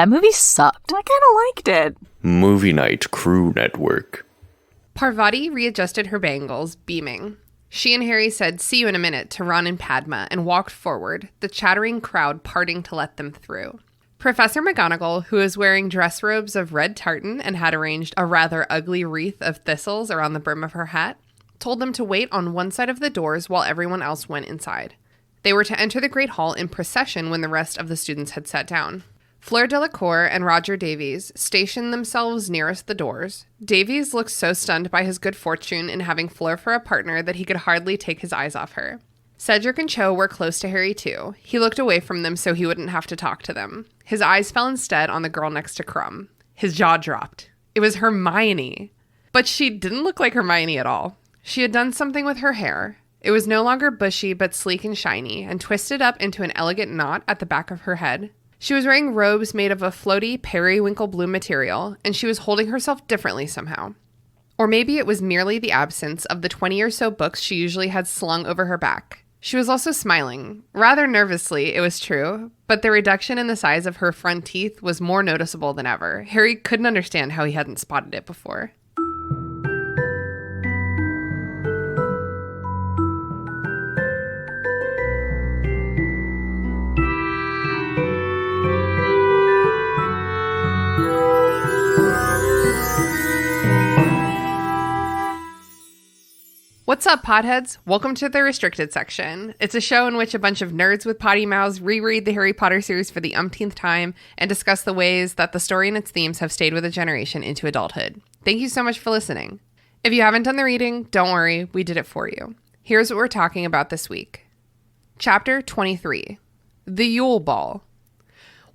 That movie sucked. I kind of liked it. Movie Night Crew Network. Parvati readjusted her bangles, beaming. She and Harry said, "See you in a minute," to Ron and Padma and walked forward, the chattering crowd parting to let them through. Professor McGonagall, who was wearing dress robes of red tartan and had arranged a rather ugly wreath of thistles around the brim of her hat, told them to wait on one side of the doors while everyone else went inside. They were to enter the Great Hall in procession when the rest of the students had sat down. Fleur Delacour and Roger Davies stationed themselves nearest the doors. Davies looked so stunned by his good fortune in having Fleur for a partner that he could hardly take his eyes off her. Cedric and Cho were close to Harry too. He looked away from them so he wouldn't have to talk to them. His eyes fell instead on the girl next to Crumb. His jaw dropped. It was Hermione. But she didn't look like Hermione at all. She had done something with her hair. It was no longer bushy but sleek and shiny and twisted up into an elegant knot at the back of her head. She was wearing robes made of a floaty periwinkle blue material, and she was holding herself differently somehow. Or maybe it was merely the absence of the 20 or so books she usually had slung over her back. She was also smiling, rather nervously, it was true, but the reduction in the size of her front teeth was more noticeable than ever. Harry couldn't understand how he hadn't spotted it before. What's up, potheads? Welcome to the Restricted Section. It's a show in which a bunch of nerds with potty mouths reread the Harry Potter series for the umpteenth time and discuss the ways that the story and its themes have stayed with a generation into adulthood. Thank you so much for listening. If you haven't done the reading, don't worry, we did it for you. Here's what we're talking about this week. Chapter 23, The Yule Ball.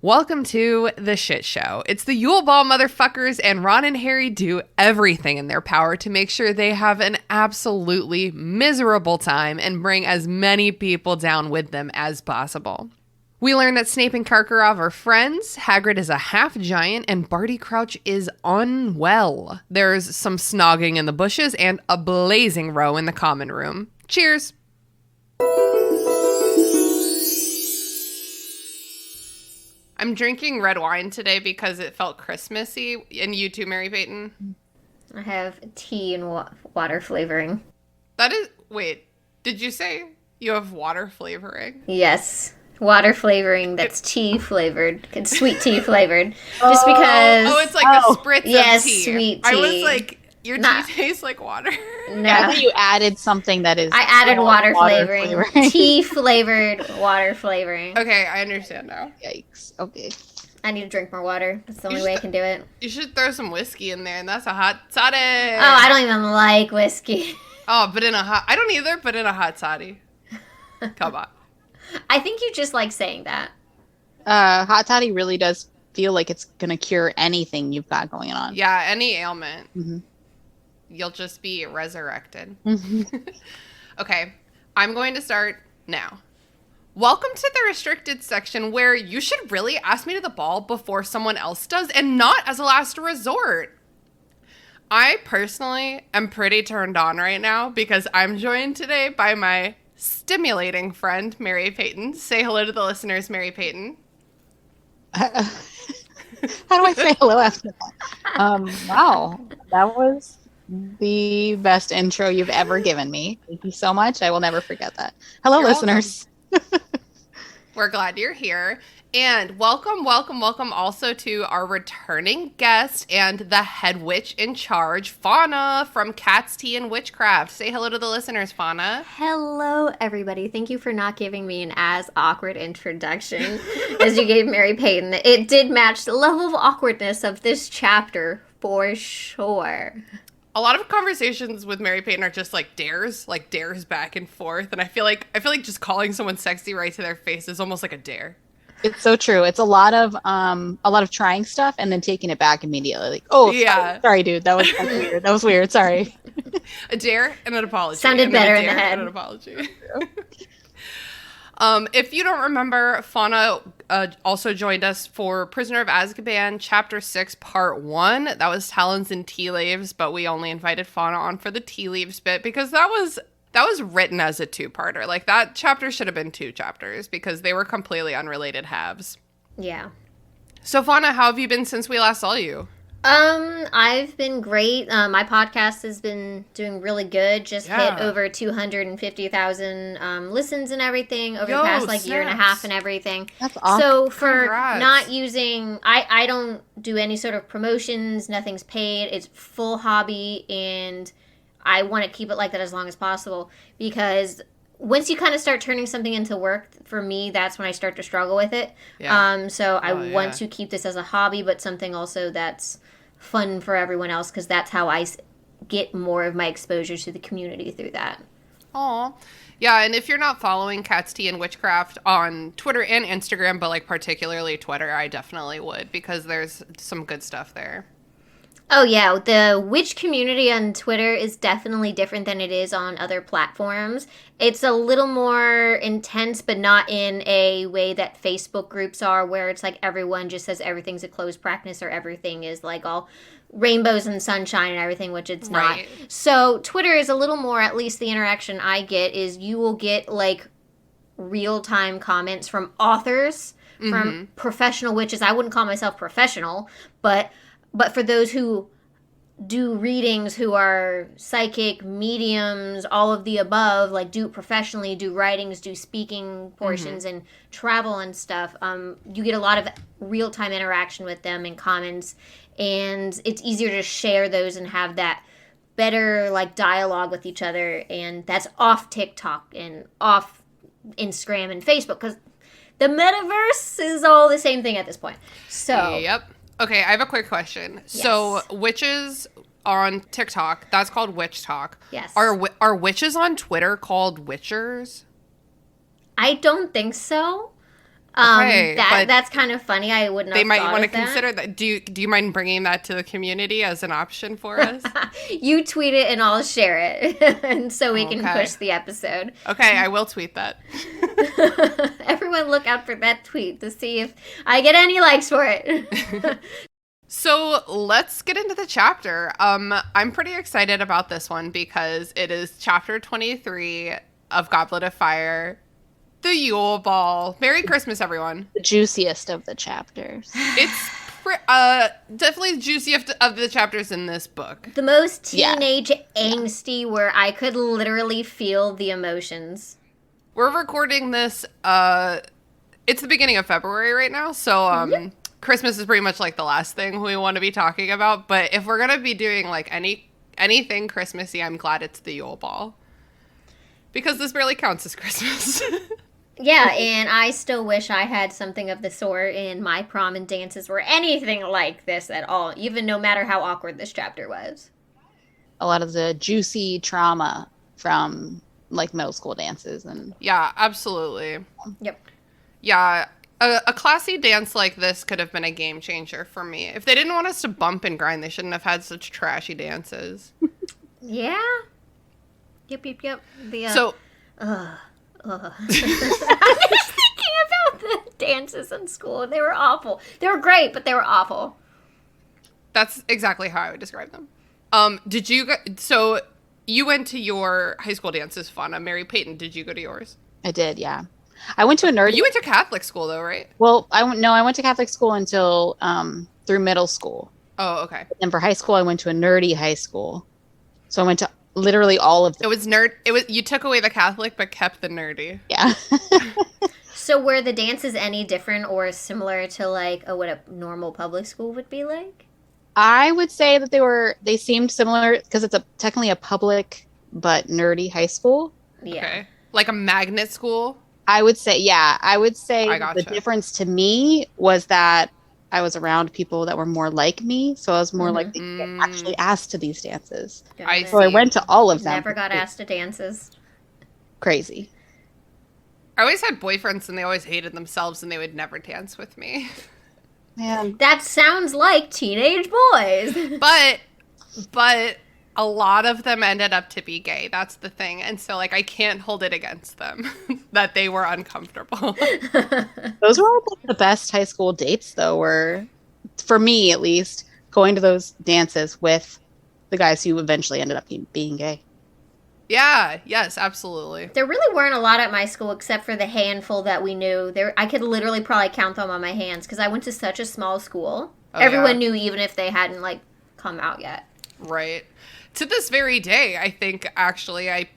Welcome to the shit show. It's the Yule Ball, motherfuckers, and Ron and Harry do everything in their power to make sure they have an absolutely miserable time and bring as many people down with them as possible. We learn that Snape and Karkaroff are friends, Hagrid is a half-giant, and Barty Crouch is unwell. There's some snogging in the bushes and a blazing row in the common room. Cheers! I'm drinking red wine today because it felt Christmassy. And you too, Mary-Peyton? I have tea and water flavoring. That is... Wait, did you say you have water flavoring? Yes. Water flavoring that's tea flavored. It's sweet tea flavored. Just because... Oh, it's like a spritz of tea. Yes, sweet tea. I was like, your tea tastes like water. No. Yeah, I think you added something that is... I added water flavoring. Tea flavored water flavoring. Okay, I understand now. Yikes. Okay. I need to drink more water. That's the only way I can do it. You should throw some whiskey in there, and that's a hot toddy. Oh, I don't even like whiskey. Oh, but in a hot... I don't either, but in a hot toddy. Come on. I think you just like saying that. Hot toddy really does feel like it's going to cure anything you've got going on. Yeah, any ailment. Mm-hmm. You'll just be resurrected. Mm-hmm. Okay, I'm going to start now. Welcome to the Restricted Section, where you should really ask me to the ball before someone else does, and not as a last resort. I personally am pretty turned on right now because I'm joined today by my stimulating friend, Mary-Peyton. Say hello to the listeners, Mary-Peyton. How do I say hello after that? Wow, that was the best intro you've ever given me. Thank you so much. I will never forget that. Hello, You're listeners. We're glad you're here. And welcome also to our returning guest and the head witch in charge, Fawna from Cat's Tea and Witchcraft. Say hello to the listeners, Fawna. Hello, everybody. Thank you for not giving me an as awkward introduction as you gave Mary-Peyton. It did match the level of awkwardness of this chapter for sure. A lot of conversations with Mary-Peyton are just like dares back and forth. And I feel like just calling someone sexy right to their face is almost like a dare. It's so true. It's a lot of trying stuff and then taking it back immediately. Like, oh, yeah. Sorry, dude. That was weird. That was weird. Sorry. A dare and an apology. Sounded better in the head. And an apology. If you don't remember, Fawna also joined us for Prisoner of Azkaban, Chapter 6, Part 1. That was Talons and Tea Leaves, but we only invited Fawna on for the tea leaves bit because that was written as a two-parter. Like, that chapter should have been two chapters because they were completely unrelated halves. Yeah. So, Fawna, how have you been since we last saw you? I've been great. My podcast has been doing really good. Just hit over 250,000 listens and everything over the past year and a half and everything. That's awesome. So for Congrats. not using, I don't do any sort of promotions. Nothing's paid. It's full hobby, and I want to keep it like that as long as possible, because once you kind of start turning something into work, for me, that's when I start to struggle with it. Yeah. So I want to keep this as a hobby, but something also that's fun for everyone else, because that's how I get more of my exposure to the community through that. Aw. Yeah, and if you're not following Cat's Tea and Witchcraft on Twitter and Instagram, but particularly Twitter, I definitely would, because there's some good stuff there. Oh, yeah. The witch community on Twitter is definitely different than it is on other platforms. It's a little more intense, but not in a way that Facebook groups are, where it's everyone just says everything's a closed practice, or everything is all rainbows and sunshine and everything, which it's not. Right. So Twitter is a little more, at least the interaction I get is you will get real-time comments from authors, from professional witches. I wouldn't call myself professional, but for those who do readings, who are psychic, mediums, all of the above, do it professionally, do writings, do speaking portions, and travel and stuff, you get a lot of real-time interaction with them and comments, and it's easier to share those and have that better, dialogue with each other, and that's off TikTok and off Instagram and Facebook, because the metaverse is all the same thing at this point. So... Yep. Okay, I have a quick question. Yes. So, witches on TikTok, that's called Witch Talk. Yes. Are witches on Twitter called witchers? I don't think so. Okay, but that's kind of funny. I wouldn't have they might thought want to of that. consider that. Do you mind bringing that to the community as an option for us? You tweet it and I'll share it, and so we can Okay. push the episode. Okay, I will tweet that. Everyone look out for that tweet to see if I get any likes for it. So let's get into the chapter. I'm pretty excited about this one because it is chapter 23 of Goblet of Fire, the Yule Ball. Merry Christmas, everyone. The juiciest of the chapters. It's definitely the juiciest of the chapters in this book. The most teenage angsty, where I could literally feel the emotions. We're recording this, it's the beginning of February right now, so Christmas is pretty much the last thing we want to be talking about, but if we're going to be doing anything Christmassy, I'm glad it's the Yule Ball. Because this barely counts as Christmas. Yeah, and I still wish I had something of the sort in my prom and dances were anything like this at all, even no matter how awkward this chapter was. A lot of the juicy trauma from middle school dances and Yeah, absolutely. Yep. Yeah, a classy dance like this could have been a game changer for me. If they didn't want us to bump and grind, they shouldn't have had such trashy dances. Yeah. Yep. The, So, I'm just thinking about the dances in school. They were awful. They were great, but they were awful. that's exactly how I would describe them. So you went to your high school dances, Fawna. Mary-Peyton, did you go to yours? I did, yeah. I went to a nerdy. You went to Catholic school, though, right? Well, I went to Catholic school until through middle school. Oh, okay. And for high school, I went to a nerdy high school. So I went to literally all of them. You took away the Catholic but kept the nerdy. Yeah. So were the dances any different or similar to what a normal public school would be like? I would say that they seemed similar because it's technically a public but nerdy high school. Yeah. Okay. Like a magnet school? I would say I gotcha. the difference to me was that I was around people that were more like me, so I was more likely to get actually asked to these dances. I So I see. went to all of them. Never got asked to dances. Crazy. I always had boyfriends and they always hated themselves and they would never dance with me. Man, That sounds like teenage boys. But a lot of them ended up to be gay. That's the thing. And so I can't hold it against them that they were uncomfortable. those were the best high school dates, though, were, for me at least, going to those dances with the guys who eventually ended up being gay. Yeah, yes, absolutely. There really weren't a lot at my school except for the handful that we knew. I could literally probably count them on my hands because I went to such a small school. Oh, Everyone knew even if they hadn't, like, come out yet. Right. To this very day, I think, actually, I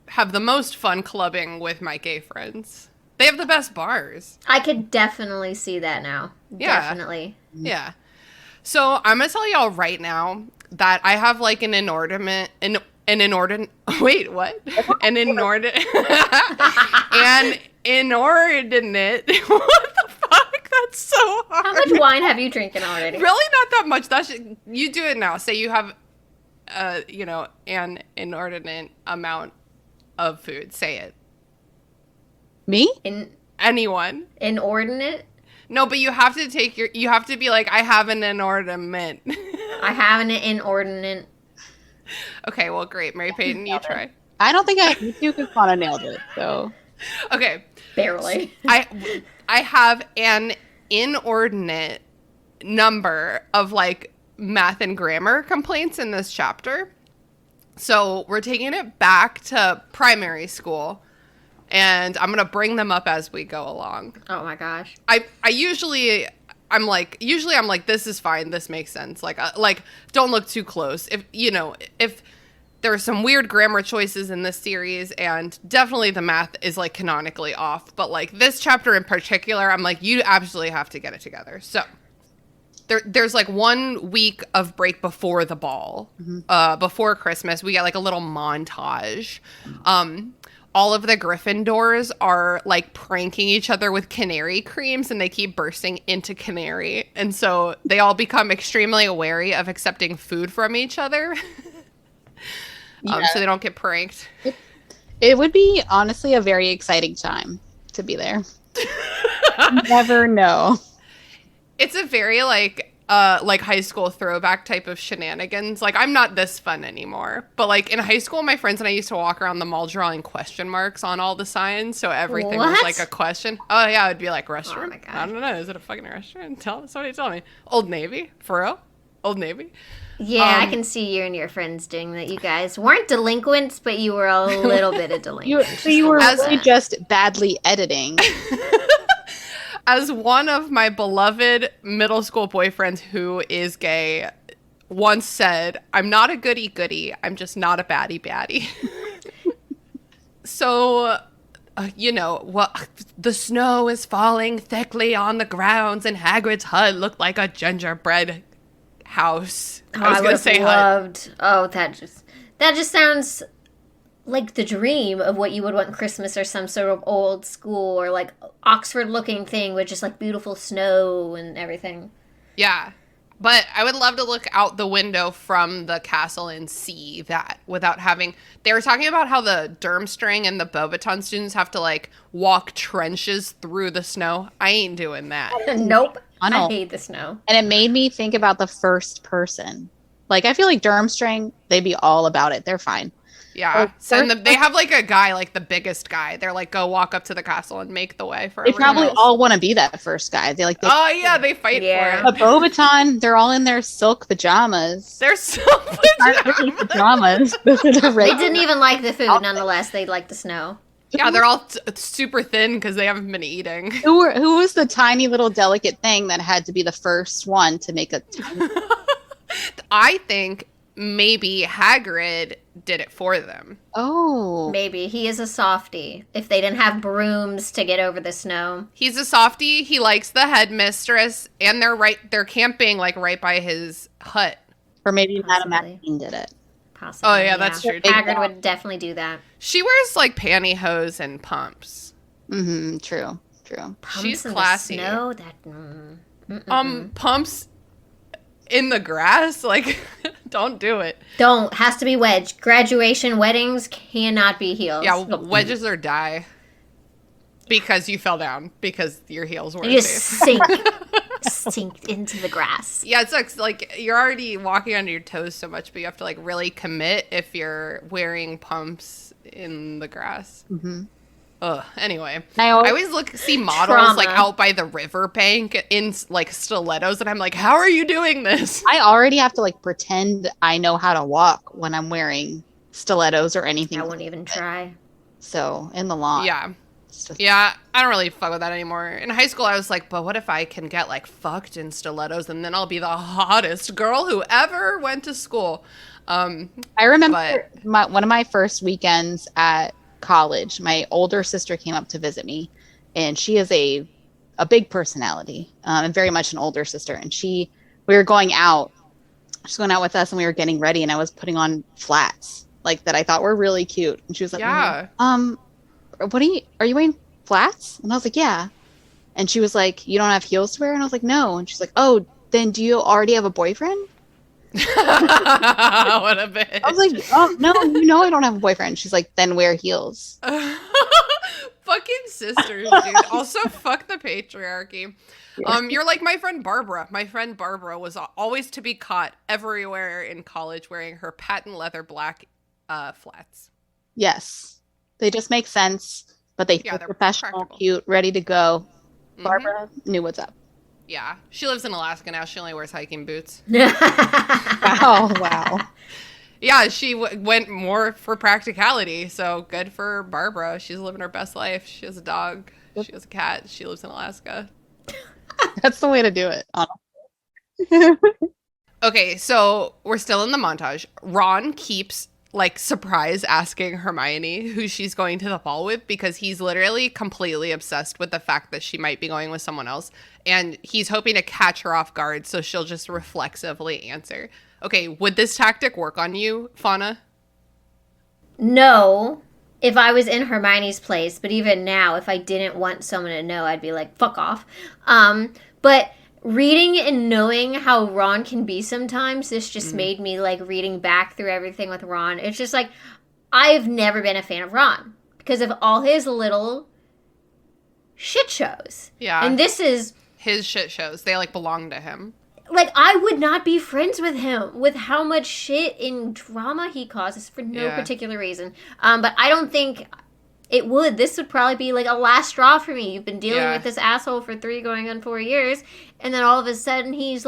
have the most fun clubbing with my gay friends. They have the best bars. I could definitely see that now. Yeah. Definitely. Yeah. So I'm going to tell y'all right now that I have, like, an inordinate... Wait, what? An inordinate... An inordinate... What the fuck? That's so hard. How much wine have you drinking already? Really not that much. You do it now. Say you have, an inordinate amount of food. Say it. Me? Anyone. Inordinate? No, but you have to you have to be like, I have an inordinate. I have an inordinate. Okay, well, great. Mary-Peyton, you try. I don't think you two could Fawna nailed it, so. Okay. Barely. I have an inordinate number of, like, math and grammar complaints in this chapter. So we're taking it back to primary school, and I'm going to bring them up as we go along. Oh my gosh. I'm like, this is fine. This makes sense. Like, don't look too close. If there are some weird grammar choices in this series, and definitely the math is, like, canonically off. But, like, this chapter in particular, I'm like, you absolutely have to get it together. So there's, like, 1 week of break before the ball, before Christmas. We get, like, a little montage. All of the Gryffindors are, like, pranking each other with canary creams, and they keep bursting into canary. And so they all become extremely wary of accepting food from each other. So they don't get pranked. It would be, honestly, a very exciting time to be there. You never know. It's a very, like high school throwback type of shenanigans. Like, I'm not this fun anymore. But, like, in high school, my friends and I used to walk around the mall drawing question marks on all the signs. So everything was, like, a question. Oh, yeah, it would be, like, restroom. Oh my God. I don't know. Is it a fucking restaurant? Somebody tell me. Old Navy? For real? Old Navy? Yeah, I can see you and your friends doing that. You guys weren't delinquents, but you were a little bit of delinquents. You were really just badly editing. As one of my beloved middle school boyfriends who is gay once said, I'm not a goody-goody. I'm just not a baddie-baddie. So, the snow is falling thickly on the grounds, and Hagrid's hut looked like a gingerbread house. I was going to say loved. Oh, that just sounds like the dream of what you would want Christmas, or some sort of old school or, like, Oxford looking thing with just, like, beautiful snow and everything. Yeah. But I would love to look out the window from the castle and see that without having... They were talking about how the Durmstrang and the Beauxbaton students have to, like, walk trenches through the snow. I ain't doing that. Nope. I know. hate the snow. And it made me think about the first person. Like, I feel like Durmstrang, they'd be all about it. They're fine. Yeah. So they have, like, a guy, like, the biggest guy. They're like, go walk up to the castle and make the way for They everyone probably else. all want to be that first guy. They they fight for it. A Beauxbaton, they're all in their silk pajamas. They're so pajamas. Those are the They didn't even like the food, nonetheless. They liked the snow. Yeah, they're all super thin because they haven't been eating. Who was the tiny little delicate thing that had to be the first one to make a... I think maybe Hagrid did it for them. Oh. Maybe. He is a softie. If they didn't have brooms to get over the snow. He's a softie. He likes the headmistress, and they're camping, like, right by his hut. Or maybe Madame Possibly. Maxine did it. Possibly. Oh, yeah, that's true. Hagrid would definitely do that. She wears, like, pantyhose and pumps. Mm-hmm. True. Pumps She's in classy. The snow? Pumps in the grass? Like, don't do it. Don't. Has to be wedge. Graduation weddings cannot be heels. Yeah, wedges or die. Because you fell down. Because your heels weren't You just safe. sink into the grass. Yeah, it sucks. Like, you're already walking on your toes so much, but you have to, like, really commit if you're wearing pumps in the grass. Mm-hmm. Ugh. Anyway, I always see models like out by the riverbank in, like, stilettos, and I'm like, how are you doing this? I already have to, like, pretend I know how to walk when I'm wearing stilettos or anything. I wouldn't even try. So in the lawn. Yeah. Yeah, I don't really fuck with that anymore. In high school, I was like, but what if I can get, like, fucked in stilettos and then I'll be the hottest girl who ever went to school. I remember one of my first weekends at college, my older sister came up to visit me, and she is a big personality, and very much an older sister. And we were going out, she's going out with us, and we were getting ready, and I was putting on flats, like, that I thought were really cute. And she was like, yeah. Are you wearing flats? And I was like, yeah. And she was like, you don't have heels to wear? And I was like, no. And she's like, oh, then do you already have a boyfriend? What a bitch. I was like, oh, no, I don't have a boyfriend. She's like, then wear heels. Fucking sisters, dude. Also, fuck the patriarchy. Yeah. You're like my friend Barbara. My friend Barbara was always to be caught everywhere in college wearing her patent leather black flats. Yes. They just make sense, but they're professional, practical. Cute, ready to go. Barbara knew what's up. Yeah. She lives in Alaska now. She only wears hiking boots. Wow. Yeah, she went more for practicality, so good for Barbara. She's living her best life. She has a dog. She has a cat. She lives in Alaska. That's the way to do it, honestly. Okay, so we're still in the montage. Ron keeps surprise asking Hermione who she's going to the ball with, because he's literally completely obsessed with the fact that she might be going with someone else, and he's hoping to catch her off guard so she'll just reflexively answer. Okay, would this tactic work on you, Fawna? No, if I was in Hermione's place, but even now, if I didn't want someone to know, I'd be like, fuck off. But reading and knowing how Ron can be sometimes, this just made me reading back through everything with Ron. It's just I've never been a fan of Ron because of all his little shit shows. Yeah. And this is his shit shows. They belong to him. I would not be friends with him with how much shit and drama he causes for no particular reason. But I don't think it would. This would probably be a last straw for me. You've been dealing with this asshole for 3 going on 4 years. And then all of a sudden he's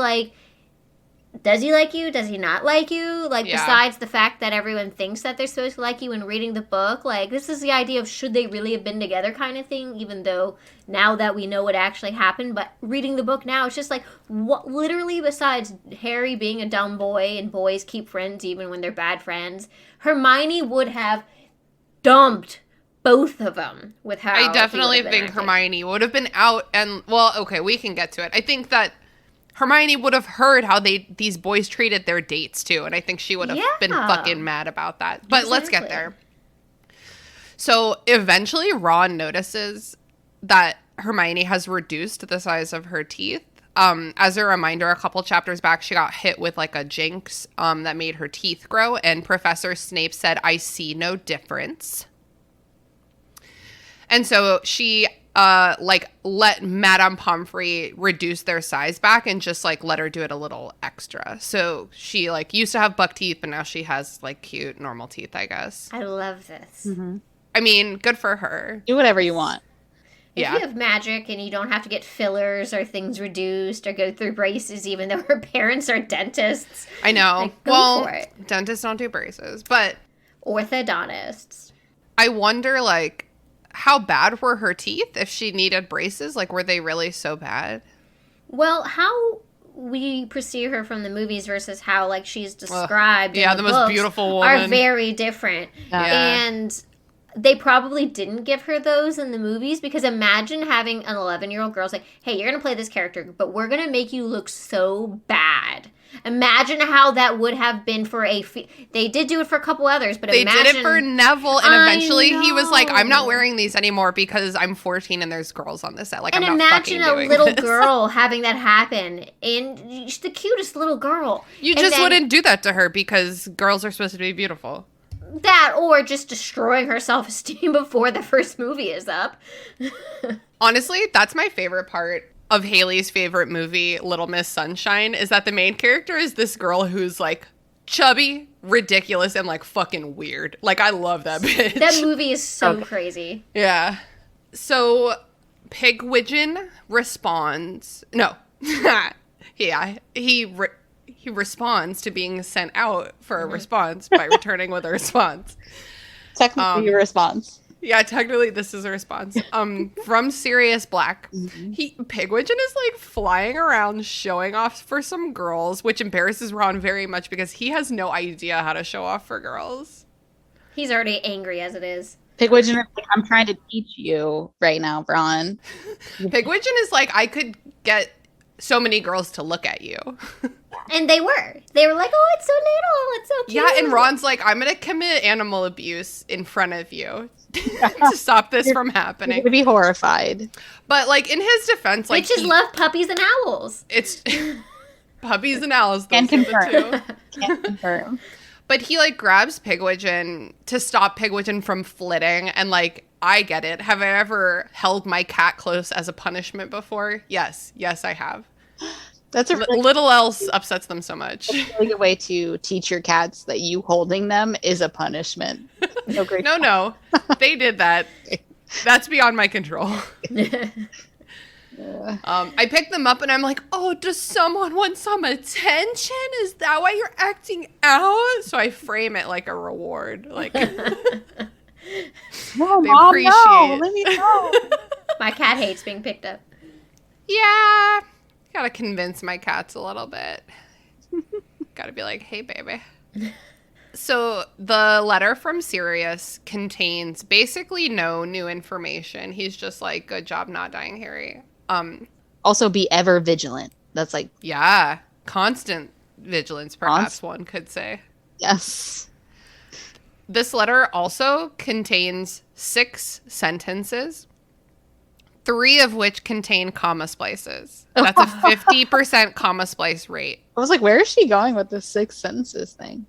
does he like you? Does he not like you? Besides the fact that everyone thinks that they're supposed to like you and reading the book, this is the idea of should they really have been together kind of thing, even though now that we know what actually happened. But reading the book now, it's just what literally besides Harry being a dumb boy and boys keep friends even when they're bad friends, Hermione would have dumped both of them with how I definitely think Hermione would have been out and, well, okay, we can get to it. I think that Hermione would have heard how these boys treated their dates too, and I think she would have been fucking mad about that. But let's get there. So eventually Ron notices that Hermione has reduced the size of her teeth. As a reminder, a couple chapters back, she got hit with a jinx that made her teeth grow, and Professor Snape said, "I see no difference." And so she let Madame Pomfrey reduce their size back and just let her do it a little extra. So she used to have buck teeth, but now she has cute normal teeth, I guess. I love this. Mm-hmm. I mean, good for her. Do whatever you want. If you have magic and you don't have to get fillers or things reduced or go through braces, even though her parents are dentists. I know. Go for it. Dentists don't do braces, but orthodontists. I wonder, how bad were her teeth if she needed braces? Were they really so bad? Well, how we perceive her from the movies versus how she's described in the most books beautiful woman are very different. And they probably didn't give her those in the movies, because imagine having an 11-year-old girl's hey, you're going to play this character, but we're going to make you look so bad. Imagine how that would have been for they did do it for a couple others, but they did it for Neville, and eventually he was I'm not wearing these anymore because I'm 14 and there's girls on this set. And I'm not fucking imagine doing a little this. girl having that happen, and she's the cutest little girl. You just wouldn't do that to her because girls are supposed to be beautiful. That, or just destroying her self-esteem before the first movie is up. Honestly, that's my favorite part of Haley's favorite movie, Little Miss Sunshine, is that the main character is this girl who's chubby, ridiculous, and fucking weird. I love that bitch. That movie is so crazy. Yeah. So Pigwidgeon responds. No. Yeah. he responds to being sent out for a response by returning with a response. Technically a response. Yeah, technically this is a response. From Sirius Black. Pigwidgeon is like flying around showing off for some girls, which embarrasses Ron very much because he has no idea how to show off for girls. He's already angry as it is. Pigwidgeon is like, I'm trying to teach you right now, Ron. Pigwidgeon is like, I could get so many girls to look at you. And they were. They were like, oh, it's so little. It's so cute. Yeah, and Ron's like, I'm going to commit animal abuse in front of you to stop this from happening. You're going to be horrified. But, like, in his defense, like... Witches love puppies and owls. It's... puppies and owls. Can confirm. The two. Can confirm. But he, like, grabs Pigwidgeon to stop Pigwidgeon from flitting. And, like, I get it. Have I ever held my cat close as a punishment before? Yes. Yes, I have. That's a really, little else upsets them so much. That's a really good way to teach your cats that you holding them is a punishment. No. They did that. That's beyond my control. I pick them up and I'm like, oh, does someone want some attention? Is that why you're acting out? So I frame it like a reward. Like, no, they Mom, appreciate no, it. let me know. My cat hates being picked up. Yeah. Gotta convince my cats a little bit. Gotta be like, hey, baby. So the letter from Sirius contains basically no new information. He's just like, good job not dying, Harry. Also, be ever vigilant. That's like... Yeah. Constant vigilance, perhaps one could say. Yes. This letter also contains 6 sentences, 3 of which contain comma splices. That's a 50% comma splice rate. I was like, where is she going with this 6 sentences thing?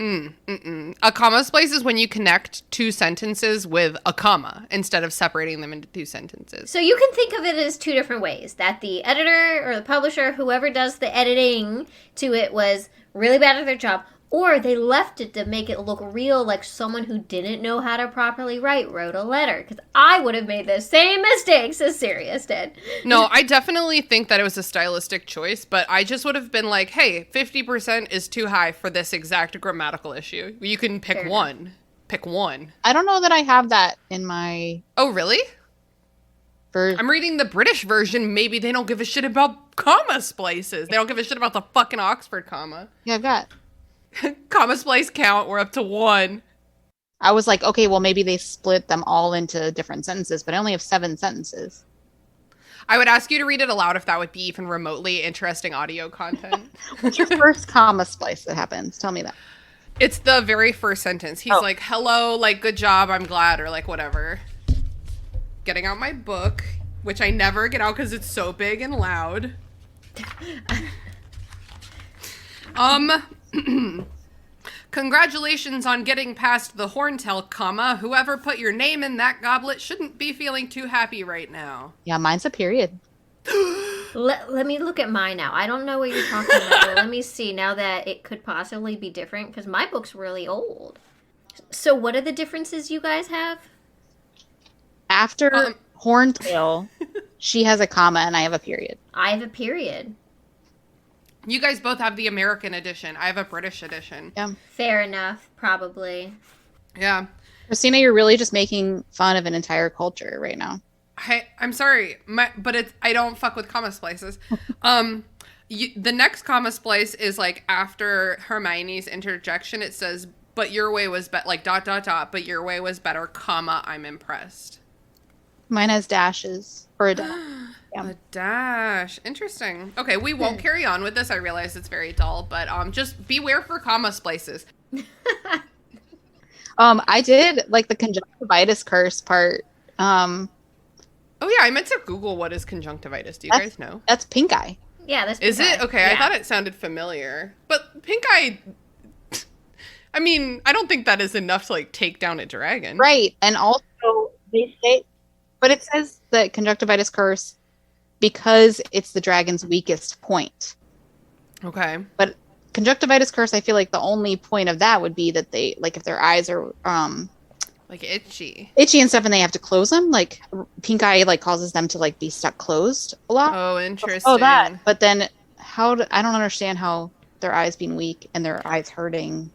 A comma splice is when you connect 2 sentences with a comma instead of separating them into 2 sentences. So you can think of it as 2 different ways. That the editor or the publisher, whoever does the editing to it, was really bad at their job. Or they left it to make it look real, like someone who didn't know how to properly write wrote a letter. Because I would have made the same mistakes as Sirius did. No, I definitely think that it was a stylistic choice, but I just would have been like, hey, 50% is too high for this exact grammatical issue. You can pick Fair one. enough. Pick one. I don't know that I have that in my... Oh, really? I'm reading the British version. Maybe they don't give a shit about comma splices. They don't give a shit about the fucking Oxford comma. Yeah, I've got... Comma splice count, we're up to 1. I was like, okay, well, maybe they split them all into different sentences, but I only have 7 sentences. I would ask you to read it aloud if that would be even remotely interesting audio content. What's your first comma splice that happens? Tell me that. It's the very first sentence. He's like, hello, like, good job, I'm glad, or like, whatever. Getting out my book, which I never get out because it's so big and loud. Congratulations on getting past the horntail, comma. Whoever put your name in that goblet shouldn't be feeling too happy right now. Yeah, mine's a period. Let me look at mine now. I don't know what you're talking about, but let me see now that it could possibly be different, because my book's really old. So what are the differences you guys have? After horntail, she has a comma and I have a period. I have a period. You guys both have the American edition. I have a British edition. Yeah. Fair enough, probably. Yeah. Christina, you're really just making fun of an entire culture right now. I'm sorry, but I don't fuck with comma splices. The next comma splice is like after Hermione's interjection. It says, "But your way was like ... But your way was better, comma. I'm impressed." Mine has dashes or a dash. Yeah. A dash. Interesting. Okay, we won't carry on with this. I realize it's very dull, but just beware for comma splices. I did like the conjunctivitis curse part. Oh yeah, I meant to Google what is conjunctivitis. Do you guys know? That's pink eye. Yeah, that's Is pink it? eye. Okay, Yeah. I thought it sounded familiar. But pink eye, I mean, I don't think that is enough to like take down a dragon. Right. And also they say, but it says that conjunctivitis curse because it's the dragon's weakest point. Okay. But conjunctivitis curse, I feel like the only point of that would be that they, like, if their eyes are like itchy and stuff, and they have to close them. Like pink eye, like causes them to like be stuck closed a lot. Oh, interesting. Oh, that. But then I don't understand how their eyes being weak and their eyes hurting.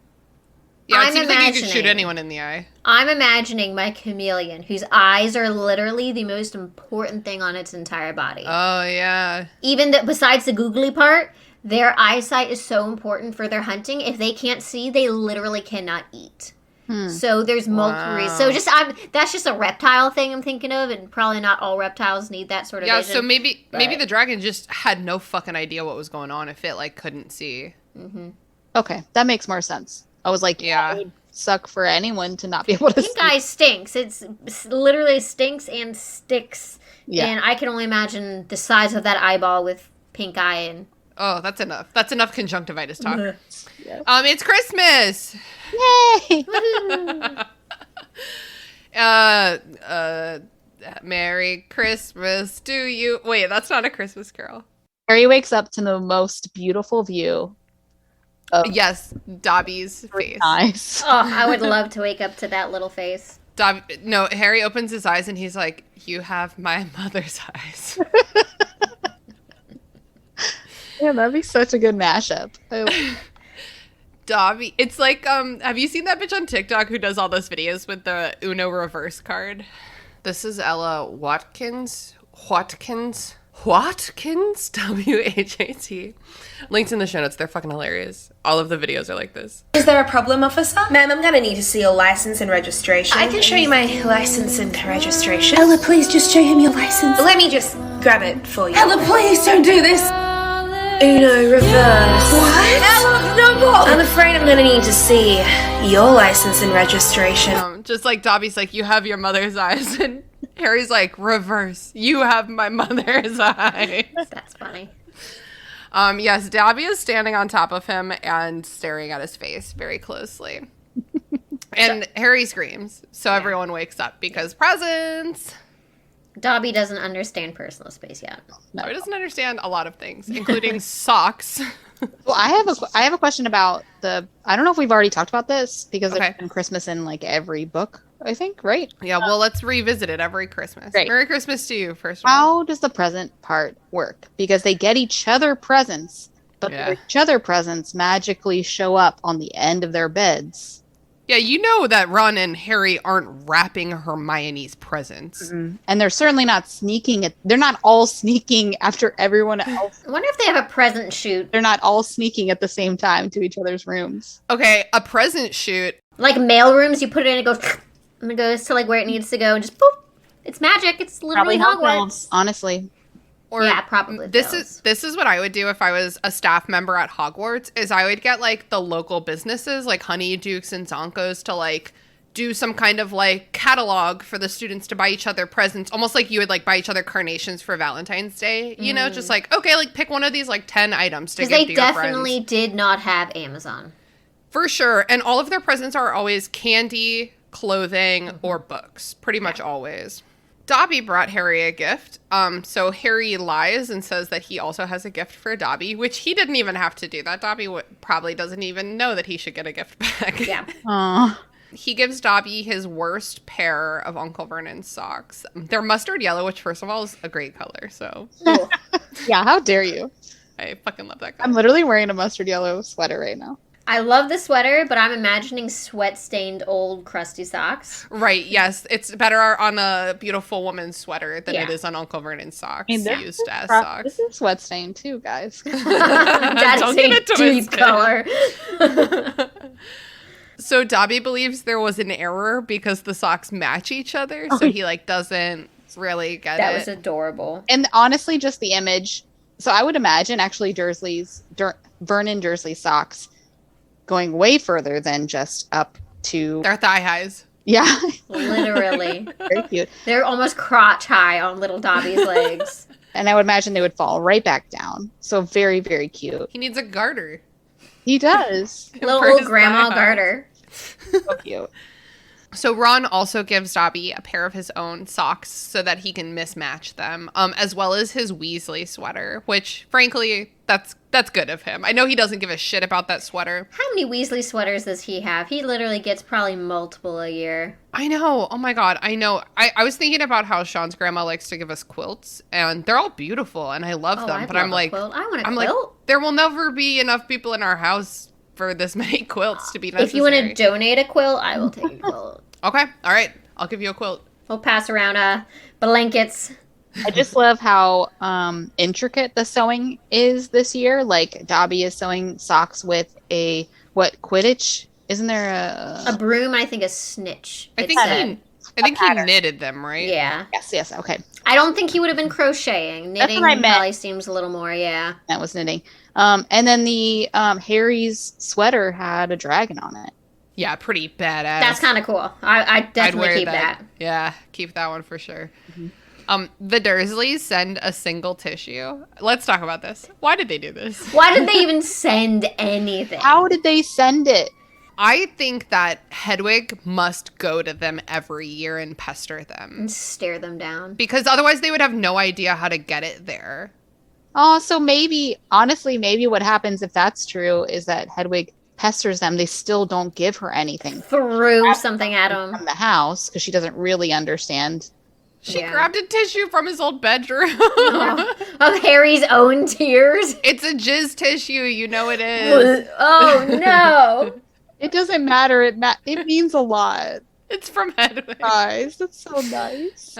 Yeah, it I'm seems like you could shoot imagining- anyone in the eye. I'm imagining my chameleon, whose eyes are literally the most important thing on its entire body. Oh, yeah. Even besides the googly part, their eyesight is so important for their hunting. If they can't see, they literally cannot eat. So there's multiple reasons. So that's just a reptile thing I'm thinking of, and probably not all reptiles need that sort of vision. So maybe the dragon just had no fucking idea what was going on if it like couldn't see. Okay, that makes more sense. I was like, Yeah. it would suck for anyone to not be able to Pink see. eye stinks. It's literally stinks and sticks. Yeah. And I can only imagine the size of that eyeball with pink eye and Oh, that's enough. That's enough conjunctivitis talk. Yes. It's Christmas. Yay! Merry Christmas to you. Wait, that's not a Christmas carol. Harry wakes up to the most beautiful view of Yes, Dobby's face. eyes. oh, I would love to wake up to that little face. No, Harry opens his eyes and he's like, "You have my mother's eyes." Yeah, that'd be such a good mashup. Dobby, it's like, have you seen that bitch on TikTok who does all those videos with the Uno reverse card? This is Ella Watkins, Whathat, WHAT. Links in the show notes. They're fucking hilarious. All of the videos are like this. Is there a problem, officer? Ma'am, I'm gonna need to see your license and registration. I can show you my license and registration. Ella, please just show him your license. Let me just grab it for you. Ella, please don't do this. Uno reverse. What? Ella, no! I'm afraid I'm gonna need to see your license and registration. Just like Dobby's like, "You have your mother's eyes," and Harry's like, "Reverse. You have my mother's eyes." That's funny. Yes, Dobby is standing on top of him and staring at his face very closely. And Harry screams, so everyone wakes up because presents. Dobby doesn't understand personal space yet. No, he doesn't understand a lot of things, including socks. Well, I have a question about I don't know if we've already talked about this because Okay. there's been Christmas in like every book, I think, right? Yeah, well, let's revisit it every Christmas. Great. Merry Christmas to you, first of all. How does the present part work? Because they get each other presents, but Yeah. each other presents magically show up on the end of their beds. Yeah, you know that Ron and Harry aren't wrapping Hermione's presents. And they're certainly not sneaking it. They're not all sneaking after everyone else. I wonder if they have a present shoot. They're not all sneaking at the same time to each other's rooms. Okay, a present shoot. Like mail rooms, you put it in, it goes, and it goes to like where it needs to go, and just boop. It's magic. It's literally Probably Hogwarts. Hogwarts, honestly. Or Yeah, probably This those. is what I would do if I was a staff member at Hogwarts. Is I would get like the local businesses like Honeydukes and Zonkos to like do some kind of like catalog for the students to buy each other presents, almost like you would like buy each other carnations for Valentine's Day. You know, just like, okay, like pick one of these like 10 items to Because give they to your definitely friends. did not have Amazon. For sure. And all of their presents are always candy, clothing, or books. Pretty much always. Dobby brought Harry a gift. So Harry lies and says that he also has a gift for Dobby, which he didn't even have to do that. Dobby probably doesn't even know that he should get a gift back. Yeah. Aw. He gives Dobby his worst pair of Uncle Vernon's socks. They're mustard yellow, which first of all is a great color. So Yeah, how dare you? I fucking love that color. I'm literally wearing a mustard yellow sweater right now. I love the sweater, but I'm imagining sweat-stained old crusty socks. Right, yes. It's better on a beautiful woman's sweater than Yeah. it is on Uncle Vernon's socks, I mean, this used is as rough. socks. This is sweat stain too, guys. That Don't is get a it deep twisted. color. So Dobby believes there was an error because the socks match each other, so he like doesn't really get That it. was adorable. And honestly, just the image. So I would imagine actually Vernon Dursley's socks going way further than just up to. They're thigh highs. Yeah, Literally. very cute. They're almost crotch high on little Dobby's legs. And I would imagine they would fall right back down. So very, very cute. He needs a garter. He does. Little For old his grandma thigh highs. garter. So cute. So Ron also gives Dobby a pair of his own socks so that he can mismatch them, as well as his Weasley sweater, which, frankly, That's good of him. I know he doesn't give a shit about that sweater. How many Weasley sweaters does he have? He literally gets probably multiple a year. I know. Oh my God. I know. I was thinking about how Sean's grandma likes to give us quilts, and they're all beautiful, and I love them. But I'm like, quilt. I want a I'm quilt. like, there will never be enough people in our house for this many quilts to be necessary. If you want to donate a quilt, I will take a quilt. Okay. All right. I'll give you a quilt. We'll pass around blankets. I just love how intricate the sewing is this year. Like Dobby is sewing socks with a Quidditch? Isn't there a broom? I think a snitch. I think he knitted them, right? Yeah. Yes. Okay. I don't think he would have been crocheting. That's Knitting what I meant. probably seems a little more. Yeah. That was knitting. And then the Harry's sweater had a dragon on it. Yeah, pretty badass. That's kind of cool. I definitely keep that. Yeah, keep that one for sure. Mm-hmm. The Dursleys send a single tissue. Let's talk about this. Why did they do this? Why did they even send anything? How did they send it? I think that Hedwig must go to them every year and pester them. And stare them down. Because otherwise they would have no idea how to get it there. Oh, so maybe what happens if that's true is that Hedwig pesters them. They still don't give her anything. Threw something at him. From the house because she doesn't really understand. She grabbed a tissue from his old bedroom. Of Harry's own tears. It's a jizz tissue, you know it is. Oh, no. It doesn't matter. It means a lot. It's from Hedwig. Guys, that's so nice.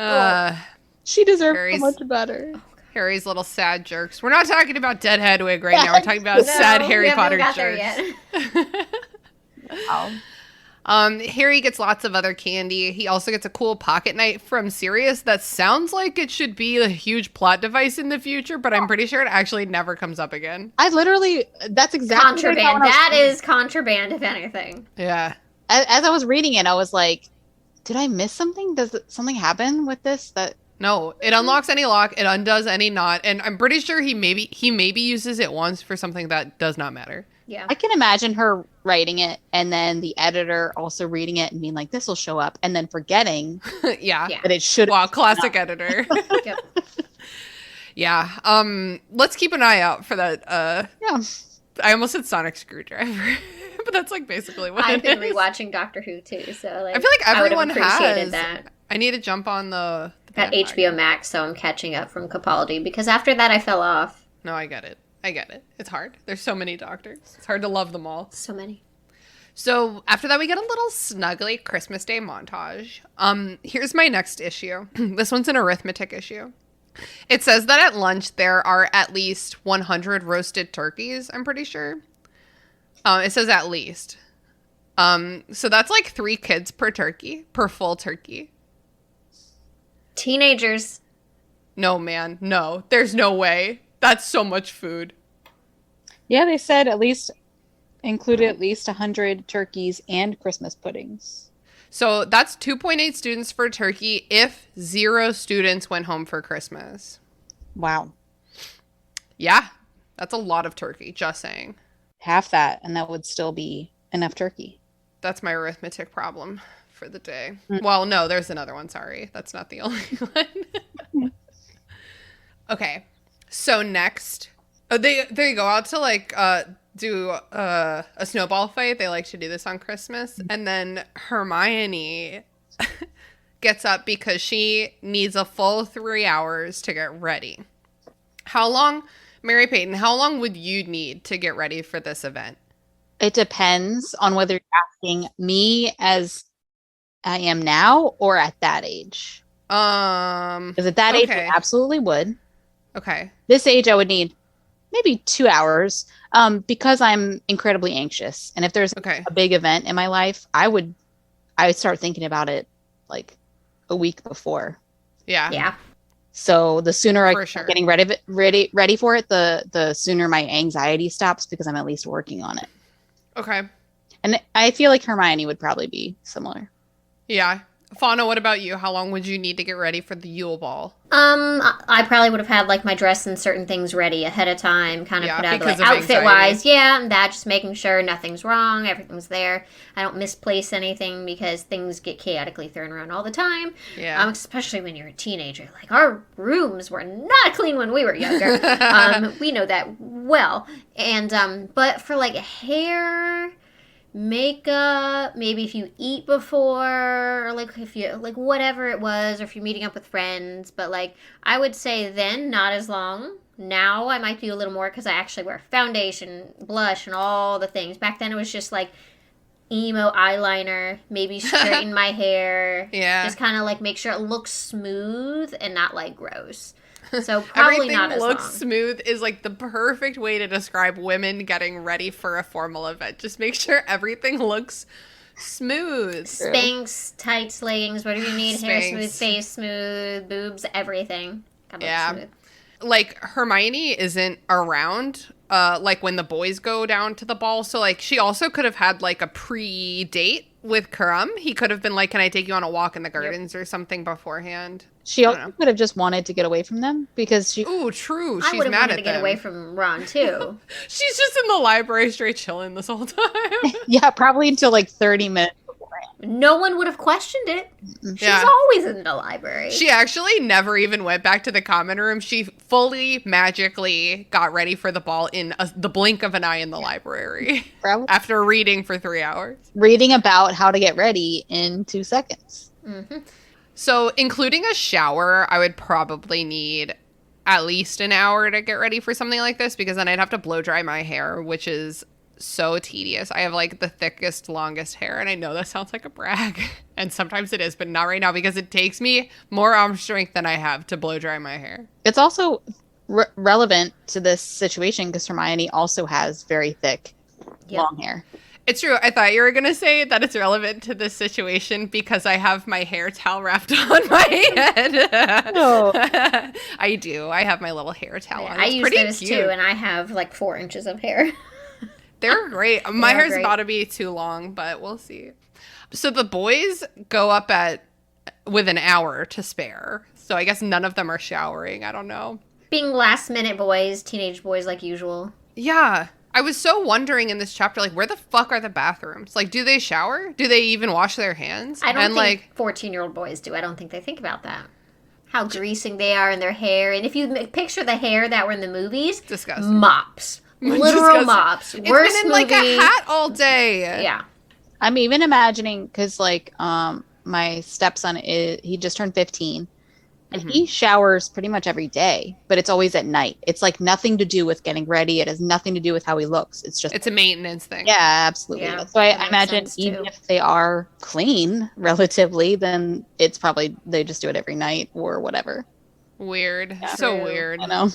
She deserves so much better. Harry's little sad jerks. We're not talking about dead Hedwig right now. We're talking about sad Harry Potter jerks. Wow. Harry gets lots of other candy. He also gets a cool pocket knife from Sirius that sounds like it should be a huge plot device in the future, but I'm pretty sure it actually never comes up again. That's exactly contraband. That is contraband, if anything. Yeah. As I was reading it, I was like, did I miss something? Does something happen with this? No, it unlocks any lock, it undoes any knot, and I'm pretty sure he maybe uses it once for something that does not matter. Yeah. I can imagine her writing it and then the editor also reading it and being like, this will show up, and then forgetting yeah. that it should. Wow, classic editor. Yep. Yeah. Let's keep an eye out for that. Yeah. I almost said sonic screwdriver, but that's like basically what I've it been is. rewatching Doctor Who too, so like I feel like everyone I would have appreciated has. that. I need to jump on the Got HBO Max, so I'm catching up from Capaldi because after that I fell off. No, I get it. It's hard. There's so many doctors. It's hard to love them all. So many. So after that, we get a little snuggly Christmas Day montage. Here's my next issue. This one's an arithmetic issue. It says that at lunch there are at least 100 roasted turkeys, I'm pretty sure. It says at least. So that's like 3 kids per full turkey. Teenagers. No, man. No. There's no way. That's so much food. Yeah, they said included at least 100 turkeys and Christmas puddings. So that's 2.8 students for turkey if 0 students went home for Christmas. Wow. Yeah, that's a lot of turkey, just saying. Half that, and that would still be enough turkey. That's my arithmetic problem for the day. Well, no, there's another one. Sorry. That's not the only one. Okay. So next, they go out to like do a snowball fight. They like to do this on Christmas. And then Hermione gets up because she needs a full 3 hours to get ready. How long, Mary-Peyton, how long would you need to get ready for this event? It depends on whether you're asking me as I am now or at that age. Because at that age, I absolutely would. Okay. This age, I would need maybe 2 hours because I'm incredibly anxious. And if there's a big event in my life, I would start thinking about it like a week before. Yeah. Yeah. So the sooner I start getting ready for it, the sooner my anxiety stops because I'm at least working on it. Okay. And I feel like Hermione would probably be similar. Yeah. Fauna, what about you? How long would you need to get ready for the Yule Ball? I probably would have had like my dress and certain things ready ahead of time, kind of put out because like of outfit wise. Yeah, and that just making sure nothing's wrong, everything's there. I don't misplace anything because things get chaotically thrown around all the time. Yeah. Especially when you're a teenager. Like our rooms were not clean when we were younger. We know that well. And but for like hair, makeup, maybe if you eat before, or like if you like whatever it was, or if you're meeting up with friends. But like I would say then not as long. Now I might do a little more because I actually wear foundation, blush, and all the things. Back then it was just like emo eyeliner, maybe straighten my hair, just kind of like make sure it looks smooth and not like gross. So probably Everything not as looks long. smooth is like the perfect way to describe women getting ready for a formal event. Just make sure everything looks smooth. Spanx, tights, leggings, whatever you need. Hair Spanx. smooth, face smooth, boobs, everything. Gotta look smooth. Like Hermione isn't around like when the boys go down to the ball, so like she also could have had like a pre-date with Crumb. He could have been like, can I take you on a walk in the gardens or something beforehand? She also could have just wanted to get away from them because she. Ooh, true. I She's would have mad wanted at to get them. away from Ron too. She's just in the library straight chilling this whole time. Yeah, probably until like 30 minutes beforehand. No one would have questioned it. She's Yeah. always in the library. She actually never even went back to the common room. She fully magically got ready for the ball in the blink of an eye in the library Probably. after reading for 3 hours. Reading about how to get ready in 2 seconds. Mm-hmm. So, including a shower, I would probably need at least an hour to get ready for something like this, because then I'd have to blow dry my hair, which is so tedious. I have like the thickest, longest hair, and I know that sounds like a brag, and sometimes it is, but not right now, because it takes me more arm strength than I have to blow dry my hair. It's also relevant to this situation because Hermione also has very thick, long hair. It's true. I thought you were going to say that it's relevant to this situation because I have my hair towel wrapped on my head. No. I do. I have my little hair towel on. I It's use pretty those cute. too, and I have like 4 inches of hair. They're great. My are hair's great. about to be too long, but we'll see. So the boys go up with an hour to spare. So I guess none of them are showering. I don't know. Being last minute boys, teenage boys like usual. Yeah. I was so wondering in this chapter, like, where the fuck are the bathrooms? Like, do they shower? Do they even wash their hands? I don't and think 14-year-old boys do. I don't think they think about that. How greasing they are in their hair. And if you picture the hair that were in the movies, disgusting. mops. Literal Disgusting. mops. It's Worst been in like movie. a hat all day. Yeah. I'm even imagining because like my stepson he just turned 15 and he showers pretty much every day, but it's always at night. It's like nothing to do with getting ready. It has nothing to do with how he looks. It's just It's a maintenance thing. yeah, absolutely. Yeah, So I that makes imagine sense, even too. if they are clean relatively, then it's probably they just do it every night or whatever. Weird. Yeah. So True. weird. You know.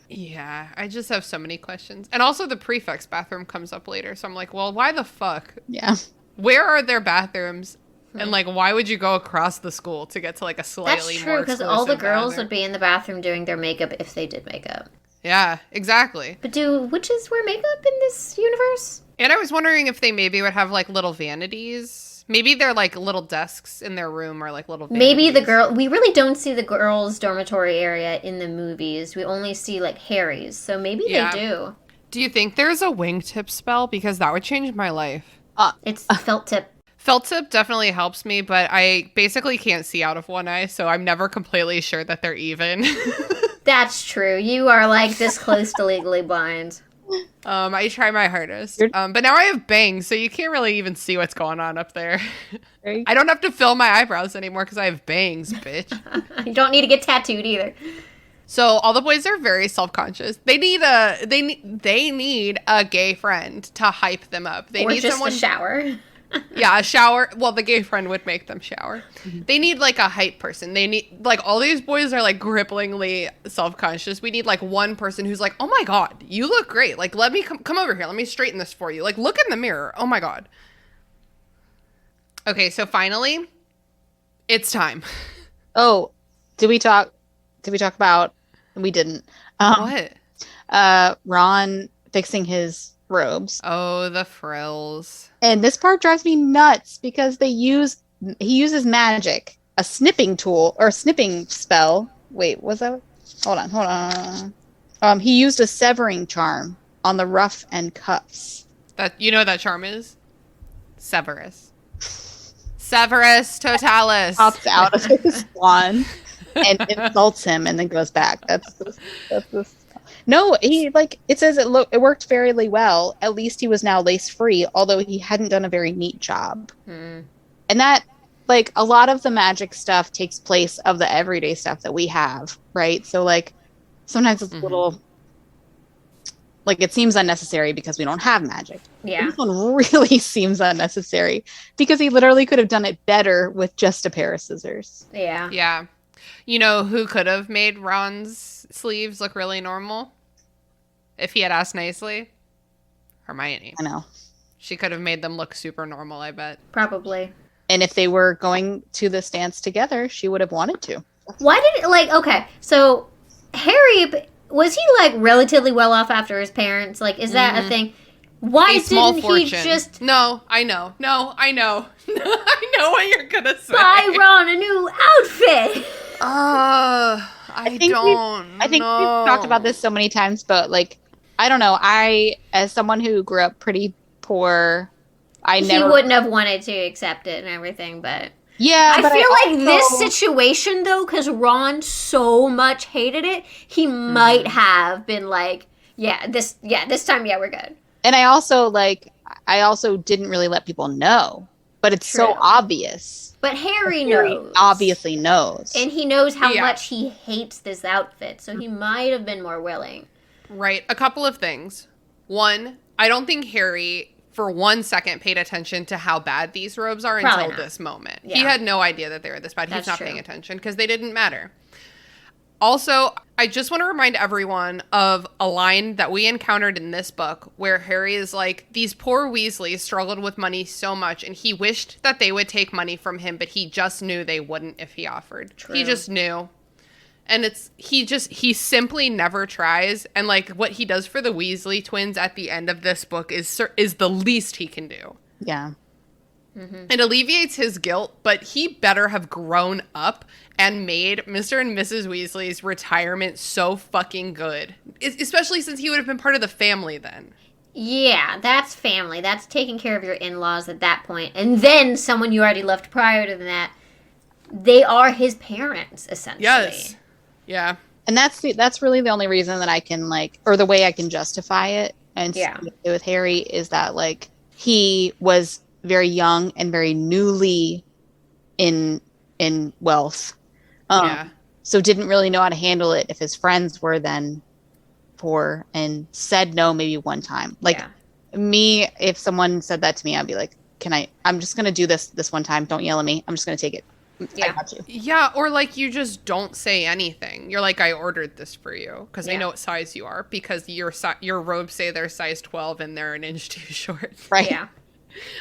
Yeah, I just have so many questions. And also the prefect's bathroom comes up later. So I'm like, well, why the fuck? Yeah. Where are their bathrooms? And like, why would you go across the school to get to like a slightly That's more true, because all the exclusive girls bathroom? would be in the bathroom doing their makeup if they did makeup. Yeah, exactly. But do witches wear makeup in this universe? And I was wondering if they maybe would have like little vanities. Maybe they're like little desks in their room or like little vanities. Maybe we really don't see the girls' dormitory area in the movies. We only see like Harry's, so maybe Yeah. they do. Do you think there's a wingtip spell? Because that would change my life. It's felt tip. Felt tip definitely helps me, but I basically can't see out of one eye, so I'm never completely sure that they're even. That's true. You are like this close to legally blind. I try my hardest. But now I have bangs, so you can't really even see what's going on up there. I don't have to fill my eyebrows anymore because I have bangs, bitch. You don't need to get tattooed either. So all the boys are very self-conscious. They need a gay friend to hype them up. They Or need just someone a shower. Yeah, a shower. Well, the gay friend would make them shower. They need like a hype person. They need like all these boys are like gripplingly self-conscious. We need like one person who's like, "Oh my god, you look great. Like let me come over here. Let me straighten this for you. Like look in the mirror. Oh my god." Okay, so finally it's time. Oh, did we talk about we didn't. What? Ron fixing his robes. Oh, the frills. And this part drives me nuts because they used he uses magic, a snipping tool or snipping spell. Wait, was that? Hold on. He used a severing charm on the ruff and cuffs. That you know what that charm is? Severus. Severus Totalis. Pops out of his wand and insults him, and then goes back. No, he it says it worked fairly well. At least he was now lace free, although he hadn't done a very neat job. And that, a lot of the magic stuff takes place of the everyday stuff that we have, right? So sometimes it's a little it seems unnecessary because we don't have magic. Yeah. This one really seems unnecessary because he literally could have done it better with just a pair of scissors. Yeah. Yeah. You know who could have made Ron's sleeves look really normal? If he had asked nicely? Hermione. I know. She could have made them look super normal, I bet. Probably. And if they were going to this dance together, she would have wanted to. Why did it, okay, so Harry, was he, relatively well off after his parents? Is that a thing? Why didn't he just... No, I know. I know what you're gonna say. Buy Ron a new outfit! I think we've talked about this so many times, but I don't know. As someone who grew up pretty poor, he wouldn't have wanted to accept it and everything, but yeah. I feel this situation though, because Ron so much hated it, he might have been this time, we're good. And I also didn't really let people know, but it's so obvious. But Harry knows. Obviously knows. And he knows how much he hates this outfit, so he might have been more willing. Right. A couple of things. One, I don't think Harry, for 1 second, paid attention to how bad these robes are until this moment. Yeah. He had no idea that they were this bad. He's not paying attention because they didn't matter. Also, I just want to remind everyone of a line that we encountered in this book where Harry is like, these poor Weasleys struggled with money so much and he wished that they would take money from him, but he just knew they wouldn't if he offered. True. He just knew. And he simply never tries. And what he does for the Weasley twins at the end of this book is the least he can do. Yeah. Mm-hmm. It alleviates his guilt, but he better have grown up and made Mr. and Mrs. Weasley's retirement so fucking good. Especially since he would have been part of the family then. Yeah, that's family. That's taking care of your in-laws at that point. And then someone you already loved prior to that. They are his parents, essentially. Yes. Yeah. And that's really the only reason that I can or the way I can justify it and with Harry is that he was very young and very newly in wealth. So didn't really know how to handle it if his friends were then poor and said no maybe one time. Me, if someone said that to me, I'd be like, I'm just going to do this one time. Don't yell at me. I'm just going to take it. Yeah. I got you. Yeah, or you just don't say anything. You're like, I ordered this for you because I know what size you are because your robes say they're size 12 and they're an inch too short. Right. Yeah.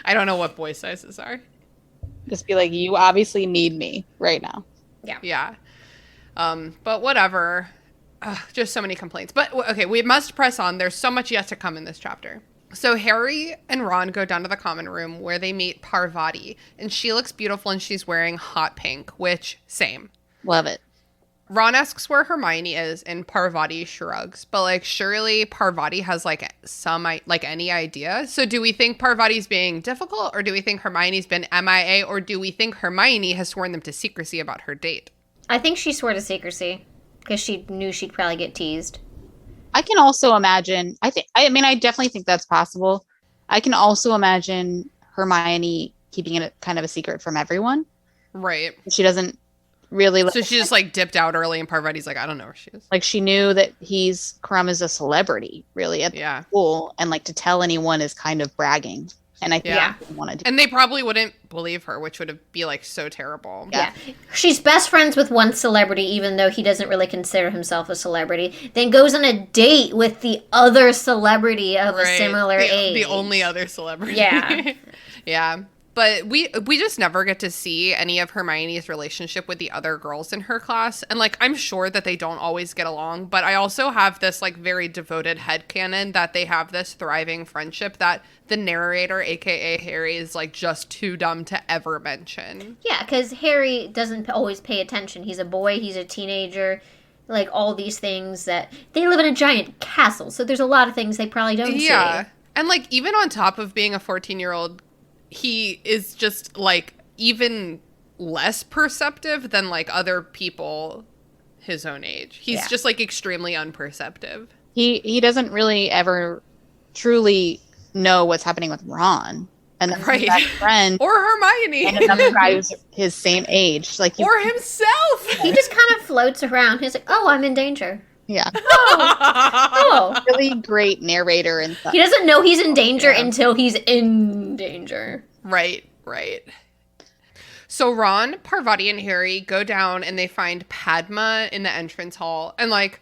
I don't know what boy sizes are. Just be like, you obviously need me right now. Yeah. Yeah. But whatever. Just so many complaints. But okay, we must press on. There's so much yet to come in this chapter. So Harry and Ron go down to the common room where they meet Parvati. And she looks beautiful and she's wearing hot pink, which, same. Love it. Ron asks where Hermione is and Parvati shrugs. But surely Parvati has any idea. So do we think Parvati's being difficult or do we think Hermione's been MIA or do we think Hermione has sworn them to secrecy about her date? I think she swore to secrecy because she knew she'd probably get teased. I can also imagine, I definitely think that's possible. I can also imagine Hermione keeping it kind of a secret from everyone. Right. She doesn't really... So she just dipped out early and Parvati's like, I don't know where she is. She knew that Crumb is a celebrity, really, at the school. And to tell anyone is kind of bragging. And I think they wanted to. And they probably wouldn't believe her, which would be so terrible. Yeah. She's best friends with one celebrity, even though he doesn't really consider himself a celebrity. Then goes on a date with the other celebrity of a similar age. The only other celebrity. Yeah. Yeah. But we just never get to see any of Hermione's relationship with the other girls in her class. And, like, I'm sure that they don't always get along. But I also have this, like, very devoted headcanon that they have this thriving friendship that the narrator, a.k.a. Harry, is, like, just too dumb to ever mention. Yeah, because Harry doesn't always pay attention. He's a boy. He's a teenager. Like, all these things that... They live in a giant castle, so there's a lot of things they probably don't see. Yeah. And, like, even on top of being a 14-year-old... he is just, like, even less perceptive than, like, other people his own age. He's just, like, extremely unperceptive. He doesn't really ever truly know what's happening with Ron. And then his best friend. Or Hermione. And another guy who's his same age. Like or himself. He just kind of floats around. He's like, oh, I'm in danger. Yeah. Oh. Really great narrator and stuff. He doesn't know he's in danger until he's in danger. Right. So Ron, Parvati, and Harry go down and they find Padma in the entrance hall. And, like,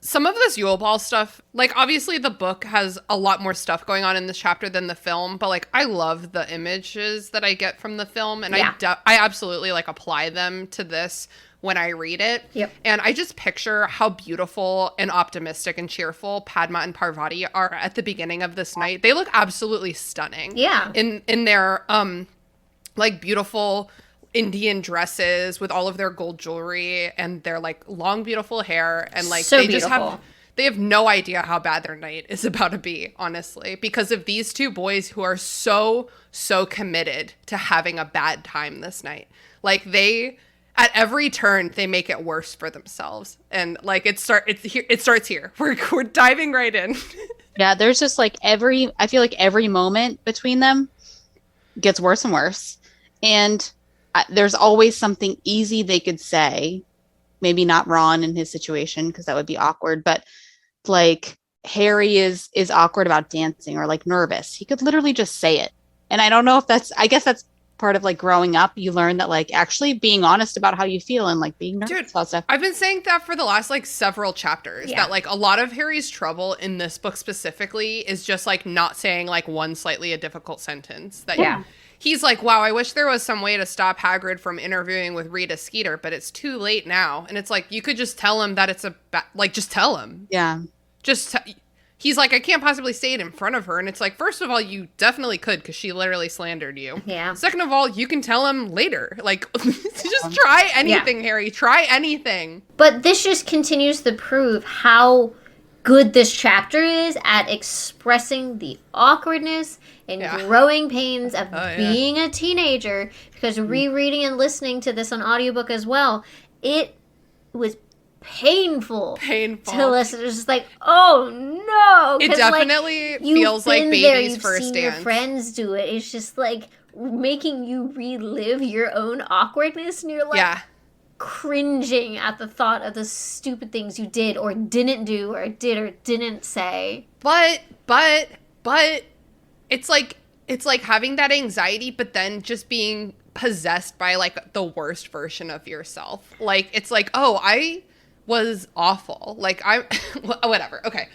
some of this Yule Ball stuff, like, obviously the book has a lot more stuff going on in this chapter than the film. But, like, I love the images that I get from the film. And I absolutely, like, apply them to this when I read it. Yep. And I just picture how beautiful and optimistic and cheerful Padma and Parvati are at the beginning of this night. They look absolutely stunning. Yeah. In their like beautiful Indian dresses with all of their gold jewelry and their, like, long beautiful hair, and, like, so they beautiful. just have no idea how bad their night is about to be, honestly, because of these two boys who are so committed to having a bad time this night. Like, they at every turn they make it worse for themselves, and, like, it starts here. We're diving right in. Yeah, there's just, like, I feel like every moment between them gets worse and worse, and there's always something easy they could say. Maybe not Ron in his situation, because that would be awkward, but, like, Harry is awkward about dancing or, like, nervous. He could literally just say it. And I don't know if I guess that's part of, like, growing up. You learn that, like, actually being honest about how you feel and, like, being nervous about stuff. I've been saying that for the last, like, several chapters, that, like, a lot of Harry's trouble in this book specifically is just, like, not saying, like, one slightly a difficult sentence. That he's like, wow, I wish there was some way to stop Hagrid from interviewing with Rita Skeeter, but it's too late now. And it's like, you could just tell him that it's just tell him. Yeah. He's like, I can't possibly say it in front of her. And it's like, first of all, you definitely could, because she literally slandered you. Yeah. Second of all, you can tell him later. Like, just try anything, Harry. Try anything. But this just continues to prove how good this chapter is at expressing the awkwardness and growing pains of being a teenager. Because rereading and listening to this on audiobook as well, it was painful to listen. It's just like, oh no, it definitely, like, feels like baby's first dance. Your friends do it. It's just like making you relive your own awkwardness, and you're like cringing at the thought of the stupid things you did or didn't do or did or didn't say. But it's like having that anxiety, but then just being possessed by, like, the worst version of yourself. Like, it's like, oh, I was awful. Like, whatever. Okay.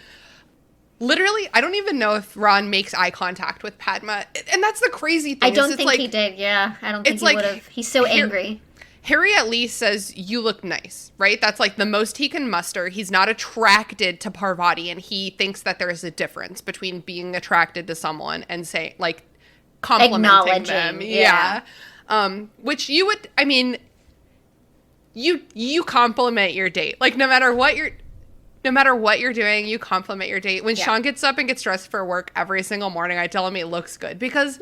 Literally, I don't even know if Ron makes eye contact with Padma. And that's the crazy thing. I don't think he did, yeah. I don't think he would have. He's so angry. Harry at least says, you look nice, right? That's, like, the most he can muster. He's not attracted to Parvati, and he thinks that there's a difference between being attracted to someone and saying, like, complimenting them. Yeah. Which you would, I mean, you compliment your date. Like, no matter what you're doing, you compliment your date. When Sean gets up and gets dressed for work every single morning, I tell him he looks good, because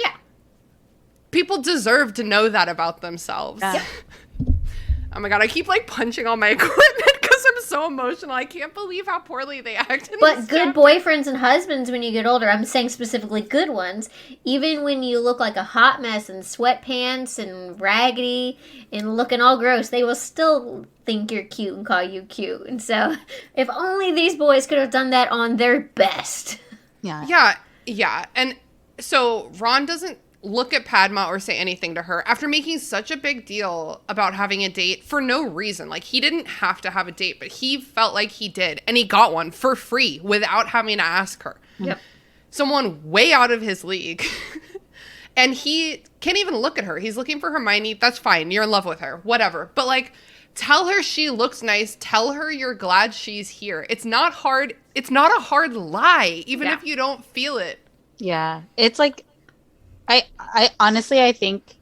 people deserve to know that about themselves. Yeah. Oh my God, I keep, like, punching all my equipment because I'm so emotional. I can't believe how poorly they act in But this good chapter. boyfriends and husbands when you get older, I'm saying specifically good ones, even when you look like a hot mess in sweatpants and raggedy and looking all gross, they will still think you're cute and call you cute. And so, if only these boys could have done that on their best. Yeah. Yeah. And so Ron doesn't look at Padma or say anything to her after making such a big deal about having a date for no reason. Like, he didn't have to have a date, but he felt like he did, and he got one for free without having to ask her. Yep. Someone way out of his league. And he can't even look at her. He's looking for Hermione. That's fine. You're in love with her. Whatever. But, like, tell her she looks nice. Tell her you're glad she's here. It's not hard. It's not a hard lie, even if you don't feel it. Yeah. It's like, I honestly, I think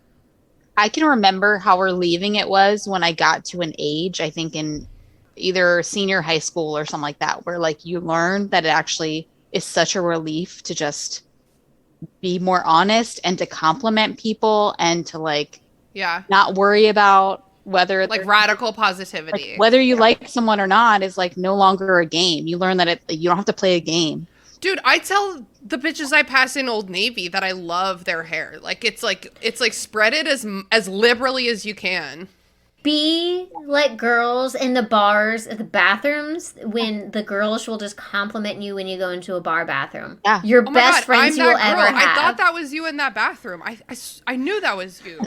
I can remember how relieving it was when I got to an age, I think in either senior high school or something like that, where, like, you learn that it actually is such a relief to just be more honest and to compliment people and to, like, not worry about whether, like, radical positivity, like, whether you like someone or not is, like, no longer a game. You learn that you don't have to play a game. Dude, I tell the bitches I pass in Old Navy that I love their hair. Like, it's like spread it as liberally as you can. Be like girls in the bars, at the bathrooms, when the girls will just compliment you when you go into a bar bathroom. Yeah. Your Oh my best God, friends I'm you will that ever girl. have. I thought that was you in that bathroom. I knew that was you.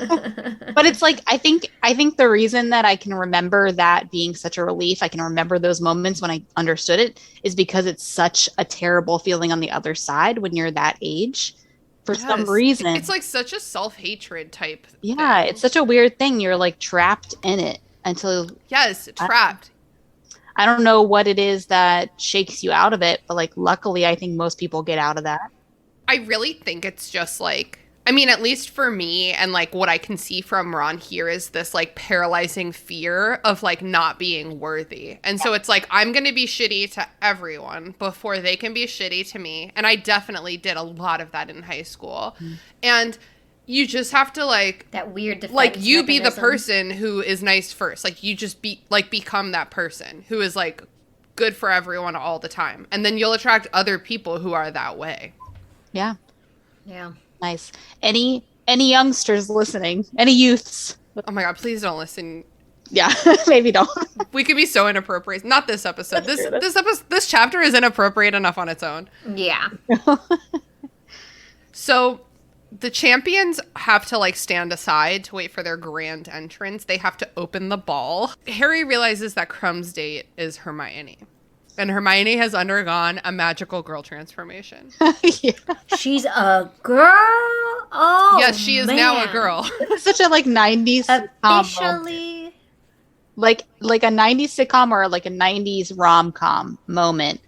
But it's like, I think the reason that I can remember that being such a relief, I can remember those moments when I understood it, is because it's such a terrible feeling on the other side when you're that age. For some reason. It's like such a self-hatred type thing. It's such a weird thing. You're, like, trapped in it until... Yes, trapped. I don't know what it is that shakes you out of it, but, like, luckily I think most people get out of that. I really think it's just, like, I mean, at least for me, and, like, what I can see from Ron here is this, like, paralyzing fear of, like, not being worthy. And so it's like, I'm going to be shitty to everyone before they can be shitty to me. And I definitely did a lot of that in high school. And you just have to, like... that weird defense like, you be the mechanism. person who is nice first. Like, you just become that person who is, like, good for everyone all the time. And then you'll attract other people who are that way. Yeah. Yeah. Nice. Any youngsters listening? Any youths? Oh my God, please don't listen. Yeah, maybe don't. We could be so inappropriate. Not this episode. This chapter is inappropriate enough on its own. Yeah. So the champions have to, like, stand aside to wait for their grand entrance. They have to open the ball. Harry realizes that Crumb's date is Hermione. And Hermione has undergone a magical girl transformation. Yeah. She's a girl? Oh, Yes, she is now a girl. It's such a, like, 90s sitcom moment. Officially. Like a 90s sitcom or, like, a 90s rom-com moment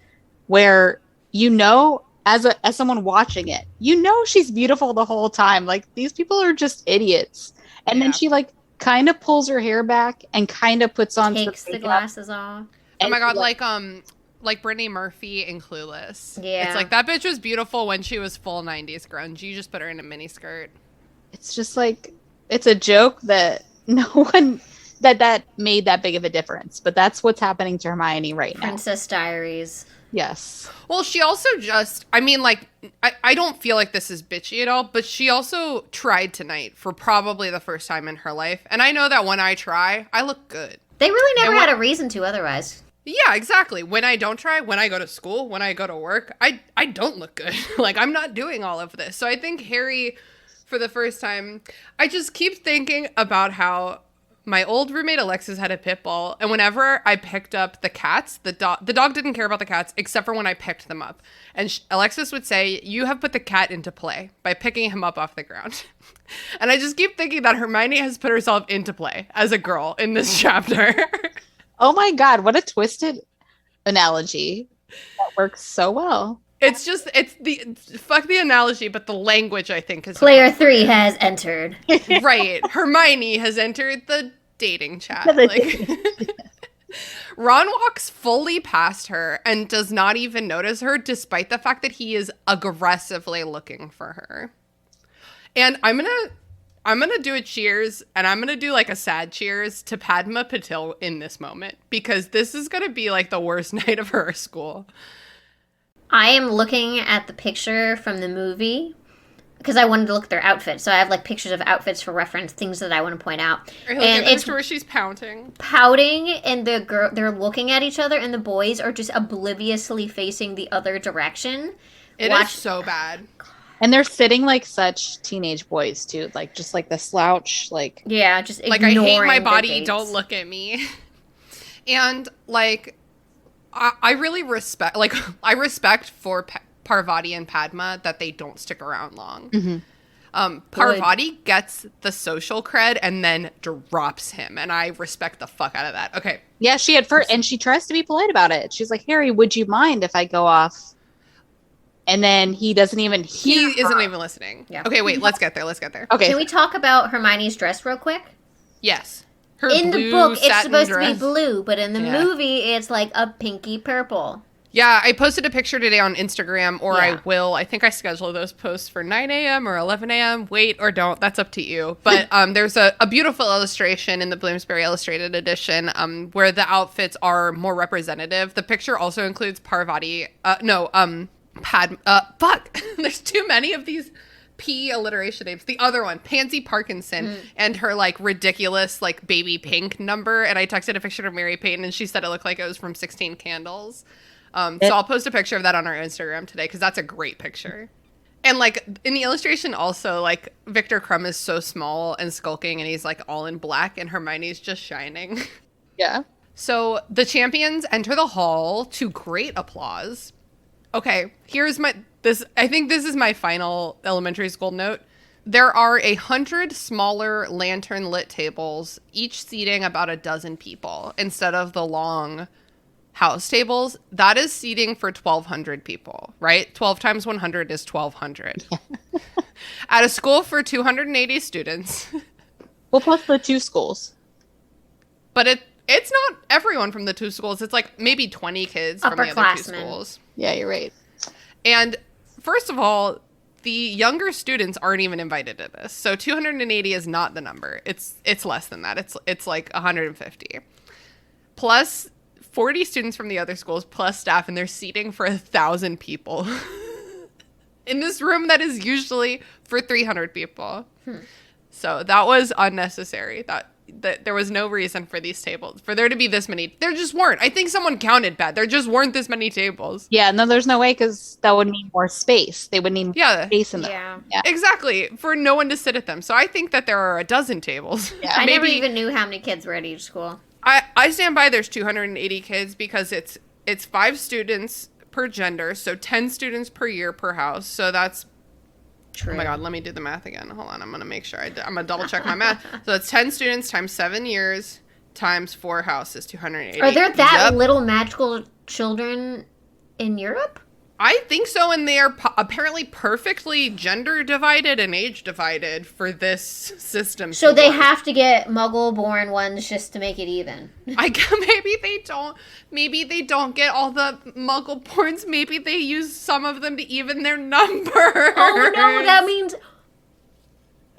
where, you know, as someone watching it, you know she's beautiful the whole time. Like, these people are just idiots. And then she, like, kind of pulls her hair back and kind of puts on Takes the glasses off. Oh my God, like Brittany Murphy in Clueless. Yeah. It's like, that bitch was beautiful when she was full 90s grunge. You just put her in a mini skirt. It's just, like, it's a joke that no one that made that big of a difference. But that's what's happening to Hermione right now. Princess Diaries. Yes. Well, she also just, I mean, like, I don't feel like this is bitchy at all, but she also tried tonight for probably the first time in her life. And I know that when I try, I look good. They really never had a reason to otherwise. Yeah, exactly. When I don't try, when I go to school, when I go to work, I don't look good. Like, I'm not doing all of this. So I think Harry, for the first time, I just keep thinking about how my old roommate Alexis had a pit bull, and whenever I picked up the cats, the dog didn't care about the cats except for when I picked them up. And Alexis would say, "You have put the cat into play by picking him up off the ground." And I just keep thinking that Hermione has put herself into play as a girl in this chapter. Oh my God, what a twisted analogy. That works so well. It's fuck the analogy, but the language, I think, is Player 3 has entered. right. Hermione has entered the dating chat. Like, Ron walks fully past her and does not even notice her, despite the fact that he is aggressively looking for her. And I'm gonna do a cheers, and I'm gonna do, like, a sad cheers to Padma Patil in this moment, because this is gonna be, like, the worst night of her school. I am looking at the picture from the movie because I wanted to look at their outfits. So I have, like, pictures of outfits for reference, things that I want to point out. And it's where she's pouting, and the girl, they're looking at each other, and the boys are just obliviously facing the other direction. It is so bad. And they're sitting like such teenage boys too, like just like the slouch, like yeah, just like I hate my body. Dates. Don't look at me. And like, I really respect. Like, I respect for Parvati and Padma that they don't stick around long. Mm-hmm. Parvati gets the social cred and then drops him, and I respect the fuck out of that. Okay. Yeah, she at first, and she tries to be polite about it. She's like, Harry, would you mind if I go off? And then he doesn't even hear He isn't even listening. Yeah. Okay, wait, let's get there. Okay. Can we talk about Hermione's dress real quick? Yes. Her In the blue book, it's satin supposed to dress. be blue, but in the Yeah. movie, it's like a pinky purple. Yeah, I posted a picture today on Instagram, or I Yeah. will. I think I scheduled those posts for 9 a.m. or 11 a.m. Wait or don't. That's up to you. But there's a beautiful illustration in the Bloomsbury Illustrated edition where the outfits are more representative. The picture also includes Parvati. Fuck. There's too many of these P alliteration names. The other one, Pansy Parkinson, and her like ridiculous like baby pink number. And I texted a picture to Mary-Peyton, and she said it looked like it was from 16 Candles. So I'll post a picture of that on our Instagram today because that's a great picture. And like in the illustration also, like Victor Crumb is so small and skulking, and he's like all in black, and Hermione's just shining. Yeah. So the champions enter the hall to great applause. Okay, I think this is my final elementary school note. There are 100 smaller lantern lit tables, each seating about a dozen people instead of the long house tables. That is seating for 1,200 people, right? 12 times 100 is 1,200. At a school for 280 students. Well, plus the 2 schools. But it's not everyone from the 2 schools. It's like maybe 20 kids from the other 2 schools. Yeah, you're right. And first of all, the younger students aren't even invited to this. So 280 is not the number. It's less than that. It's like 150. Plus 40 students from the other schools plus staff, and they're seating for 1,000 people in this room that is usually for 300 people. So that was unnecessary. That there was no reason for these tables, for there to be this many. There just weren't. I think someone counted bad. There just weren't this many tables. Yeah, no, there's no way, because that would need more space. They would need more space in them. Yeah. Exactly, for no one to sit at them. So I think that there are a dozen tables. Yeah. I never even knew how many kids were at each school. I stand by there's 280 kids because it's 5 students per gender, so 10 students per year per house. So that's True. Oh my god, let me do the math again. Hold on, I'm gonna make sure I'm gonna double check my math. So it's 10 students times 7 years times 4 houses, 280. Are there that little magical children in Europe? I think so, and they are apparently perfectly gender divided and age divided for this system. So they have to get Muggle-born ones just to make it even. Maybe they don't get all the Muggle-borns. Maybe they use some of them to even their number. Oh no, that means...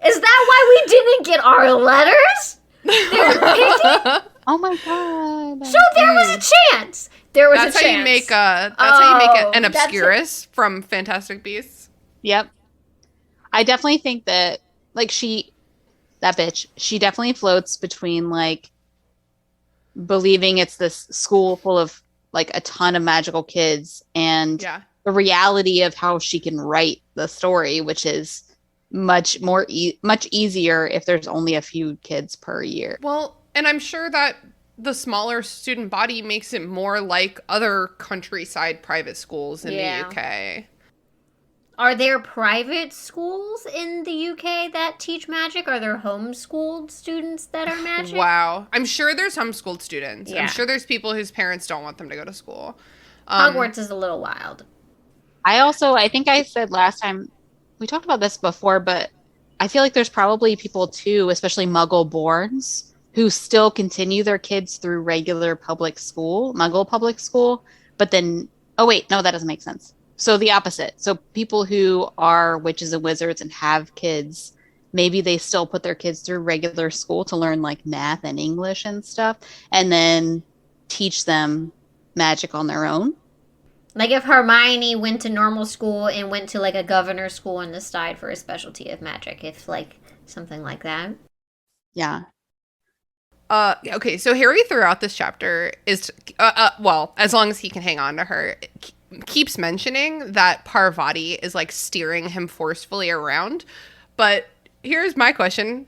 Is that why we didn't get our letters? They were picking? Oh my god. So there was a chance. That's how you make an Obscurus from Fantastic Beasts. Yep. I definitely think that, like, that bitch, she definitely floats between, like, believing it's this school full of, like, a ton of magical kids and the reality of how she can write the story, which is much easier if there's only a few kids per year. Well, and I'm sure that the smaller student body makes it more like other countryside private schools in the UK. Are there private schools in the UK that teach magic? Are there homeschooled students that are magic? Wow. I'm sure there's homeschooled students. Yeah. I'm sure there's people whose parents don't want them to go to school. Hogwarts is a little wild. I think I said last time, we talked about this before, but I feel like there's probably people too, especially Muggle-borns, who still continue their kids through regular Muggle public school, but then, oh wait, no, that doesn't make sense. So the opposite. So people who are witches and wizards and have kids, maybe they still put their kids through regular school to learn like math and English and stuff, and then teach them magic on their own. Like if Hermione went to normal school and went to like a governor school on the side for a specialty of magic, if like something like that. Yeah. Okay, so Harry throughout this chapter is, well, as long as he can hang on to her, keeps mentioning that Parvati is like steering him forcefully around. But here's my question.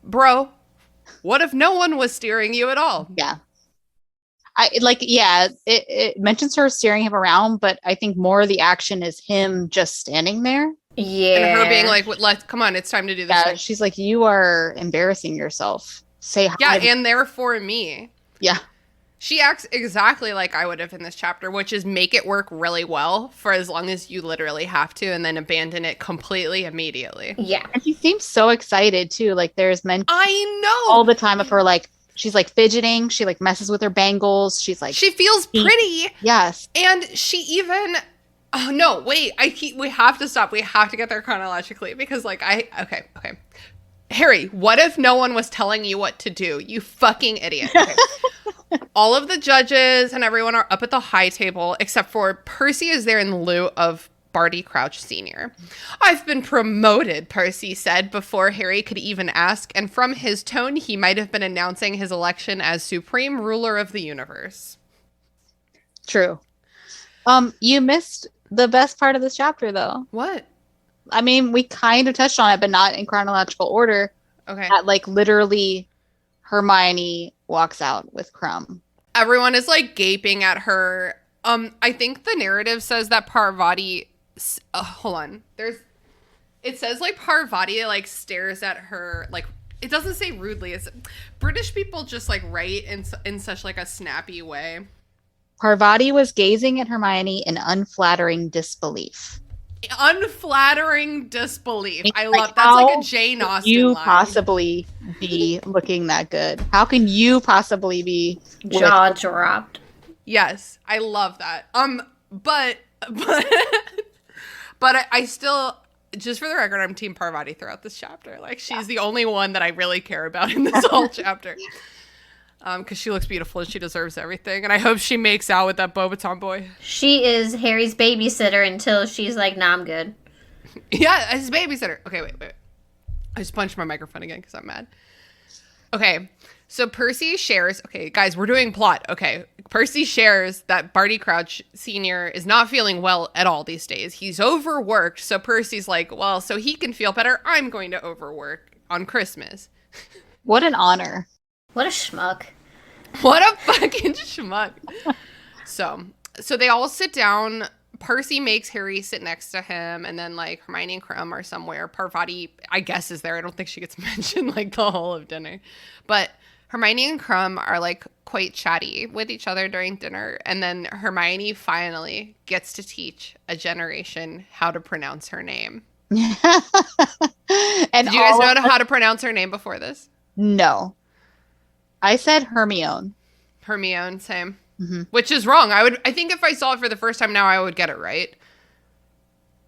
Bro, what if no one was steering you at all? Yeah. It mentions her steering him around, but I think more of the action is him just standing there Yeah. And her being like, let's come on, it's time to do this. Yeah, she's like, you are embarrassing yourself. Say hi. Yeah, and therefore me. Yeah. She acts exactly like I would have in this chapter, which is make it work really well for as long as you literally have to, and then abandon it completely immediately. Yeah. And she seems so excited too. Like there's men I know all the time of her, like she's like fidgeting. She like messes with her bangles. She's like, she feels pretty. Yes. And she even, oh no, wait, we have to stop. We have to get there chronologically because like okay. Harry, what if no one was telling you what to do? You fucking idiot. Okay. All of the judges and everyone are up at the high table, except for Percy is there in lieu of Barty Crouch Sr. I've been promoted, Percy said before Harry could even ask, and from his tone, he might have been announcing his election as supreme ruler of the universe. True. You missed the best part of this chapter, though. What? I mean, we kind of touched on it, but not in chronological order. Okay. That, like, literally Hermione walks out with Crumb. Everyone is like gaping at her. I think the narrative says that Parvati. Hold on. It says like Parvati like stares at her like. It doesn't say rudely. It's British people just like write in such like a snappy way. Parvati was gazing at Hermione in unflattering disbelief. Unflattering disbelief. I Like, love that's like a Jane Austen you line. possibly be looking that good? How can you possibly be Jaw dropped. Yes, I love that. But I still, just for the record, I'm Team Parvati throughout this chapter. Like she's the only one that I really care about in this whole chapter. Because she looks beautiful and she deserves everything. And I hope she makes out with that Beauxbaton boy. She is Harry's babysitter until she's like, nah, I'm good. Yeah, his babysitter. Okay, wait. I just punched my microphone again because I'm mad. Okay, so Percy shares. Okay, guys, we're doing plot. Okay, Percy shares that Barty Crouch Sr. is not feeling well at all these days. He's overworked. So Percy's like, well, so he can feel better, I'm going to overwork on Christmas. What an honor. What a schmuck. What a fucking schmuck. So they all sit down. Percy makes Harry sit next to him, and then like Hermione and Crumb are somewhere. Parvati, I guess, is there. I don't think she gets mentioned like the whole of dinner. But Hermione and Crumb are like quite chatty with each other during dinner, and then Hermione finally gets to teach a generation how to pronounce her name. And Did you guys know how to pronounce her name before this? No. I said Hermione. Hermione, same. Mm-hmm. Which is wrong. I think if I saw it for the first time now, I would get it right.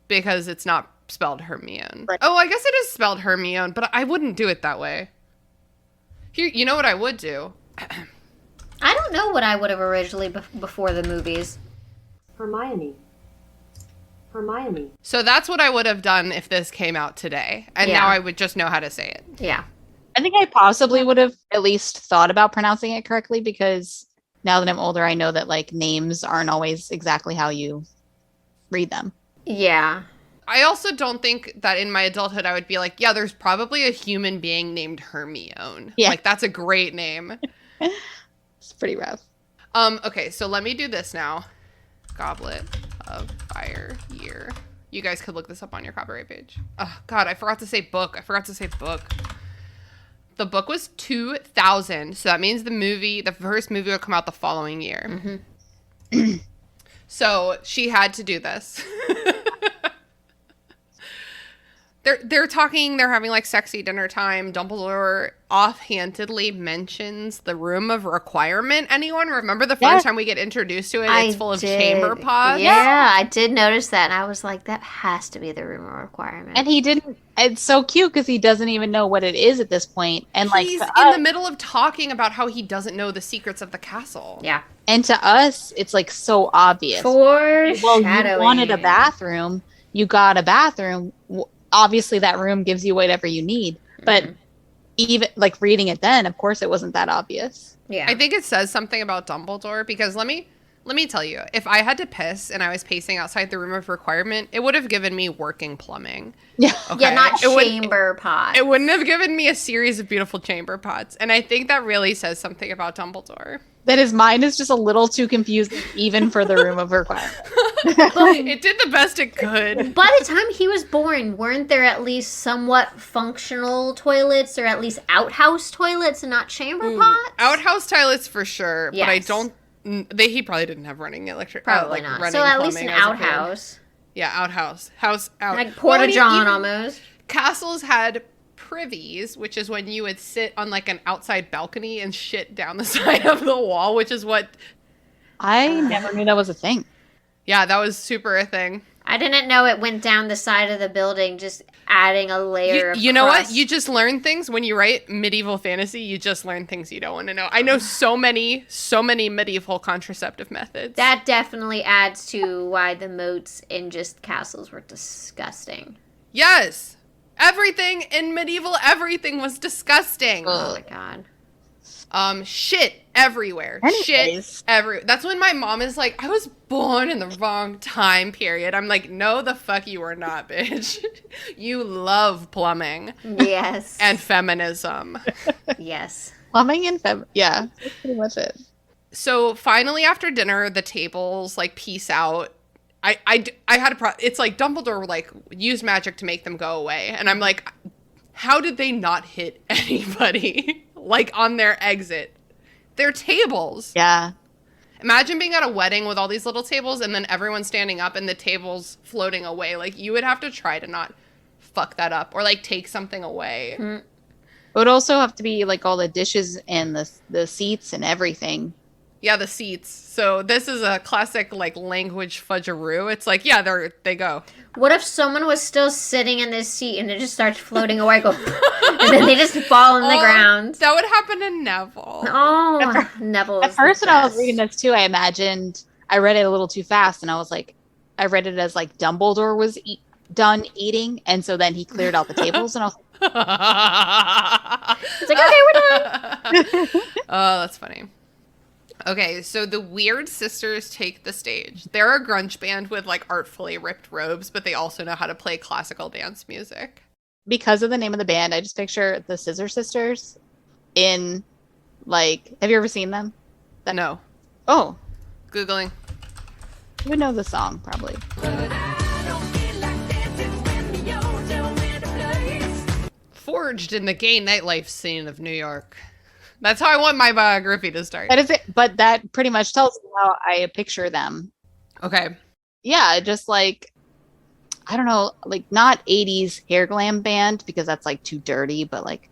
Because it's not spelled Hermione. Right. Oh, I guess it is spelled Hermione, but I wouldn't do it that way. Here, you know what I would do? I don't know what I would have originally before the movies. Hermione. So that's what I would have done if this came out today. And Yeah. now I would just know how to say it. Yeah. I think I possibly would have at least thought about pronouncing it correctly, because now that I'm older, I know that like names aren't always exactly how you read them. Yeah. I also don't think that in my adulthood I would be like, yeah, there's probably a human being named Hermione. Yeah. Like, that's a great name. It's pretty rough. Okay, so let me do this now. Goblet of Fire year. You guys could look this up on your copyright page. Oh, God, I forgot to say book. The book was 2000, so that means the first movie will come out the following year. Mm-hmm. So she had to do this. They're talking, they're having like sexy dinner time. Dumbledore offhandedly mentions the room of requirement. Anyone remember the first time we get introduced to it? It's full of chamber pots. Yeah, I did notice that, and I was like, that has to be the room of requirement. And he didn't. It's so cute because he doesn't even know what it is at this point. And like He's to in us, the middle of talking about how he doesn't know the secrets of the castle. Yeah. and to us, it's like so obvious. Foreshadowing. Well, you wanted a bathroom. You got a bathroom. Obviously, that room gives you whatever you need. But even like reading it then, of course, it wasn't that obvious. Yeah. I think it says something about Dumbledore because let me tell you, if I had to piss and I was pacing outside the room of requirement, it would have given me working plumbing. Yeah. Okay? Yeah, not It would- chamber pot. It wouldn't have given me a series of beautiful chamber pots. And I think that really says something about Dumbledore. That his mind is just a little too confusing, even for the room of requirement. It did the best it could. By the time he was born, weren't there at least somewhat functional toilets, or at least outhouse toilets and not chamber pots? Outhouse toilets for sure, Yes. but I don't. He probably didn't have running electric. Probably not. Running So at least plumbing an as a kid. outhouse. Yeah, outhouse. House out. Like Porta-John even almost. Castles had privies, which is when you would sit on like an outside balcony and shit down the side of the wall, which is what. I never knew that was a thing. Yeah, that was super a thing. I didn't know it went down the side of the building, just adding a layer of You know what? crust. You just learn things when you write medieval fantasy. You just learn things you don't want to know. I know so many medieval contraceptive methods. That definitely adds to why the moats in just castles were disgusting. Yes. Everything in medieval everything was disgusting. Oh my god. Shit everywhere. Anyways. Shit everywhere. That's when my mom is like, I was born in the wrong time period. I'm like, no, the fuck you were not, bitch. You love plumbing Yes. and feminism. Yes. Plumbing and yeah, that's pretty much it. So finally after dinner, the tables like peace out. I had it's like Dumbledore like used magic to make them go away. And I'm like, how did they not hit anybody like on their exit? They're tables. Yeah. Imagine being at a wedding with all these little tables and then everyone standing up and the tables floating away. Like you would have to try to not fuck that up or like take something away. It would also have to be like all the dishes and the seats and everything. Yeah, the seats. So this is a classic like language fudgeroo. It's like, yeah, they go. What if someone was still sitting in this seat and it just starts floating away, go, and then they just fall on the ground? That would happen to Neville. Oh, Neville. At first, when I was reading this too, I read it a little too fast, and I was like, I read it as like Dumbledore was done eating, and so then he cleared out the tables, and I was like, It's like, okay, we're done. Oh, that's funny. Okay, so the Weird Sisters take the stage. They're a grunge band with like artfully ripped robes, but they also know how to play classical dance music. because of the name of the band, I just picture the Scissor Sisters in like. Have you ever seen them? No. Oh, Googling. you would know the song probably. Forged in the gay nightlife scene of New York. That's how I want my biography to start. That is it, but that pretty much tells me how I picture them. Okay. Yeah, just like, I don't know, like not 80s hair glam band because that's like too dirty, but like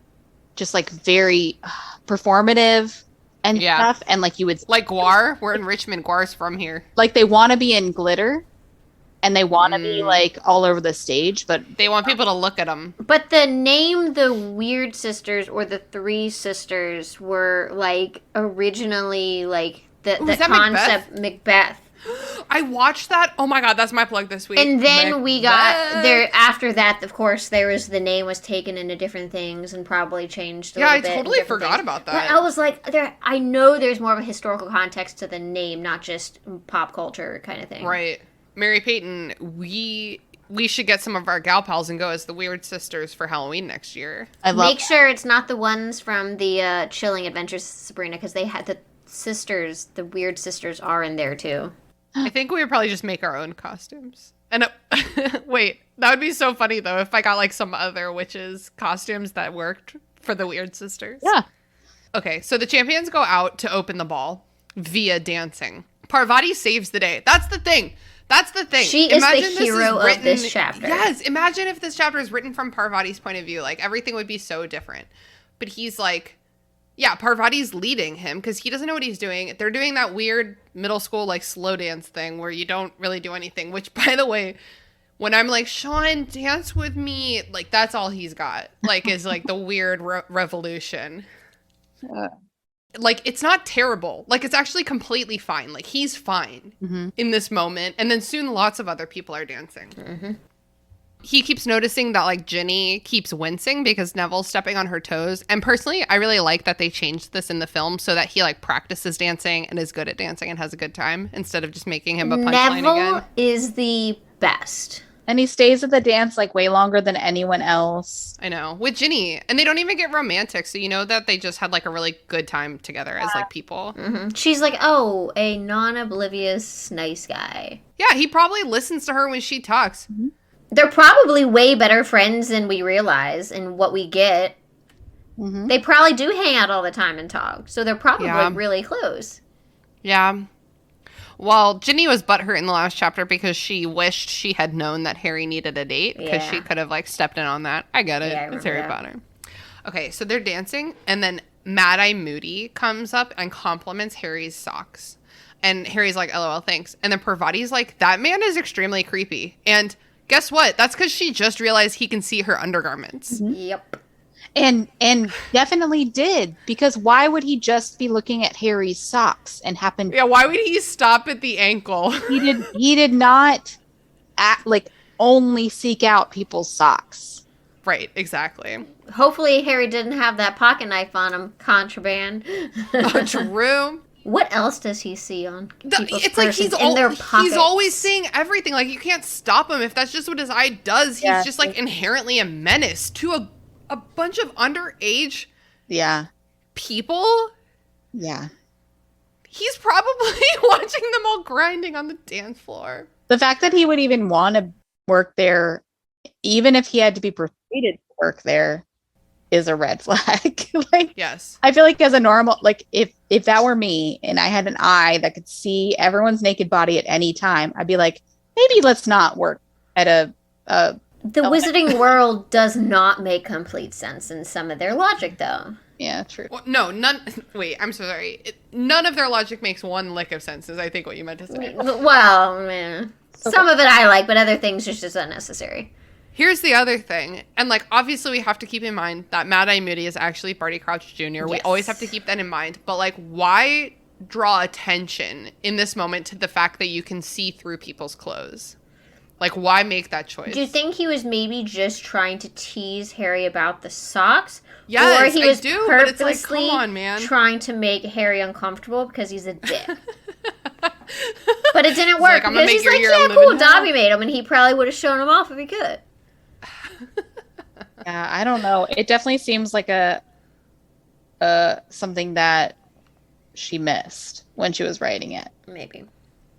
just like very performative and Yeah. stuff. And like you would Like Guar. We're in Richmond. Guar's from here. like they want to be in glitter and they want to be like all over the stage, but They want people to look at them. But the name, the Weird Sisters or the Three Sisters, were like originally like the is that concept Macbeth. I watched that. Oh my god, that's my plug this week. And then we got Macbeth. there after that. Of course, there was the name was taken into different things and probably changed. Yeah, I little bit totally in different forgot things. about But that. I was like, I know there's more of a historical context to the name, not just pop culture kind of thing. Right. Mary-Peyton, we should get some of our gal pals and go as the Weird Sisters for Halloween next year. I love Make sure it's not the ones from the Chilling Adventures of Sabrina, because they had the sisters, the Weird Sisters, are in there too. I think we would probably just make our own costumes. And wait, that would be so funny though if I got like some other witches costumes that worked for the Weird Sisters. Yeah. Okay, so the champions go out to open the ball via dancing. Parvati saves the day. That's the thing. That's the thing. She is the this hero of this chapter. Yes, imagine if this chapter is written from Parvati's point of view. Like, everything would be so different. But he's like, yeah, Parvati's leading him because he doesn't know what he's doing. They're doing that weird middle school, like, slow dance thing where you don't really do anything. Which, by the way, when I'm like, Sean, dance with me, like, that's all he's got. Like, is, like, the weird revolution. Like, it's not terrible. Like, it's actually completely fine. Like, he's fine in this moment. And then soon lots of other people are dancing. He keeps noticing that, like, Ginny keeps wincing because Neville's stepping on her toes. And personally, I really like that they changed this in the film so that he, like, practices dancing and is good at dancing and has a good time instead of just making him a punchline Neville again. is the best. And he stays at the dance like way longer than anyone else. I know. With Ginny. And they don't even get romantic. So you know that they just had like a really good time together as like people. Mm-hmm. She's like, oh, a non-oblivious nice guy. Yeah, he probably listens to her when she talks. Mm-hmm. They're probably way better friends than we realize and what we get. Mm-hmm. They probably do hang out all the time and talk. So they're probably really close. Yeah. Well, Ginny was butthurt in the last chapter because she wished she had known that Harry needed a date because she could have like stepped in on that. I get it. Yeah, it's Harry Potter. Okay, so they're dancing, and then Mad-Eye Moody comes up and compliments Harry's socks. And Harry's like, LOL, thanks. And then Parvati's like, that man is extremely creepy. And guess what? That's because she just realized he can see her undergarments. Mm-hmm. Yep. And definitely did, because why would he just be looking at Harry's socks and happen? Yeah, why would he stop at the ankle? He did not only seek out people's socks. Right, exactly. Hopefully Harry didn't have that pocket knife on him. Contraband. Oh, true. What else does he see on people's it's like persons in their pockets? He's always seeing everything. Like, you can't stop him if that's just what his eye does. He's just like inherently a menace to a bunch of underage people. Yeah. He's probably watching them all grinding on the dance floor. The fact that he would even want to work there, even if he had to be persuaded to work there, is a red flag. Yes. I feel like as a normal, like if that were me and I had an eye that could see everyone's naked body at any time, I'd be like, maybe let's not work at a The Wizarding World does not make complete sense in some of their logic, though. Yeah, true. Well, no, none. Wait, I'm so sorry. None of their logic makes one lick of sense, is I think what you meant to say. Well, man. Some of it I like, but other things are just unnecessary. Here's the other thing. And, like, obviously we have to keep in mind that Mad-Eye Moody is actually Barty Crouch Jr. Yes. We always have to keep that in mind. But, like, why draw attention in this moment to the fact that you can see through people's clothes? Like, why make that choice? Do you think he was maybe just trying to tease Harry about the socks? Yes, or he was but it's like, purposely come on, man. trying to make Harry uncomfortable because he's a dick. But it didn't work. Like, I'm gonna because make he's your like, hero yeah, live cool, in hell. Dobby made him, and he probably would have shown him off if he could. Yeah, I don't know. It definitely seems like a something that she missed when she was writing it. Maybe.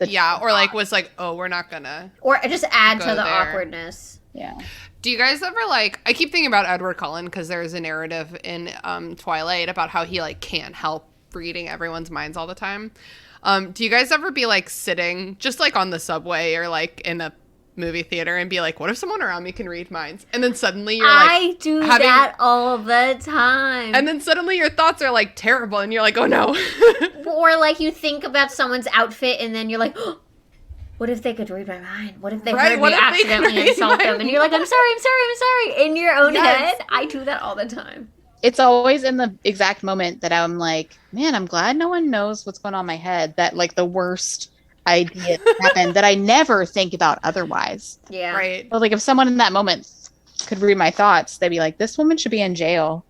Yeah, or like was like, oh, we're not gonna. Or just add to go the there. awkwardness. Yeah. Do you guys ever like? I keep thinking about Edward Cullen because there's a narrative in Twilight about how he like can't help reading everyone's minds all the time. Do you guys ever be like sitting just like on the subway or like in a movie theater and be like, what if someone around me can read minds? And then suddenly you're like, I do that all the time. And then suddenly your thoughts are like terrible and you're like, oh no. Or like you think about someone's outfit and then you're like, oh, what if they could read my mind? What if they heard me accidentally insult them? And you're like, I'm sorry. In your own head. I do that all the time. It's always in the exact moment that I'm like, man, I'm glad no one knows what's going on in my head. That like the worst idea happened that I never think about otherwise. Yeah. Right. But like if someone in that moment could read my thoughts, they'd be like, this woman should be in jail.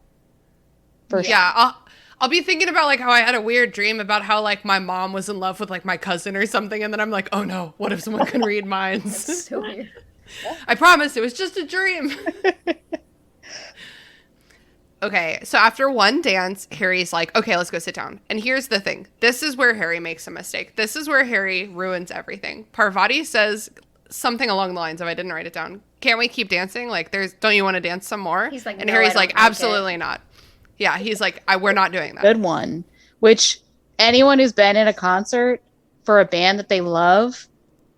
Yeah. I'll be thinking about like how I had a weird dream about how like my mom was in love with like my cousin or something, and then I'm like, oh no, what if someone can read minds? That's so weird. I promise it was just a dream. Okay, so after one dance, Harry's like, okay, let's go sit down. And here's the thing. This is where Harry makes a mistake. This is where Harry ruins everything. Parvati says something along the lines of, I didn't write it down, can't we keep dancing? Like, don't you want to dance some more? He's like, and no, Harry's I like, don't like absolutely not. Yeah, he's like, we're not doing that. Good one. Which anyone who's been in a concert for a band that they love,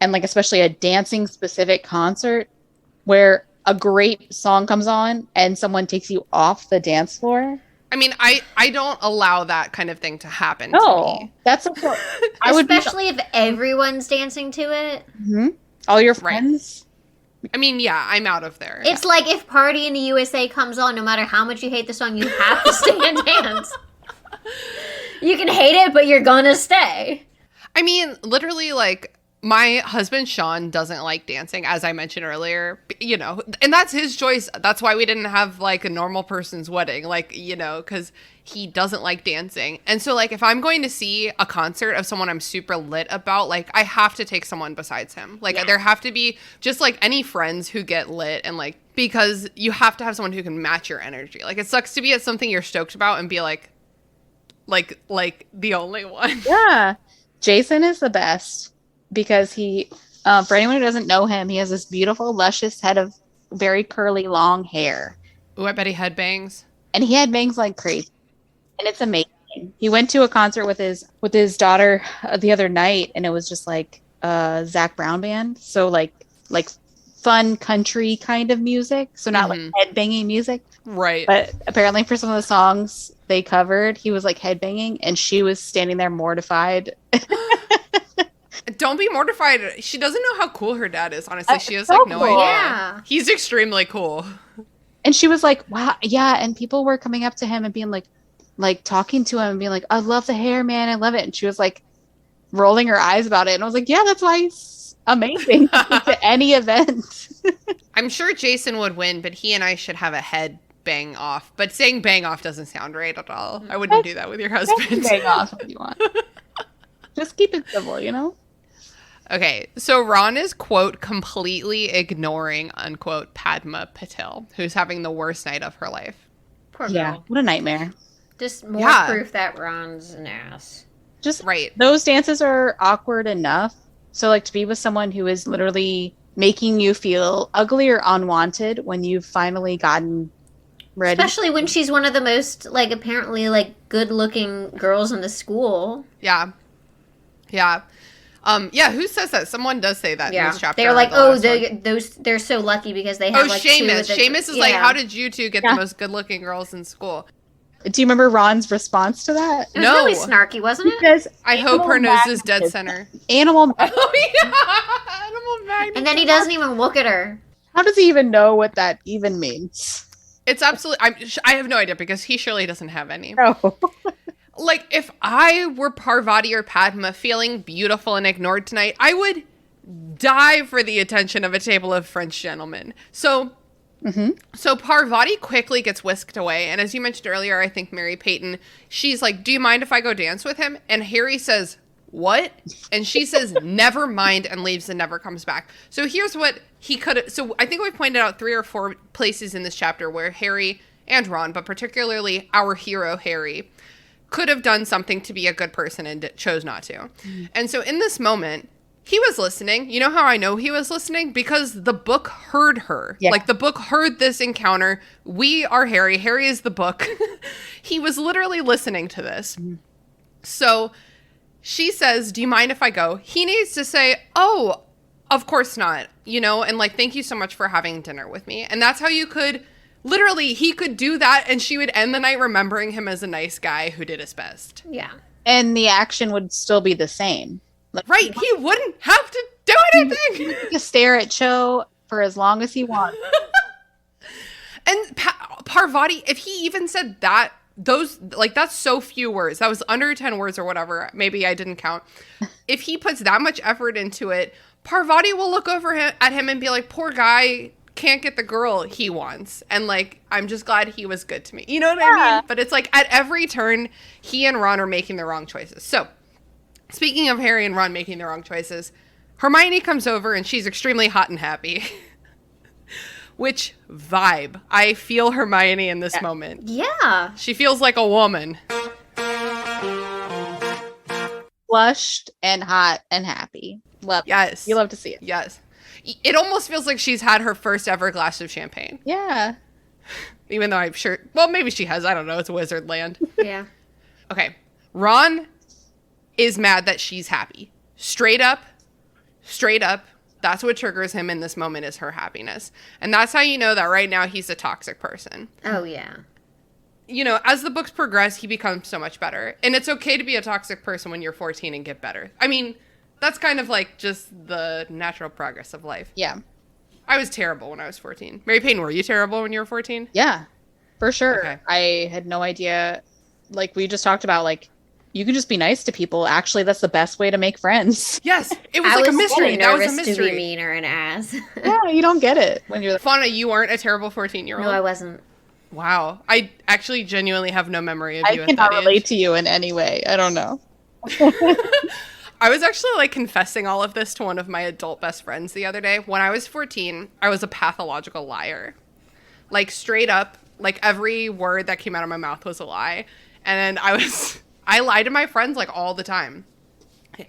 and like especially a dancing specific concert where a great song comes on and someone takes you off the dance floor. I mean, I don't allow that kind of thing to happen to me. That's especially if everyone's dancing to it. Mm-hmm. All your friends. Right. I mean, yeah, I'm out of there. It's like if Party in the USA comes on, no matter how much you hate the song, you have to stay and dance. You can hate it, but you're gonna stay. I mean, literally, like, My husband, Sean, doesn't like dancing, as I mentioned earlier, you know, and that's his choice. That's why we didn't have like a normal person's wedding, like, you know, because he doesn't like dancing. And so like, if I'm going to see a concert of someone I'm super lit about, like I have to take someone besides him. Like there have to be just like any friends who get lit, and like, because you have to have someone who can match your energy. Like it sucks to be at something you're stoked about and be like the only one. Yeah. Jason is the best. Because he, for anyone who doesn't know him, he has this beautiful, luscious head of very curly, long hair. Ooh, I bet he had bangs. And he had bangs like crazy. And it's amazing. He went to a concert with his daughter the other night, and it was just like Zach Brown band. So like fun country kind of music. So not like headbanging music. Right. But apparently for some of the songs they covered, he was like headbanging, and she was standing there mortified. Don't be mortified. She doesn't know how cool her dad is, honestly. She has so like no cool. idea. Yeah. He's extremely cool. And she was like, wow, yeah. And people were coming up to him and being like talking to him and being like, I love the hair, man. I love it. And she was like rolling her eyes about it. And I was like, yeah, that's why he's amazing to any event. I'm sure Jason would win, but he and I should have a head bang off. But saying bang off doesn't sound right at all. I wouldn't do that with your husband. Bang off if you want. Just keep it civil, you know? Okay, so Ron is, quote, completely ignoring, unquote, Padma Patil, who's having the worst night of her life. Poor girl. Yeah, what a nightmare. Just more proof that Ron's an ass. Just right. Those dances are awkward enough. So like to be with someone who is literally making you feel ugly or unwanted when you've finally gotten ready. Especially when she's one of the most like apparently like good looking girls in the school. Yeah. Yeah. Yeah, who says that? Someone does say that in this chapter. They're like, they're so lucky because they have like Seamus. two Seamus is like, how did you two get the most good-looking girls in school? Do you remember Ron's response to that? It was really snarky, wasn't it? Because I hope her nose is dead center. Animal Oh, yeah. Animal magnetism. And then he doesn't even look at her. How does he even know what that even means? It's absolutely... I have no idea because he surely doesn't have any. No. Like, if I were Parvati or Padma feeling beautiful and ignored tonight, I would die for the attention of a table of French gentlemen. So Parvati quickly gets whisked away. And as you mentioned earlier, I think Mary-Peyton, she's like, do you mind if I go dance with him? And Harry says, what? And she says, never mind, and leaves and never comes back. So here's what he could have... So I think we pointed out 3 or 4 places in this chapter where Harry and Ron, but particularly our hero, Harry, could have done something to be a good person and chose not to. And so in this moment, he was listening. You know how I know he was listening? Because the book heard her. Yeah. Like the book heard this encounter. We are Harry. Harry is the book. He was literally listening to this. So she says, do you mind if I go? He needs to say, oh, of course not. You know, and like, thank you so much for having dinner with me. And that's how you could... Literally, he could do that, and she would end the night remembering him as a nice guy who did his best. Yeah. And the action would still be the same. Like, right. He wouldn't have to do anything. He could stare at Cho for as long as he wants. And Parvati, if he even said that, that's so few words. That was under 10 words or whatever. Maybe I didn't count. If he puts that much effort into it, Parvati will look over at him and be like, poor guy can't get the girl he wants. And like, I'm just glad he was good to me. You know what I mean? But it's like at every turn, he and Ron are making the wrong choices. So speaking of Harry and Ron making the wrong choices, Hermione comes over and she's extremely hot and happy. Which vibe. I feel Hermione in this moment. Yeah. She feels like a woman. Flushed and hot and happy. Love Yes. It. You love to see it. Yes. It almost feels like she's had her first ever glass of champagne. Yeah. Even though I'm sure... Well, maybe she has. I don't know. It's wizard land. Yeah. Okay. Ron is mad that she's happy. Straight up. That's what triggers him in this moment is her happiness. And that's how you know that right now he's a toxic person. Oh, yeah. You know, as the books progress, he becomes so much better. And it's okay to be a toxic person when you're 14 and get better. I mean... That's kind of like just the natural progress of life. Yeah. I was terrible when I was 14. Mary-Peyton, were you terrible when you were 14? Yeah, for sure. Okay. I had no idea. Like we just talked about, like you can just be nice to people. Actually, that's the best way to make friends. Yes, it was I like was a mystery. getting That was a nervous to mystery. be mean or an ass. Yeah, you don't get it when you're like, Fauna, you aren't a terrible 14-year-old. No, I wasn't. Wow. I actually genuinely have no memory of I you at cannot that relate age. to you in any way. I don't know. I was actually like confessing all of this to one of my adult best friends the other day. When I was 14, I was a pathological liar. Like straight up, like every word that came out of my mouth was a lie. And I lied to my friends like all the time.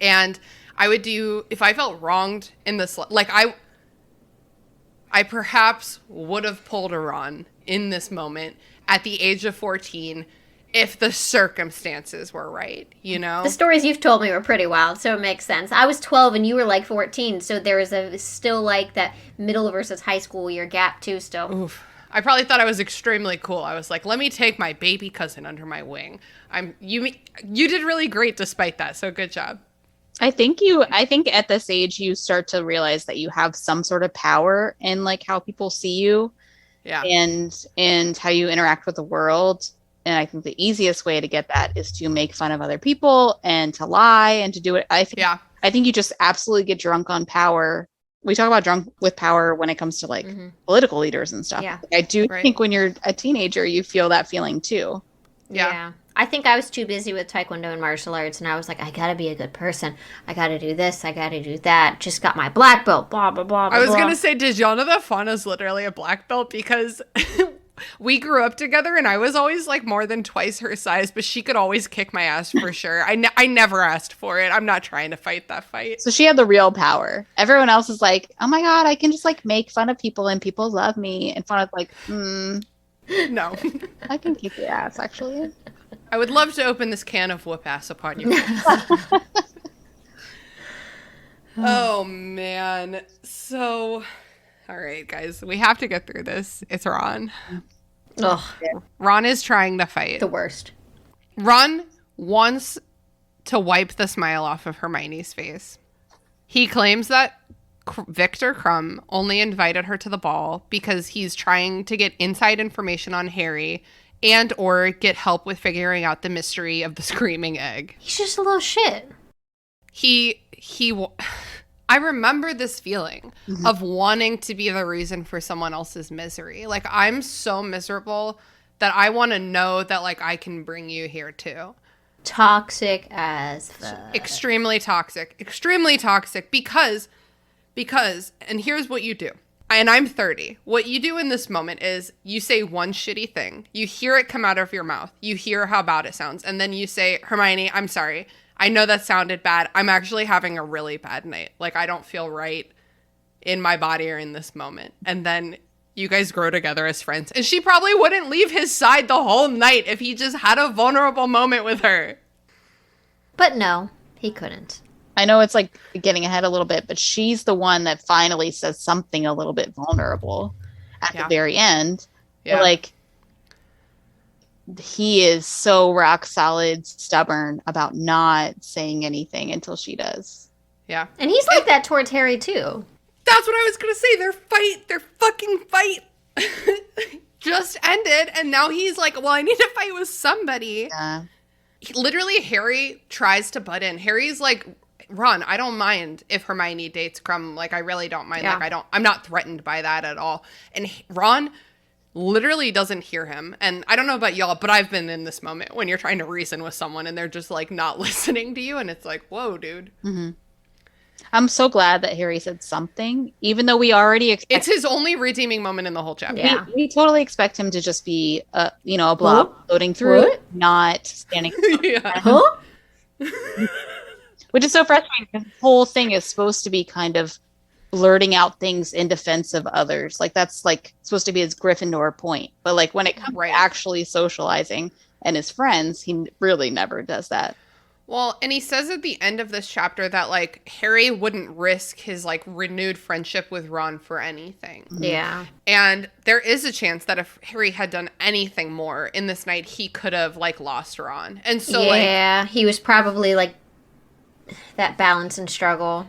And I would do, if I felt wronged in this, like I perhaps would have pulled a Ron in this moment at the age of 14 if the circumstances were right, you know? The stories you've told me were pretty wild, so it makes sense. I was 12 and you were like 14, so there was still like that middle versus high school year gap too still. Oof. I probably thought I was extremely cool. I was like, let me take my baby cousin under my wing. You did really great despite that, so good job. I think at this age you start to realize that you have some sort of power in like how people see you. Yeah. And how you interact with the world. And I think the easiest way to get that is to make fun of other people and to lie and to do it. I think you just absolutely get drunk on power. We talk about drunk with power when it comes to like political leaders and stuff. Yeah. I do think when you're a teenager, you feel that feeling too. Yeah. I think I was too busy with Taekwondo and martial arts, and I was like, I gotta be a good person. I gotta do this. I gotta do that. Just got my black belt. Blah, blah, blah, blah. I was going to say, did y'all know that Fauna's literally a black belt? Because we grew up together and I was always like more than twice her size, but she could always kick my ass for sure. I never asked for it. I'm not trying to fight that fight. So she had the real power. Everyone else is like, oh my God, I can just like make fun of people and people love me. And Fauna's like, No. I can kick your ass actually. I would love to open this can of whoop ass upon you. Oh, man. So, all right, guys. We have to get through this. It's Ron. Ugh, Ron is trying to fight. the worst. Ron wants to wipe the smile off of Hermione's face. He claims that Victor Crumb only invited her to the ball because he's trying to get inside information on Harry and or get help with figuring out the mystery of the screaming egg. He's just a little shit. I remember this feeling of wanting to be the reason for someone else's misery. Like, I'm so miserable that I want to know that, like, I can bring you here too. Toxic as fuck. Extremely toxic because, and here's what you do. And I'm 30. What you do in this moment is you say one shitty thing. You hear it come out of your mouth. You hear how bad it sounds. And then you say, Hermione, I'm sorry. I know that sounded bad. I'm actually having a really bad night. Like, I don't feel right in my body or in this moment. And then you guys grow together as friends. And she probably wouldn't leave his side the whole night if he just had a vulnerable moment with her. But no, he couldn't. I know it's like getting ahead a little bit, but she's the one that finally says something a little bit vulnerable at the very end. Yeah. But, like, he is so rock solid, stubborn about not saying anything until she does. Yeah. And he's like that towards Harry too. That's what I was going to say. Their fucking fight just ended. And now he's like, well, I need to fight with somebody. Yeah. Literally, Harry tries to butt in. Harry's like, Ron, I don't mind if Hermione dates Crumb. Like, I really don't mind. Yeah. Like, I'm not threatened by that at all. And Ron literally doesn't hear him. And I don't know about y'all, but I've been in this moment when you're trying to reason with someone and they're just like not listening to you. And it's like, whoa, dude. Mm-hmm. I'm so glad that Harry said something, even though we already expect. It's his only redeeming moment in the whole chapter. Yeah. We totally expect him to just be, a blob floating through, What? not standing. Yeah. Huh? Which is so frustrating. The whole thing is supposed to be kind of blurting out things in defense of others. Like, that's like supposed to be his Gryffindor point. But like when it comes to actually socializing and his friends, he really never does that. Well, and he says at the end of this chapter that, like, Harry wouldn't risk his, like, renewed friendship with Ron for anything. Yeah. And there is a chance that if Harry had done anything more in this night, he could have, like, lost Ron. And so, he was probably like that balance and struggle.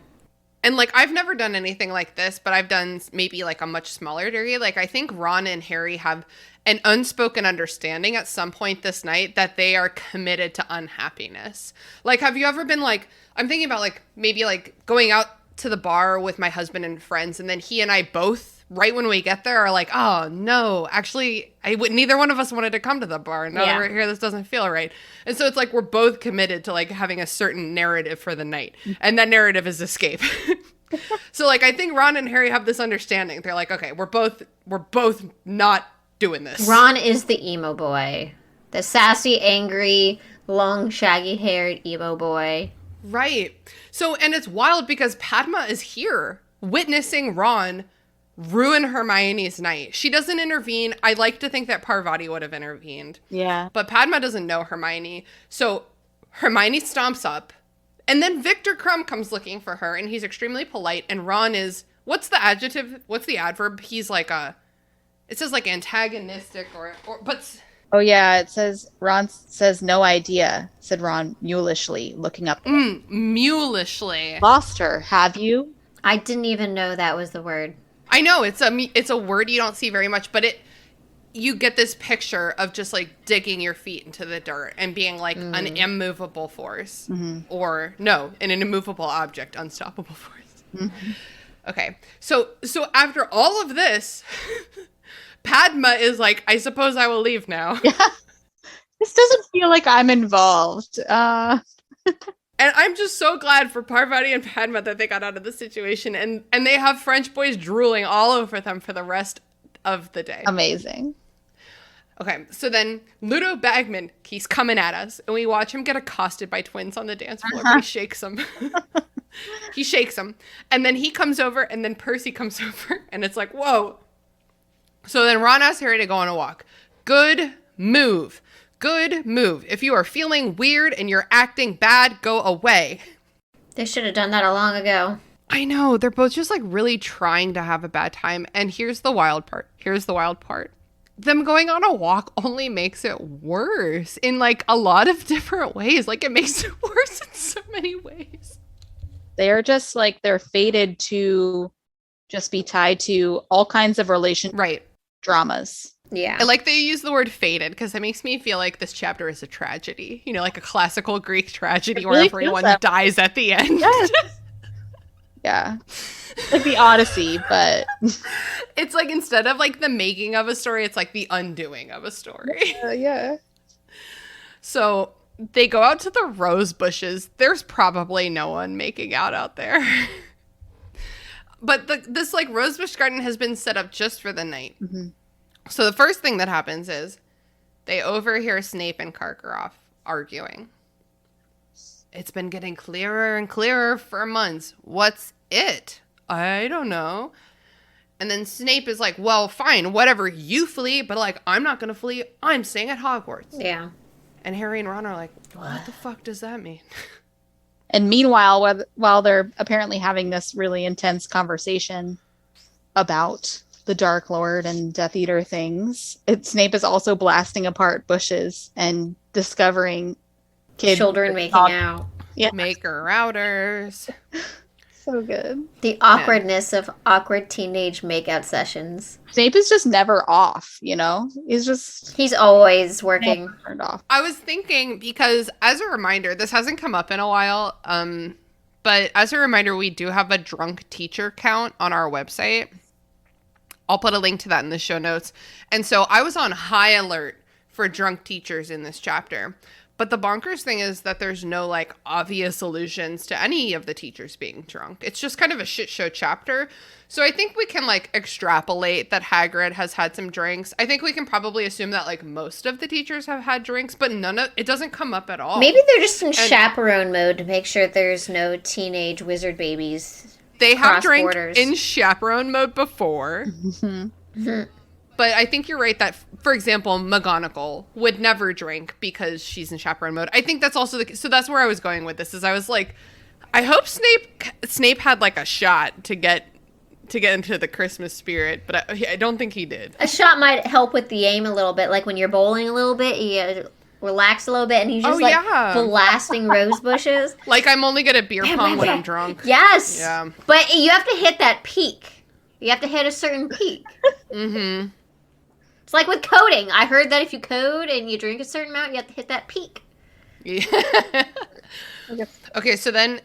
And, like, I've never done anything like this, but I've done maybe, like, a much smaller degree. Like, I think Ron and Harry have an unspoken understanding at some point this night that they are committed to unhappiness. Like, have you ever been, like, I'm thinking about, like, maybe, like, going out to the bar with my husband and friends, and then he and I both, right when we get there, are like, oh, no, actually, neither one of us wanted to come to the bar. Now that we're here, this doesn't feel right. And so it's like we're both committed to, like, having a certain narrative for the night. And that narrative is escape. So, like, I think Ron and Harry have this understanding. They're like, okay, we're both not doing this. Ron is the emo boy. The sassy, angry, long, shaggy-haired emo boy. Right. So, and it's wild because Padma is here witnessing Ron ruin Hermione's night. She doesn't intervene. I like to think that Parvati would have intervened. Yeah. But Padma doesn't know Hermione. So Hermione stomps up, and then Victor Crumb comes looking for her, and he's extremely polite, and Ron is, what's the adjective? What's the adverb? He's like it says like antagonistic but... Oh, yeah, it says, Ron says, no idea, said Ron mulishly, looking up. Mulishly. Lost her, have you? I didn't even know that was the word. I know, it's a word you don't see very much, but you get this picture of just, like, digging your feet into the dirt and being, like, an immovable force. Mm-hmm. Or, no, an immovable object, unstoppable force. Mm-hmm. Okay, so after all of this... Padma is like, I suppose I will leave now. Yeah. This doesn't feel like I'm involved. And I'm just so glad for Parvati and Padma that they got out of the situation. And they have French boys drooling all over them for the rest of the day. Amazing. Okay, so then Ludo Bagman, he's coming at us. And we watch him get accosted by twins on the dance floor. He shakes them. He shakes them. And then he comes over, and then Percy comes over. And it's like, whoa. So then Ron asks Harry to go on a walk. Good move. Good move. If you are feeling weird and you're acting bad, go away. They should have done that a long ago. I know. They're both just, like, really trying to have a bad time. And here's the wild part. Them going on a walk only makes it worse in, like, a lot of different ways. Like, it makes it worse in so many ways. They're just, like, they're fated to just be tied to all kinds of dramas. Yeah. I like that you use the word fated because it makes me feel like this chapter is a tragedy. You know, like a classical Greek tragedy where everyone dies at the end. Yes. Yeah. Like the Odyssey, but... It's like instead of like the making of a story, it's like the undoing of a story. Yeah. So they go out to the rose bushes. There's probably no one making out there. But this, like, rosebush garden has been set up just for the night. Mm-hmm. So the first thing that happens is they overhear Snape and Karkaroff arguing. It's been getting clearer and clearer for months. What's it? I don't know. And then Snape is like, well, fine, whatever, you flee, but, like, I'm not going to flee. I'm staying at Hogwarts. Yeah. And Harry and Ron are like, what the fuck does that mean? And meanwhile, while they're apparently having this really intense conversation about the Dark Lord and Death Eater things, Snape is also blasting apart bushes and discovering children making out. Yeah. Maker-outers. So good. The awkwardness of awkward teenage makeout sessions. Snape is just never off, you know? He's always working. Turned off. I was thinking, because as a reminder, this hasn't come up in a while, but as a reminder, we do have a drunk teacher count on our website. I'll put a link to that in the show notes. And so I was on high alert for drunk teachers in this chapter. But the bonkers thing is that there's no, like, obvious allusions to any of the teachers being drunk. It's just kind of a shit show chapter. So I think we can, like, extrapolate that Hagrid has had some drinks. I think we can probably assume that, like, most of the teachers have had drinks, but it doesn't come up at all. Maybe they're just in chaperone mode to make sure there's no teenage wizard babies. They have drank in chaperone mode before. Mm-hmm. But I think you're right that, for example, McGonagall would never drink because she's in chaperone mode. I think that's also so that's where I was going with this, is I was like, I hope Snape had, like, a shot to get into the Christmas spirit, but I don't think he did. A shot might help with the aim a little bit, like when you're bowling a little bit, you relax a little bit, and he's just blasting rose bushes. Like I'm only good at beer pong when I'm drunk. Yes. Yeah. But you have to hit that peak. You have to hit a certain peak. Mm-hmm. It's like with coding. I heard that if you code and you drink a certain amount, you have to hit that peak. Yeah. Okay, so then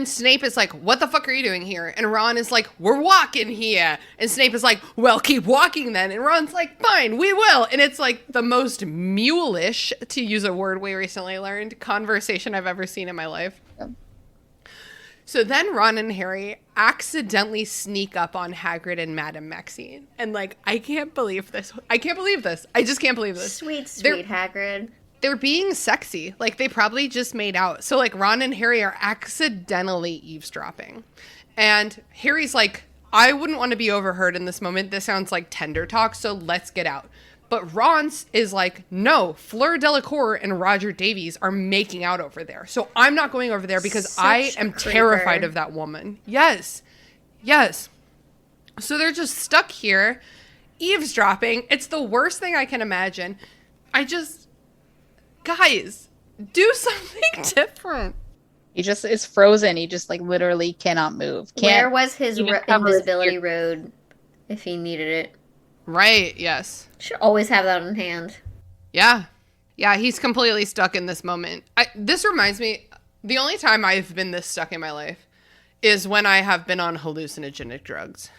Snape is like, what the fuck are you doing here? And Ron is like, we're walking here. And Snape is like, well, keep walking then. And Ron's like, fine, we will. And it's like the most mule-ish, to use a word we recently learned, conversation I've ever seen in my life. Yep. So then Ron and Harry accidentally sneak up on Hagrid and Madame Maxine. And like, I can't believe this. I just can't believe this. Sweet Hagrid. They're being sexy. Like, they probably just made out. So, like, Ron and Harry are accidentally eavesdropping. And Harry's like, I wouldn't want to be overheard in this moment. This sounds like tender talk, so let's get out. But Ron is like, no, Fleur Delacour and Roger Davies are making out over there. So I'm not going over there because I am terrified of that woman. Yes. So they're just stuck here, eavesdropping. It's the worst thing I can imagine. Guys, do something different. He just is frozen. He just like literally cannot move. Where was his invisibility road if he needed it? Right, yes. Should always have that on hand. Yeah, he's completely stuck in this moment. This reminds me, the only time I've been this stuck in my life is when I have been on hallucinogenic drugs.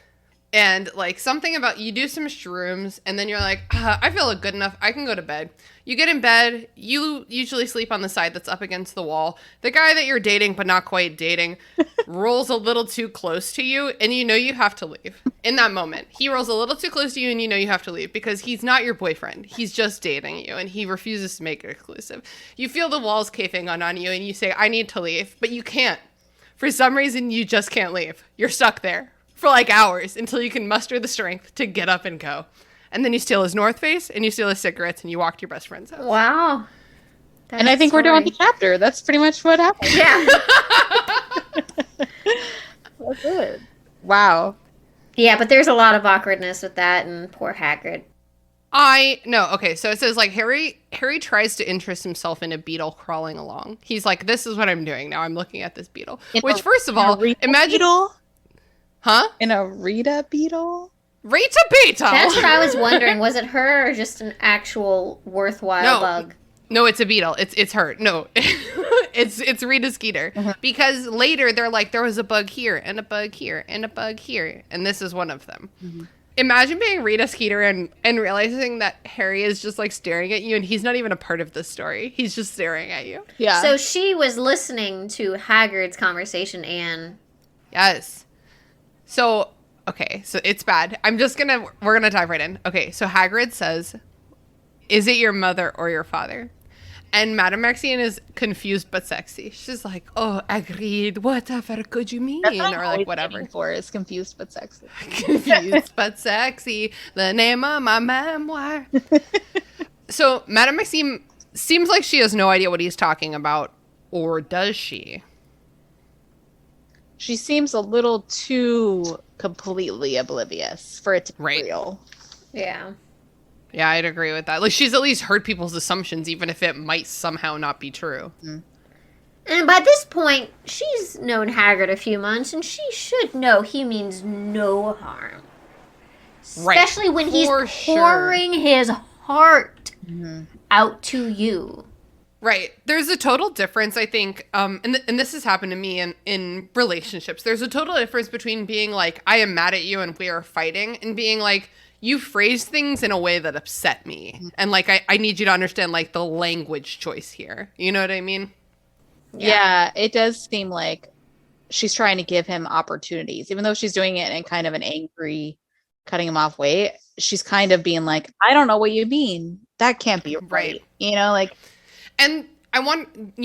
And, like, something about you do some shrooms, and then you're like, I feel good enough. I can go to bed. You get in bed. You usually sleep on the side that's up against the wall. The guy that you're dating, but not quite dating, rolls a little too close to you, and you know you have to leave. In that moment, he rolls a little too close to you, and you know you have to leave because he's not your boyfriend. He's just dating you, and he refuses to make it exclusive. You feel the walls caving on you, and you say, I need to leave, but you can't. For some reason, you just can't leave. You're stuck there for like hours until you can muster the strength to get up and go. And then you steal his North Face and you steal his cigarettes and you walk to your best friend's house. Wow. And I think we're done with the chapter. That's pretty much what happened. Yeah. That's good. Wow. Yeah, but there's a lot of awkwardness with that and poor Hagrid. Okay, so it says like Harry tries to interest himself in a beetle crawling along. He's like, this is what I'm doing now. I'm looking at this beetle. Which first of all, imagine beetle? Huh? In a Rita beetle? Rita beetle! That's what I was wondering. Was it her or just an actual worthwhile bug? No, it's a beetle. It's her. No. it's Rita Skeeter. Mm-hmm. Because later they're like, there was a bug here and a bug here and a bug here. And this is one of them. Mm-hmm. Imagine being Rita Skeeter and realizing that Harry is just like staring at you and he's not even a part of the story. He's just staring at you. Yeah. So she was listening to Hagrid's conversation and... Yes. So, okay, so it's bad. We're gonna dive right in. Okay, so Hagrid says, is it your mother or your father? And Madame Maxine is confused but sexy. She's like, oh, agreed, whatever could you mean? That's what or I'm like, whatever. For is confused but sexy. Confused but sexy, the name of my memoir. So Madame Maxine seems like she has no idea what he's talking about, or does she? She seems a little too completely oblivious for it to be real. Yeah. Yeah, I'd agree with that. Like, she's at least heard people's assumptions, even if it might somehow not be true. Mm. And by this point, she's known Hagrid a few months, and she should know he means no harm. Especially when he's pouring his heart out to you. Right. There's a total difference, I think, and this has happened to me in relationships. There's a total difference between being like, I am mad at you and we are fighting, and being like, you phrase things in a way that upset me. And like, I need you to understand like the language choice here. You know what I mean? Yeah, it does seem like she's trying to give him opportunities, even though she's doing it in kind of an angry, cutting him off way. She's kind of being like, I don't know what you mean. That can't be right. You know, like. And I want,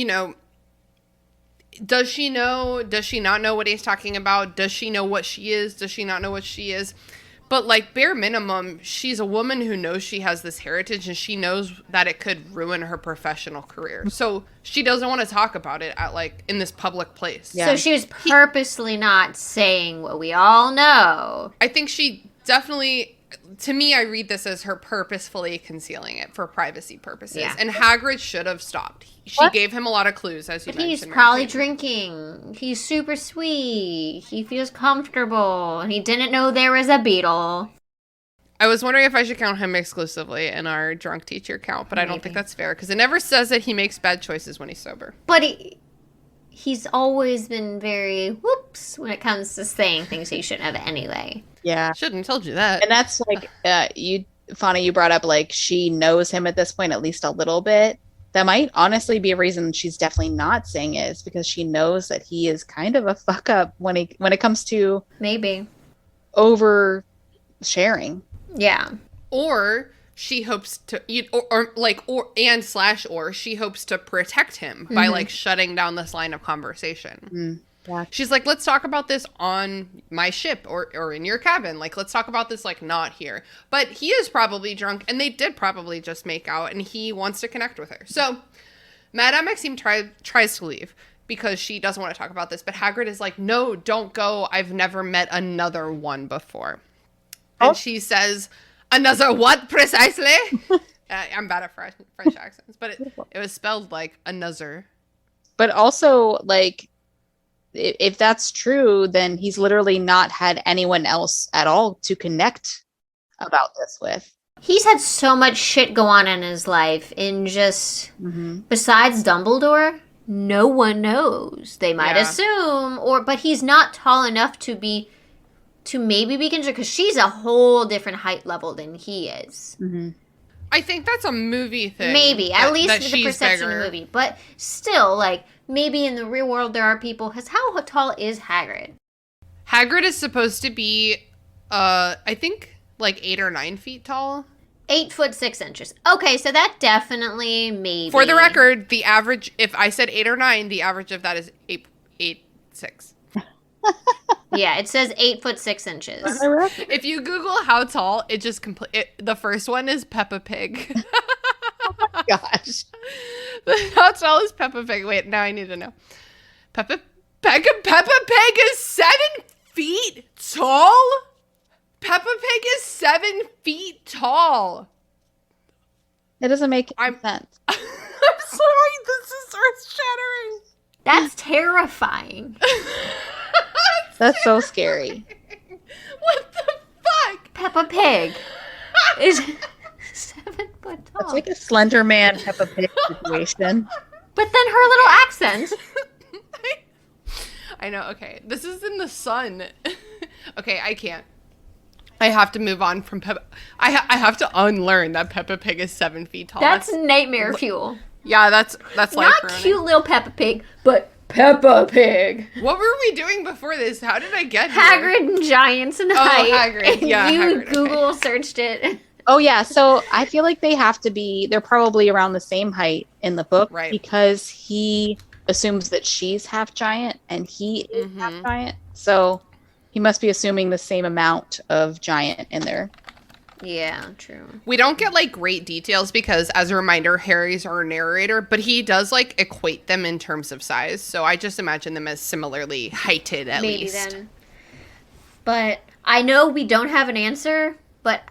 does she know? Does she not know what he's talking about? Does she know what she is? Does she not know what she is? But like bare minimum, she's a woman who knows she has this heritage and she knows that it could ruin her professional career. So she doesn't want to talk about it at like in this public place. Yeah. So she was purposely not saying what we all know. I think she definitely to me, I read this as her purposefully concealing it for privacy purposes. Yeah. And Hagrid should have stopped. She gave him a lot of clues, as you mentioned. He's probably Mary-Peyton. drinking. He's super sweet. He feels comfortable. He didn't know there was a beetle. I was wondering if I should count him exclusively in our drunk teacher count, but I don't think that's fair because it never says that he makes bad choices when he's sober. But he's always been very whoops when it comes to saying things he shouldn't have anyway. Yeah. Shouldn't have told you that. And that's like, Fawna, you brought up like she knows him at this point at least a little bit. That might honestly be a reason she's definitely not saying it, is because she knows that he is kind of a fuck up when it comes to Maybe. over sharing. Yeah. Or she hopes to, or she hopes to protect him by like shutting down this line of conversation. Yeah. She's like, let's talk about this on my ship or in your cabin. Like, let's talk about this like not here. But he is probably drunk and they did probably just make out and he wants to connect with her. So Madame Maxime tries to leave because she doesn't want to talk about this. But Hagrid is like, no, don't go. I've never met another one before. And she says, another what precisely? I'm bad at French accents, but it was spelled like another. But also, like, if that's true, then he's literally not had anyone else at all to connect about this with. He's had so much shit go on in his life, and just besides Dumbledore, no one knows. They might assume, but he's not tall enough to maybe be considered, because she's a whole different height level than he is. I think that's a movie thing. Maybe, at least that the she's perception in bigger. the movie. But still, like, maybe in the real world there are people, because how tall is Hagrid? Hagrid is supposed to be, I think, like 8 or 9 feet tall. 8 foot 6 inches. Okay, so that definitely maybe. For the record, the average, if I said 8 or 9, the average of that is 8'6". Yeah, it says 8 foot 6 inches. If you Google how tall, it just the first one is Peppa Pig. Gosh. How tall is Peppa Pig? Wait, now I need to know. Peppa Pig is 7 feet tall? Peppa Pig is 7 feet tall. It doesn't make any sense. I'm sorry, this is earth-shattering. That's terrifying. That's so scary. What the fuck? Peppa Pig is 7 foot It's tall. like a Slender Man Peppa Pig situation. But then her little accent. I know, okay. This is in the sun. Okay, I can't. I have to move on from Peppa. I have to unlearn that Peppa Pig is 7 feet tall. That's nightmare fuel. Yeah, that's life Not ruining. cute little Peppa Pig, but Peppa Pig. What were we doing before this? How did I get here? Hagrid and giants and height. Hagrid. And Yeah, you Hagrid, okay. Google searched it. Oh, yeah. So I feel like they're probably around the same height in the book. Right. Because he assumes that she's half giant and he is half giant. So he must be assuming the same amount of giant in there. Yeah, true. We don't get like great details because, as a reminder, Harry's our narrator, but he does like equate them in terms of size. So I just imagine them as similarly heighted at Maybe least. then. But I know we don't have an answer, but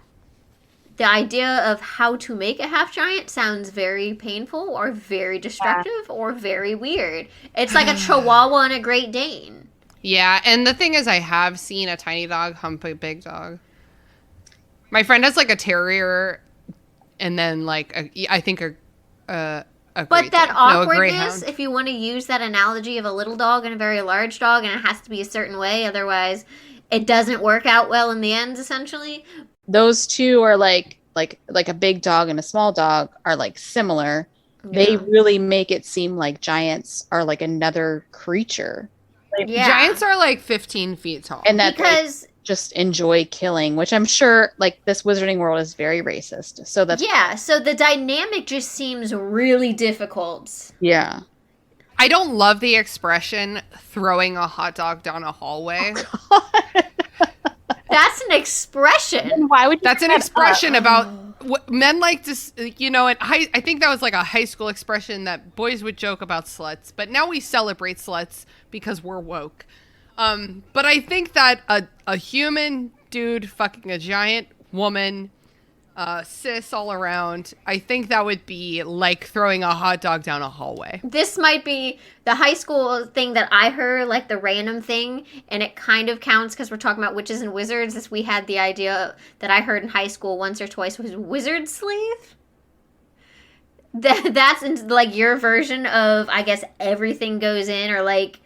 the idea of how to make a half giant sounds very painful or very destructive or very weird. It's like a Chihuahua and a Great Dane. Yeah, and the thing is, I have seen a tiny dog hump a big dog. My friend has like a terrier, and then like I think a But Great that Dane. No, a awkwardness, greyhound. if you want to use that analogy of a little dog and a very large dog, and it has to be a certain way, otherwise it doesn't work out well in the end, essentially. Those two are like a big dog and a small dog are like similar. Yeah. They really make it seem like giants are like another creature. Yeah. Giants are like 15 feet tall. And that they Because, just enjoy killing, which I'm sure like this wizarding world is very racist. So that's yeah, so the dynamic just seems really difficult. yeah. I don't love the expression throwing a hot dog down a hallway. That's an expression. And why would you That's an bring that expression up? about what men like to, and I think that was like a high school expression that boys would joke about sluts, but now we celebrate sluts because we're woke. But I think that a human dude fucking a giant woman, cis all around. I think that would be like throwing a hot dog down a hallway. This might be the high school thing that I heard, like the random thing, and it kind of counts because we're talking about witches and wizards. As we had the idea that I heard in high school once or twice was wizard sleeve. That's like your version of, I guess, everything goes in, or like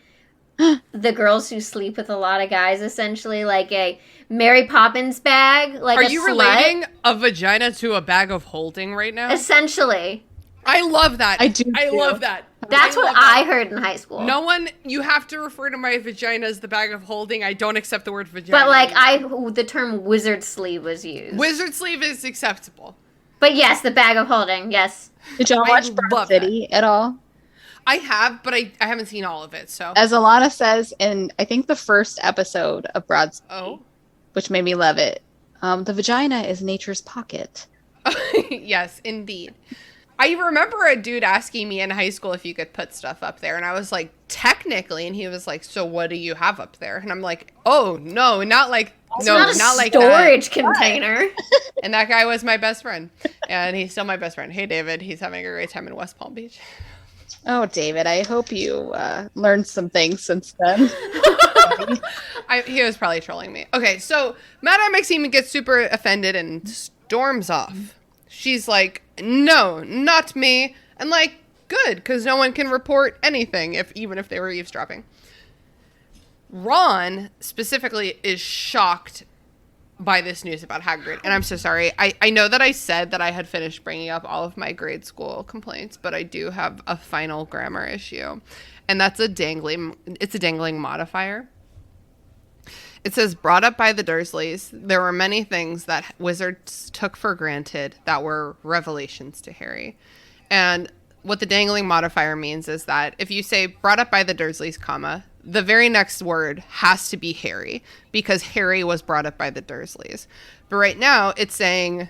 the girls who sleep with a lot of guys, essentially, like a Mary Poppins bag. Like, are you relating a vagina to a bag of holding right now? Essentially. I love that. I do. I love that. That's what I heard in high school. No one, you have to refer to my vagina as the bag of holding. I don't accept the word vagina. But like the term wizard sleeve was used. Wizard sleeve is acceptable. But yes, the bag of holding, yes. Did y'all watch Broad City at all? I have, but I haven't seen all of it, so. As Alana says in, I think, the first episode of Broad City, which made me love it, the vagina is nature's pocket. Yes, indeed. I remember a dude asking me in high school if you could put stuff up there, and I was like, technically, and he was like, so what do you have up there? And I'm like, oh, no, not like, It's no, not like storage container. And that guy was my best friend, and he's still my best friend. Hey, David, he's having a great time in West Palm Beach. Oh, David, I hope you learned some things since then. He was probably trolling me. Okay, so Madame Maxime gets super offended and storms off. She's like, no, not me. And like, good, because no one can report anything, even if they were eavesdropping. Ron, specifically, is shocked by this news about Hagrid. And I'm so sorry. I know that I said that I had finished bringing up all of my grade school complaints, but I do have a final grammar issue. And that's a dangling modifier. It says, brought up by the Dursleys, there were many things that wizards took for granted that were revelations to Harry. And what the dangling modifier means is that if you say brought up by the Dursleys, comma, the very next word has to be Harry, because Harry was brought up by the Dursleys. But right now it's saying,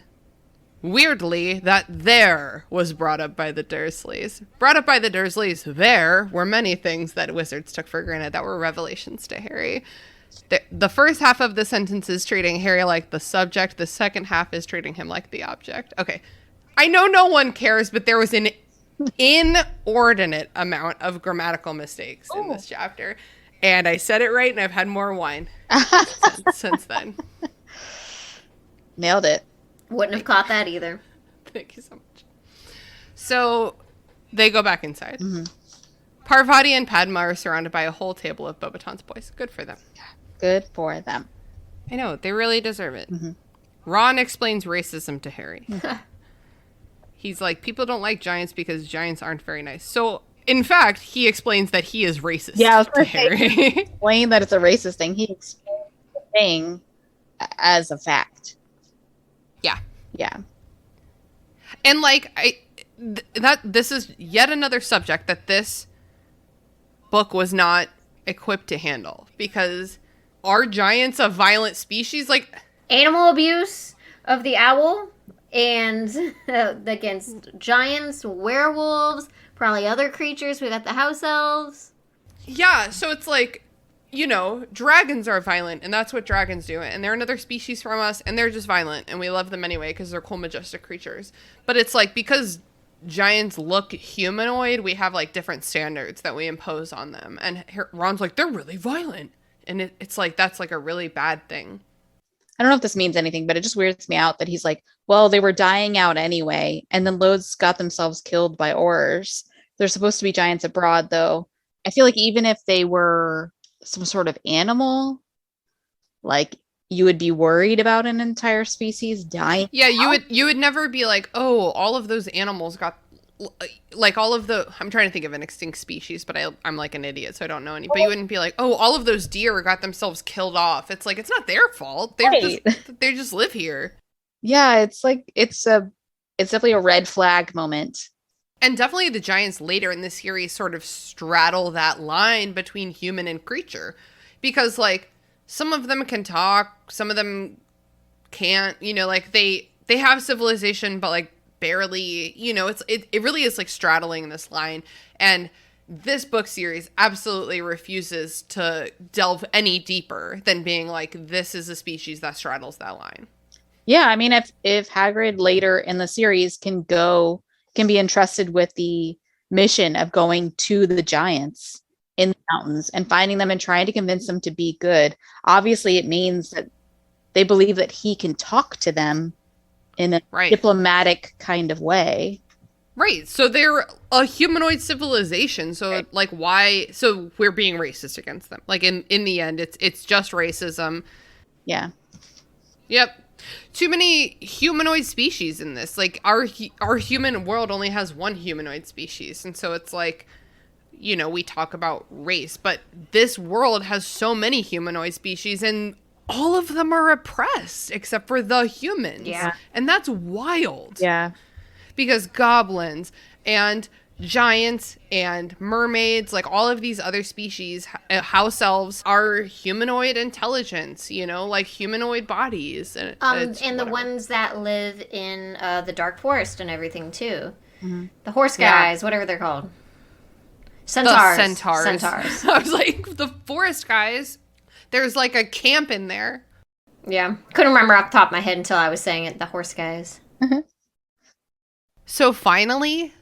weirdly, that there was brought up by the Dursleys. Brought up by the Dursleys, there were many things that wizards took for granted that were revelations to Harry. The first half of the sentence is treating Harry like the subject. The second half is treating him like the object. Okay. I know no one cares, but there was an inordinate amount of grammatical mistakes in this chapter. And I said it right, and I've had more wine since then. Nailed it. Wouldn't have caught that either. Thank you so much. So they go back inside. Mm-hmm. Parvati and Padma are surrounded by a whole table of Beauxbatons boys. Good for them. Good for them. I know. They really deserve it. Mm-hmm. Ron explains racism to Harry. He's like, people don't like giants because giants aren't very nice. So, in fact, he explains that he is racist to Harry. Explain that it's a racist thing. He explains the thing as a fact. Yeah. Yeah. And, like, this is yet another subject that this book was not equipped to handle, because are giants a violent species? Like, animal abuse of the owl and against giants, werewolves, probably other creatures. We got the house elves. Yeah, so it's like, you know, dragons are violent, and that's what dragons do, and they're another species from us, and they're just violent, and we love them anyway because they're cool, majestic creatures. But it's like, because giants look humanoid, we have like different standards that we impose on them. And Ron's like, they're really violent. And it's like, that's like a really bad thing. I don't know if this means anything, but it just weirds me out that he's like, well, they were dying out anyway. And then loads got themselves killed by aurors. They're supposed to be giants abroad, though. I feel like even if they were some sort of animal, like, you would be worried about an entire species dying. Yeah, you would never be like, oh, all of those animals got, like, all of the, I'm trying to think of an extinct species, but I'm like an idiot, so I don't know any. But you wouldn't be like, oh, all of those deer got themselves killed off. It's like, it's not their fault. They just live here. Yeah, it's like, it's definitely a red flag moment. And definitely the giants later in the series sort of straddle that line between human and creature, because like, some of them can talk, some of them can't, you know, like they have civilization, but like barely, you know, it really is like straddling this line. And this book series absolutely refuses to delve any deeper than being like, this is a species that straddles that line. Yeah, I mean, if Hagrid later in the series can be entrusted with the mission of going to the giants in the mountains and finding them and trying to convince them to be good, obviously it means that they believe that he can talk to them in a diplomatic kind of way. Right. So they're a humanoid civilization. So like why so we're being racist against them. Like in the end it's just racism. Yeah. Yep. Too many humanoid species in this. Like our human world only has one humanoid species. And so it's like, you know, we talk about race, but this world has so many humanoid species and all of them are oppressed except for the humans. Yeah. And that's wild. Yeah. Because goblins and giants and mermaids, like all of these other species, house elves are humanoid intelligence, you know, like humanoid bodies. And the ones that live in the dark forest and everything too. Mm-hmm. The horse guys, whatever they're called. Centaurs. The centaurs. I was like, the forest guys, there's like a camp in there. Yeah. Couldn't remember off the top of my head until I was saying it. The horse guys. Mm-hmm. So finally,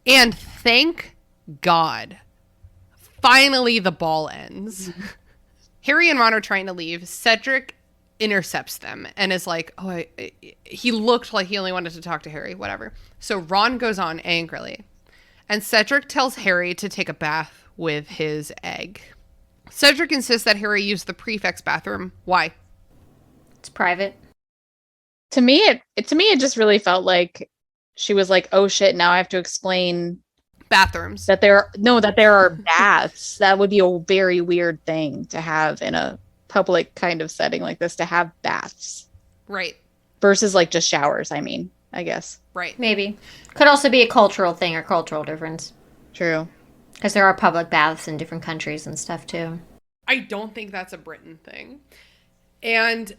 and thank God, finally the ball ends. Mm-hmm. Harry and Ron are trying to leave. Cedric intercepts them and is like, he looked like he only wanted to talk to Harry, whatever. So Ron goes on angrily. And Cedric tells Harry to take a bath with his egg. Cedric insists that Harry use the prefect's bathroom. Why? It's private. To me, it just really felt like she was like, oh shit, now I have to explain bathrooms. That there are baths. That would be a very weird thing to have in a public kind of setting like this, to have baths. Right. Versus like just showers, I guess. Right. Maybe. Could also be a cultural thing or cultural difference. True. Because there are public baths in different countries and stuff too. I don't think that's a Britain thing. And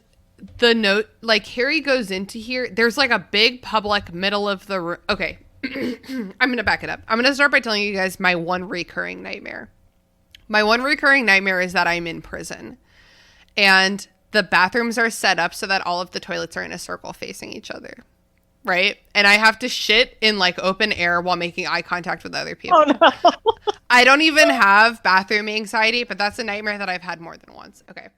the note, like Harry goes into here, there's like a big public middle of the room. Okay. I'm going to back it up. I'm going to start by telling you guys my one recurring nightmare. My one recurring nightmare is that I'm in prison. And the bathrooms are set up so that all of the toilets are in a circle facing each other. Right? And I have to shit in like open air while making eye contact with other people. Oh no. I don't even have bathroom anxiety, but that's a nightmare that I've had more than once. Okay.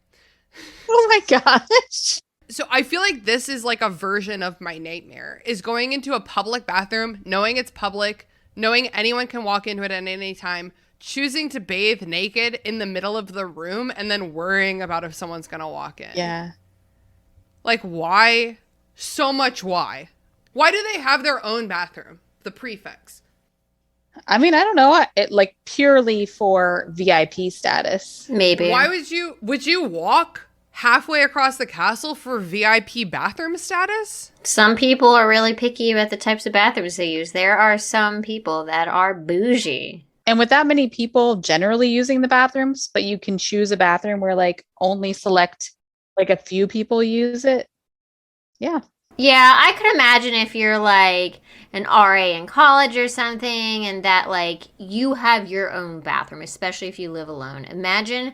Oh my gosh. So I feel like this is like a version of my nightmare, is going into a public bathroom, knowing it's public, knowing anyone can walk into it at any time, choosing to bathe naked in the middle of the room, and then worrying about if someone's going to walk in. Yeah. Like, why? So much why? Why do they have their own bathroom? The prefects. I don't know. It like purely for VIP status. Maybe. Why would you walk halfway across the castle for VIP bathroom status? Some people are really picky about the types of bathrooms they use. There are some people that are bougie. And with that many people generally using the bathrooms, but you can choose a bathroom where like only select like a few people use it. Yeah. Yeah, I could imagine if you're like an RA in college or something and that like you have your own bathroom, especially if you live alone. Imagine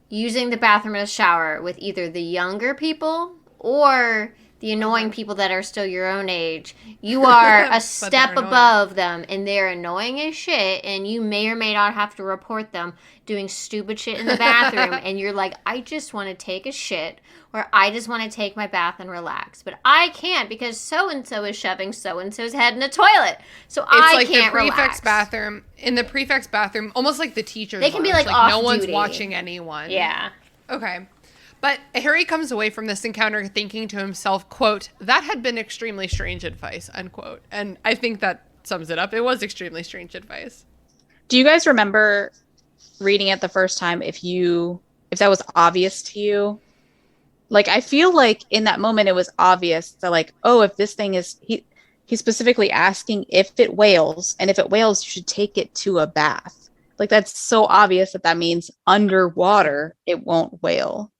using the bathroom as a shower with either the younger people or the annoying people that are still your own age. You are a step above them and they're annoying as shit and you may or may not have to report them doing stupid shit in the bathroom and you're like, I just want to take a shit or I just want to take my bath and relax. But I can't because so-and-so is shoving so-and-so's head in the toilet. So I can't relax. The prefect's bathroom, in the prefect's bathroom, almost like the teacher's They can be lounge, like off no one's duty. watching anyone. Yeah. Okay. But Harry comes away from this encounter thinking to himself, quote, that had been extremely strange advice, unquote. And I think that sums it up. It was extremely strange advice. Do you guys remember reading it the first time if that was obvious to you? Like, I feel like in that moment it was obvious that like, oh, if this thing is, he's specifically asking if it wails, and if it wails, you should take it to a bath. Like, that's so obvious that means underwater it won't wail.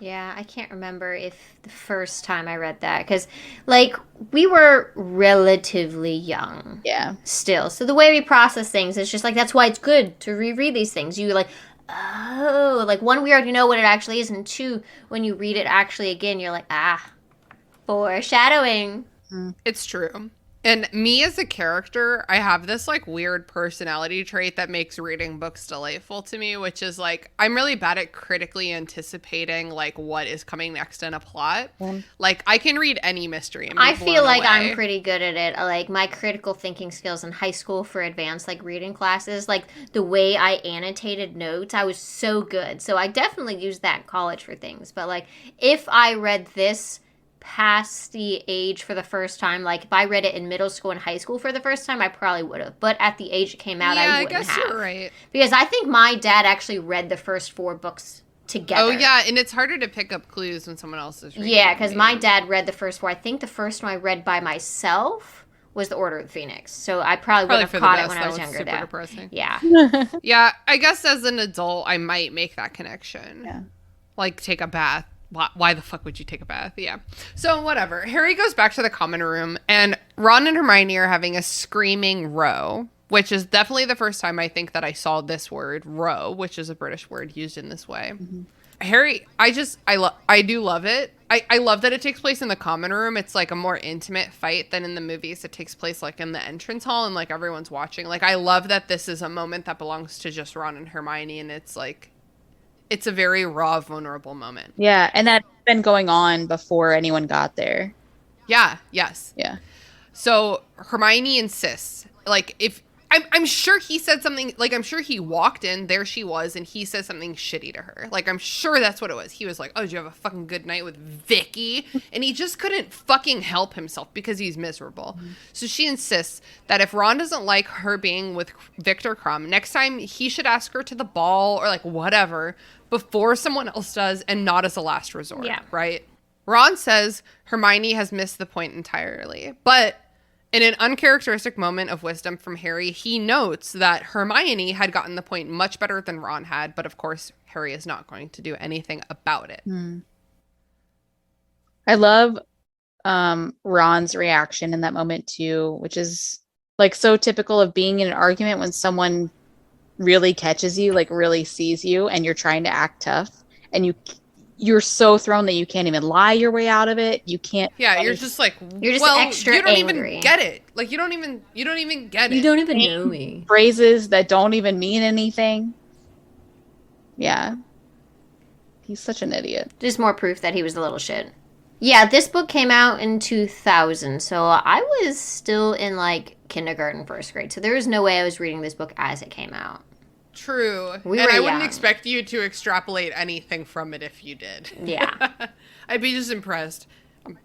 Yeah, I can't remember if the first time I read that, because, like, we were relatively young. Yeah. Still. So the way we process things is just, like, that's why it's good to reread these things. You, like, oh, like, one, we already know what it actually is, and two, when you read it actually again, you're like, Foreshadowing. It's true. And me as a character, I have this like weird personality trait that makes reading books delightful to me, which is like I'm really bad at critically anticipating like what is coming next in a plot. Like I can read any mystery and be I feel like blown away. I'm pretty good at it. Like my critical thinking skills in high school for advanced like reading classes, like the way I annotated notes, I was so good. So I definitely used that in college for things. But like if I read this past the age for the first time, like if I read it in middle school and high school for the first time, I probably would have. But at the age it came out, I wouldn't have. You're right. Because I think my dad actually read the first 4 books together. Oh yeah, and it's harder to pick up clues when someone else is reading. Yeah, because my dad read the first 4. I think the first one I read by myself was The Order of the Phoenix. So I probably would have caught it when I was younger. Super depressing. Yeah. Yeah, I guess as an adult, I might make that connection. Yeah. Like take a bath. Why the fuck would you take a bath? Yeah. So whatever. Harry goes back to the common room and Ron and Hermione are having a screaming row, which is definitely the first time I think that I saw this word row, which is a British word used in this way. Mm-hmm. Harry, I do love it. I love that it takes place in the common room. It's like a more intimate fight than in the movies. It takes place like in the entrance hall and like everyone's watching. Like I love that this is a moment that belongs to just Ron and Hermione, and it's like it's a very raw, vulnerable moment. Yeah, and that's been going on before anyone got there. Yeah, yes. Yeah. So Hermione insists, like, if I'm sure he said something, like, I'm sure he walked in, there she was, and he said something shitty to her. Like, I'm sure that's what it was. He was like, oh, did you have a fucking good night with Vicky? And he just couldn't fucking help himself because he's miserable. Mm-hmm. So she insists that if Ron doesn't like her being with Victor Crumb, next time he should ask her to the ball or, like, whatever before someone else does and not as a last resort. Yeah. Right? Ron says Hermione has missed the point entirely, but in an uncharacteristic moment of wisdom from Harry, he notes that Hermione had gotten the point much better than Ron had, but of course, Harry is not going to do anything about it. I love Ron's reaction in that moment too, which is like so typical of being in an argument when someone really catches you, like really sees you, and you're trying to act tough, and you're so thrown that you can't even lie your way out of it. You can't. Yeah, you're just like, you're just extra you don't angry. even get it. Like you don't even get it. You don't even know me. Phrases that don't even mean anything. Yeah. He's such an idiot. Just more proof that he was a little shit. Yeah, this book came out in 2000, so I was still in like kindergarten, first grade. So there was no way I was reading this book as it came out. True. We and were I wouldn't young. expect you to extrapolate anything from it if you did. Yeah. I'd be just impressed.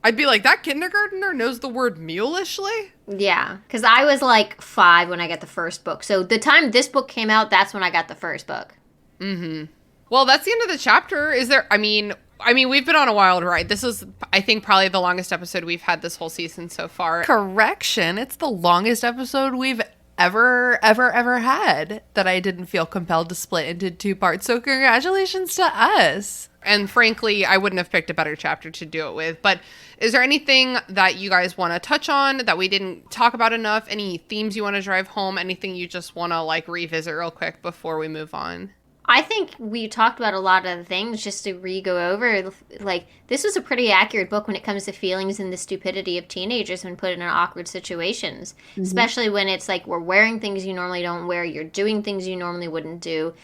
I'd be like, that kindergartner knows the word mulishly? Yeah, because I was like 5 when I got the first book. So the time this book came out, that's when I got the first book. Mm-hmm. Well, that's the end of the chapter. Is there, I mean, we've been on a wild ride. This is, I think, probably the longest episode we've had this whole season so far. Correction. It's the longest episode we've ever had that I didn't feel compelled to split into 2 parts. So congratulations to us. And frankly, I wouldn't have picked a better chapter to do it with. But is there anything that you guys want to touch on that we didn't talk about enough? Any themes you want to drive home? Anything you just want to like revisit real quick before we move on? I think we talked about a lot of the things just to re-go over. Like, this was a pretty accurate book when it comes to feelings and the stupidity of teenagers when put in awkward situations. Mm-hmm. Especially when it's like, we're wearing things you normally don't wear, you're doing things you normally wouldn't do.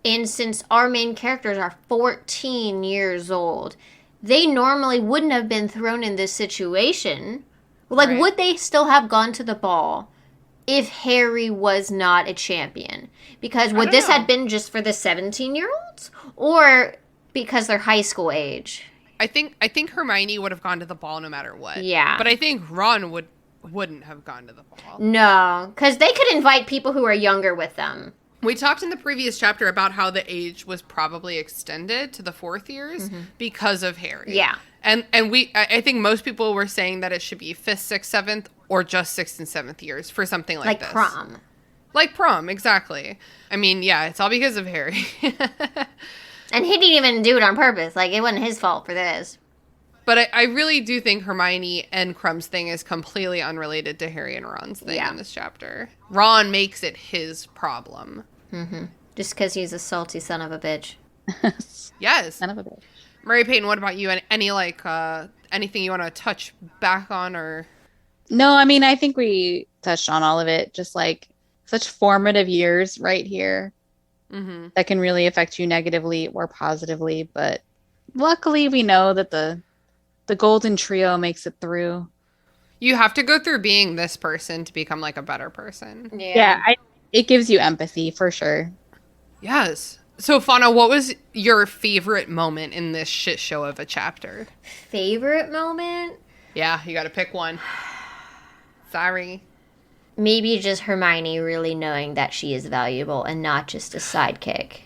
And since our main characters are 14 years old, they normally wouldn't have been thrown in this situation. Like, right. Would they still have gone to the ball if Harry was not a champion? Because would this have been just for the 17-year-olds? Or because they're high school age? I think Hermione would have gone to the ball no matter what. Yeah. But I think Ron wouldn't have gone to the ball. No, because they could invite people who are younger with them. We talked in the previous chapter about how the age was probably extended to the 4th years because of Harry. Yeah. And I think most people were saying that it should be 5th, 6th, 7th, or just 6th and 7th years for something like this. Like prom. Like prom, exactly. I mean, yeah, it's all because of Harry. And he didn't even do it on purpose. Like, it wasn't his fault for this. But I really do think Hermione and Crumb's thing is completely unrelated to Harry and Ron's thing in this chapter. Ron makes it his problem. Mm-hmm. Just because he's a salty son of a bitch. Yes. Son of a bitch. Mary-Peyton, what about you? Any like anything you want to touch back on or? No, I mean, I think we touched on all of it. Just like such formative years right here that can really affect you negatively or positively. But luckily, we know that the golden trio makes it through. You have to go through being this person to become like a better person. Yeah, it gives you empathy for sure. Yes. So, Fawna, what was your favorite moment in this shit show of a chapter? Favorite moment? Yeah, you got to pick one. Sorry. Maybe just Hermione really knowing that she is valuable and not just a sidekick.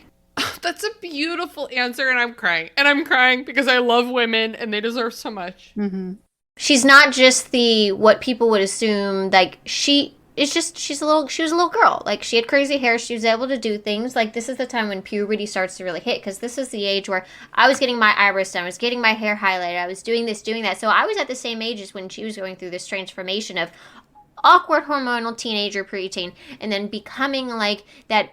That's a beautiful answer, and I'm crying. And I'm crying because I love women, and they deserve so much. Mm-hmm. She's not just what people would assume, like, she was a little girl. Like, she had crazy hair, she was able to do things. Like, this is the time when puberty starts to really hit, because this is the age where I was getting my eyebrows done, I was getting my hair highlighted, I was doing this, doing that. So I was at the same age as when she was going through this transformation of awkward hormonal teenager, preteen, and then becoming, like, that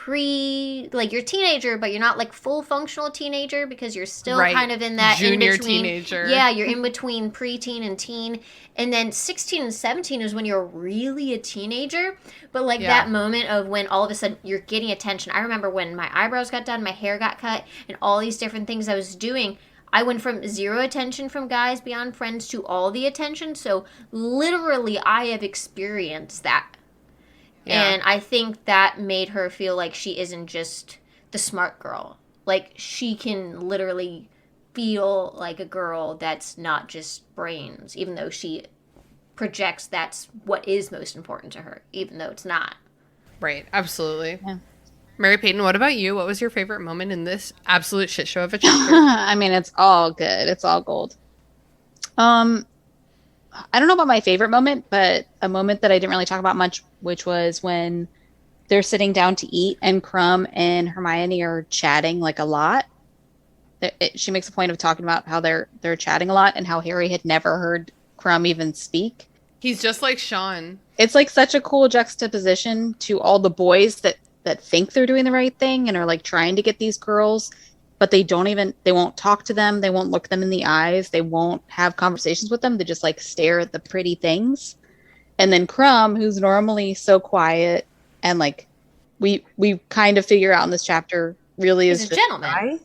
like you're a teenager, but you're not like full functional teenager because you're still kind of in that junior in-between, teenager. Yeah, you're in between preteen and teen. And then 16 and 17 is when you're really a teenager. But like that moment of when all of a sudden you're getting attention. I remember when my eyebrows got done, my hair got cut, and all these different things I was doing. I went from 0 attention from guys beyond friends to all the attention. So literally I have experienced that. Yeah. And I think that made her feel like she isn't just the smart girl. Like, she can literally feel like a girl that's not just brains, even though she projects that's what is most important to her, even though it's not. Right, absolutely. Yeah. Mary-Peyton, what about you? What was your favorite moment in this absolute shit show of a chapter? I mean, it's all good. It's all gold. I don't know about my favorite moment, but a moment that I didn't really talk about much, which was when they're sitting down to eat and Crumb and Hermione are chatting like a lot. She makes a point of talking about how they're chatting a lot and how Harry had never heard Crumb even speak. He's just like Sean. It's like such a cool juxtaposition to all the boys that think they're doing the right thing and are like trying to get these girls, but they won't talk to them. They won't look them in the eyes. They won't have conversations with them. They just like stare at the pretty things. And then Crumb, who's normally so quiet and like we kind of figure out in this chapter really is a gentleman.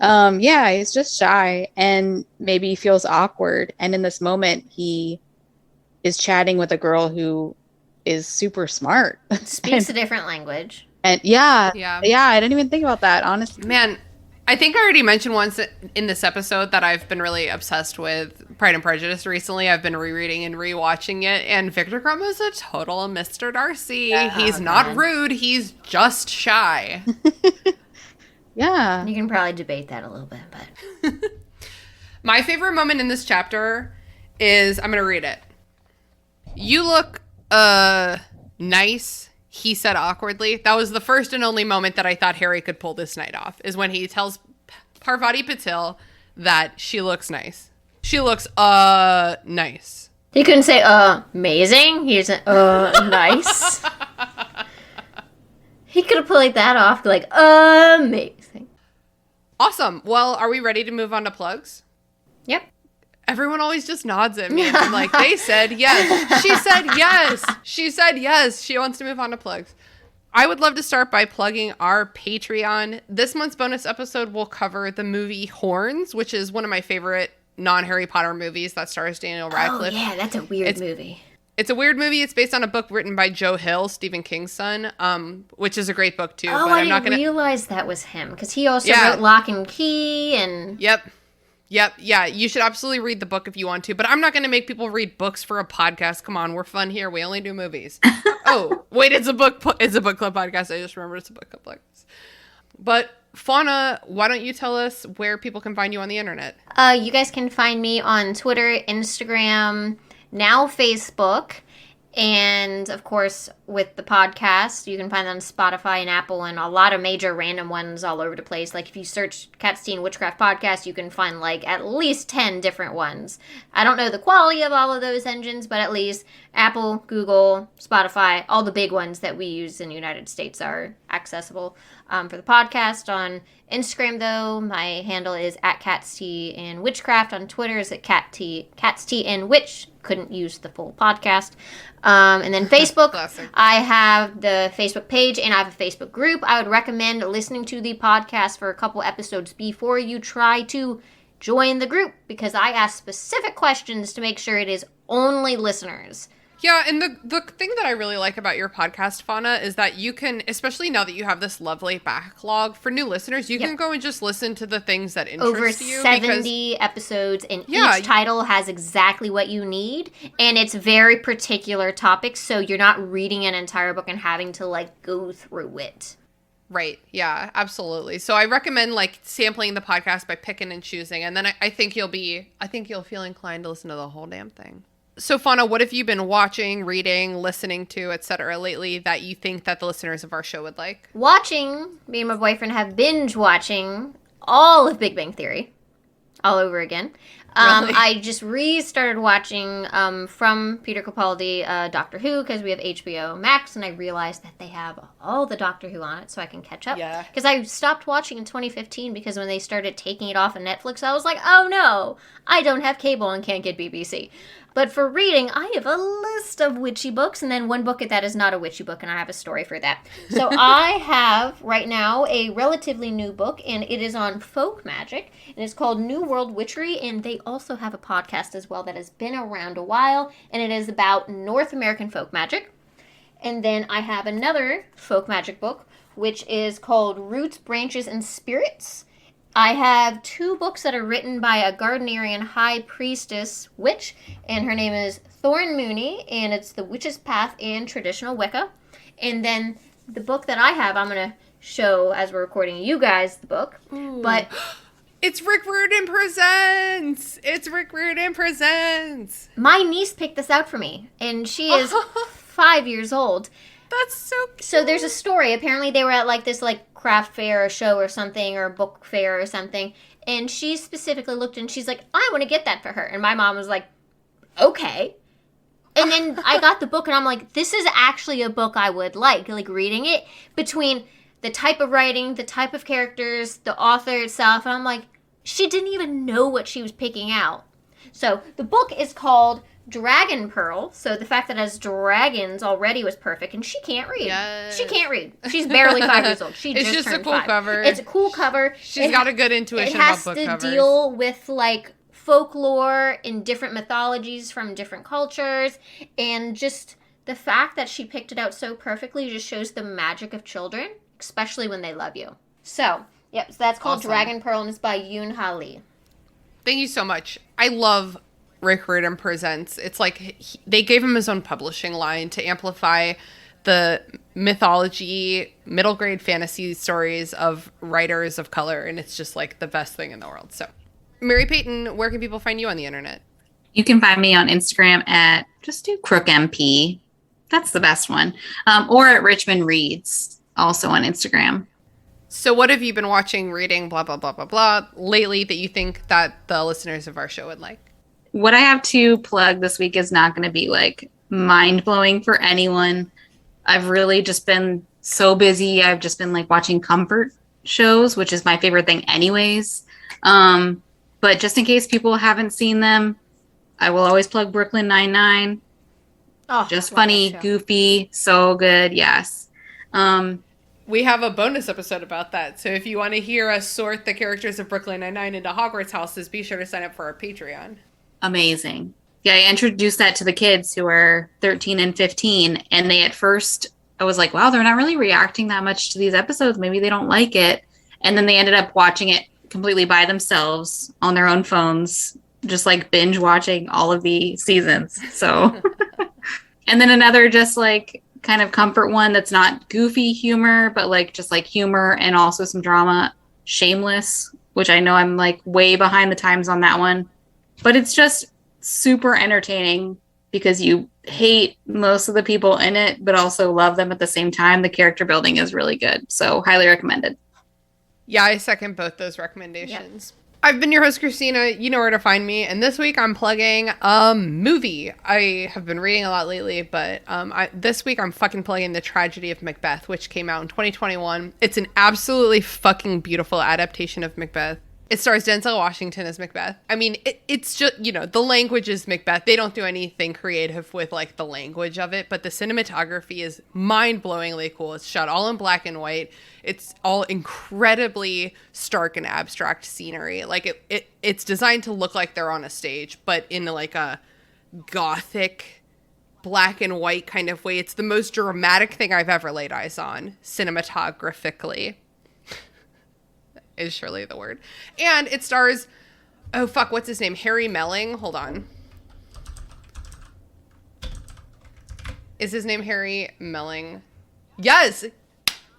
Shy. Yeah, he's just shy and maybe feels awkward. And in this moment, he is chatting with a girl who is super smart. Speaks a different language. And yeah, I didn't even think about that, honestly. Man, I think I already mentioned once in this episode that I've been really obsessed with Pride and Prejudice recently. I've been rereading and rewatching it, and Victor Crumb is a total Mr. Darcy. He's not rude, he's just shy. Yeah. You can probably debate that a little bit, but... My favorite moment in this chapter is, I'm going to read it. You look, nice, he said awkwardly. That was the first and only moment that I thought Harry could pull this night off, is when he tells Parvati Patil that she looks nice. She looks, nice. He couldn't say, amazing. He said, nice. He could have played that off, like, amazing. Awesome. Well, are we ready to move on to plugs? Yep. Everyone always just nods at me. And I'm like, they said yes. She said yes. She said yes. She wants to move on to plugs. I would love to start by plugging our Patreon. This month's bonus episode will cover the movie Horns, which is one of my favorite non-Harry Potter movies that stars Daniel Radcliffe. Oh, yeah, that's a weird movie. It's a weird movie. It's based on a book written by Joe Hill, Stephen King's son, which is a great book, too. Oh, but I didn't realize that was him, because he also wrote Lock and Key and... Yep. Yeah, you should absolutely read the book if you want to, but I'm not going to make people read books for a podcast. Come on, we're fun here. We only do movies. Oh, wait, it's a book club podcast. I just remembered it's a book club podcast. But Fawna, why don't you tell us where people can find you on the internet? You guys can find me on Twitter, Instagram, now Facebook, And, of course, with the podcast, you can find them on Spotify and Apple and a lot of major random ones all over the place. Like, if you search Cat's Tea and Witchcraft podcast, you can find, like, at least 10 different ones. I don't know the quality of all of those engines, but at least Apple, Google, Spotify, all the big ones that we use in the United States are accessible for the podcast. On Instagram, though, my handle is at Cat's Tea and Witchcraft. On Twitter is at Cat's Tea and Witch. Couldn't use the full podcast. And then Facebook, I have the Facebook page and I have a Facebook group. I would recommend listening to the podcast for a couple episodes before you try to join the group, because I ask specific questions to make sure it is only listeners. Yeah, and the thing that I really like about your podcast, Fawna, is that you can, especially now that you have this lovely backlog for new listeners, you can go and just listen to the things that interest you. Over 70 episodes, and each title has exactly what you need, and it's very particular topics, so you're not reading an entire book and having to, like, go through it. Right. Yeah, absolutely. So I recommend, like, sampling the podcast by picking and choosing, and then I think you'll feel inclined to listen to the whole damn thing. So, Fawna, what have you been watching, reading, listening to, etc. lately that you think that the listeners of our show would like? Watching, me and my boyfriend have binge watching all of Big Bang Theory all over again. Really? I just restarted watching from Peter Capaldi Doctor Who, because we have HBO Max, and I realized that they have all the Doctor Who on it, so I can catch up. Yeah. Because I stopped watching in 2015 because when they started taking it off of Netflix, I was like, oh no, I don't have cable and can't get BBC. But for reading, I have a list of witchy books, and then one book that is not a witchy book, and I have a story for that. So I have, right now, a relatively new book, and it is on folk magic, and it's called New World Witchery, and they also have a podcast as well that has been around a while, and it is about North American folk magic. And then I have another folk magic book, which is called Roots, Branches, and Spirits. I have 2 books that are written by a Gardnerian high priestess witch, and her name is Thorn Mooney, and it's The Witch's Path and Traditional Wicca. And then the book that I have, I'm going to show as we're recording you guys the book. Ooh. But it's Rick Riordan Presents! It's Rick Riordan Presents! My niece picked this out for me, and she is 5 years old. That's so cute. So there's a story. Apparently they were at like this like craft fair or show or something, or book fair or something, and she specifically looked and she's like, I want to get that for her. And my mom was like, okay. And then I got the book and I'm like, this is actually a book I would like reading it, between the type of writing, the type of characters, the author itself, and I'm like, she didn't even know what she was picking out. So the book is called Dragon Pearl, so the fact that it has dragons already was perfect, and she can't read. Yes. She can't read. She's barely 5 years old. She It's just a turned cool 5. cover. It's a cool cover. She's got a good intuition about book covers. It has to deal with, like, folklore in different mythologies from different cultures, and just the fact that she picked it out so perfectly just shows the magic of children, especially when they love you. So, yep, so that's called Awesome. Dragon Pearl, and it's by Yoon Lee. Thank you so much. I love Rick Riordan Presents. It's like they gave him his own publishing line to amplify the mythology, middle grade fantasy stories of writers of color, and it's just like the best thing in the world. So, Mary-Peyton, where can people find you on the internet? You can find me on Instagram at just do Crook MP. That's the best one. Or at Richmond Reads, also on Instagram. So what have you been watching, reading, blah, blah, blah, blah, blah, lately that you think that the listeners of our show would like? What I have to plug this week is not going to be like mind-blowing for anyone. I've really just been so busy. I've just been like watching comfort shows, which is my favorite thing anyways. But just in case people haven't seen them, I will always plug Brooklyn Nine-Nine. Oh, just funny, goofy, so good. Yes. We have a bonus episode about that. So if you want to hear us sort the characters of Brooklyn Nine-Nine into Hogwarts houses, be sure to sign up for our Patreon. Amazing. Yeah, I introduced that to the kids who are 13 and 15. And they at first, I was like, wow, they're not really reacting that much to these episodes. Maybe they don't like it. And then they ended up watching it completely by themselves on their own phones, just like binge watching all of the seasons. So, and then another just like kind of comfort one that's not goofy humor, but like just like humor and also some drama, Shameless, which I know I'm like way behind the times on that one. But it's just super entertaining. because you hate most of the people in it, but also love them at the same time. The character building is really good. So highly recommended. Yeah, I second both those recommendations. Yep. I've been your host, Christina. You know where to find me. And this week I'm plugging a movie. I have been reading a lot lately, but this week I'm fucking plugging The Tragedy of Macbeth, which came out in 2021. It's an absolutely fucking beautiful adaptation of Macbeth. It stars Denzel Washington as Macbeth. I mean, it's just, you know, the language is Macbeth. They don't do anything creative with, like, the language of it, but the cinematography is mind-blowingly cool. It's shot all in black and white. It's all incredibly stark and abstract scenery. Like, it's designed to look like they're on a stage, but in, like, a gothic black and white kind of way. It's the most dramatic thing I've ever laid eyes on, cinematographically. Is surely the word. And it stars, oh fuck, what's his name? Harry Melling? Hold on. Is his name Harry Melling? Yes!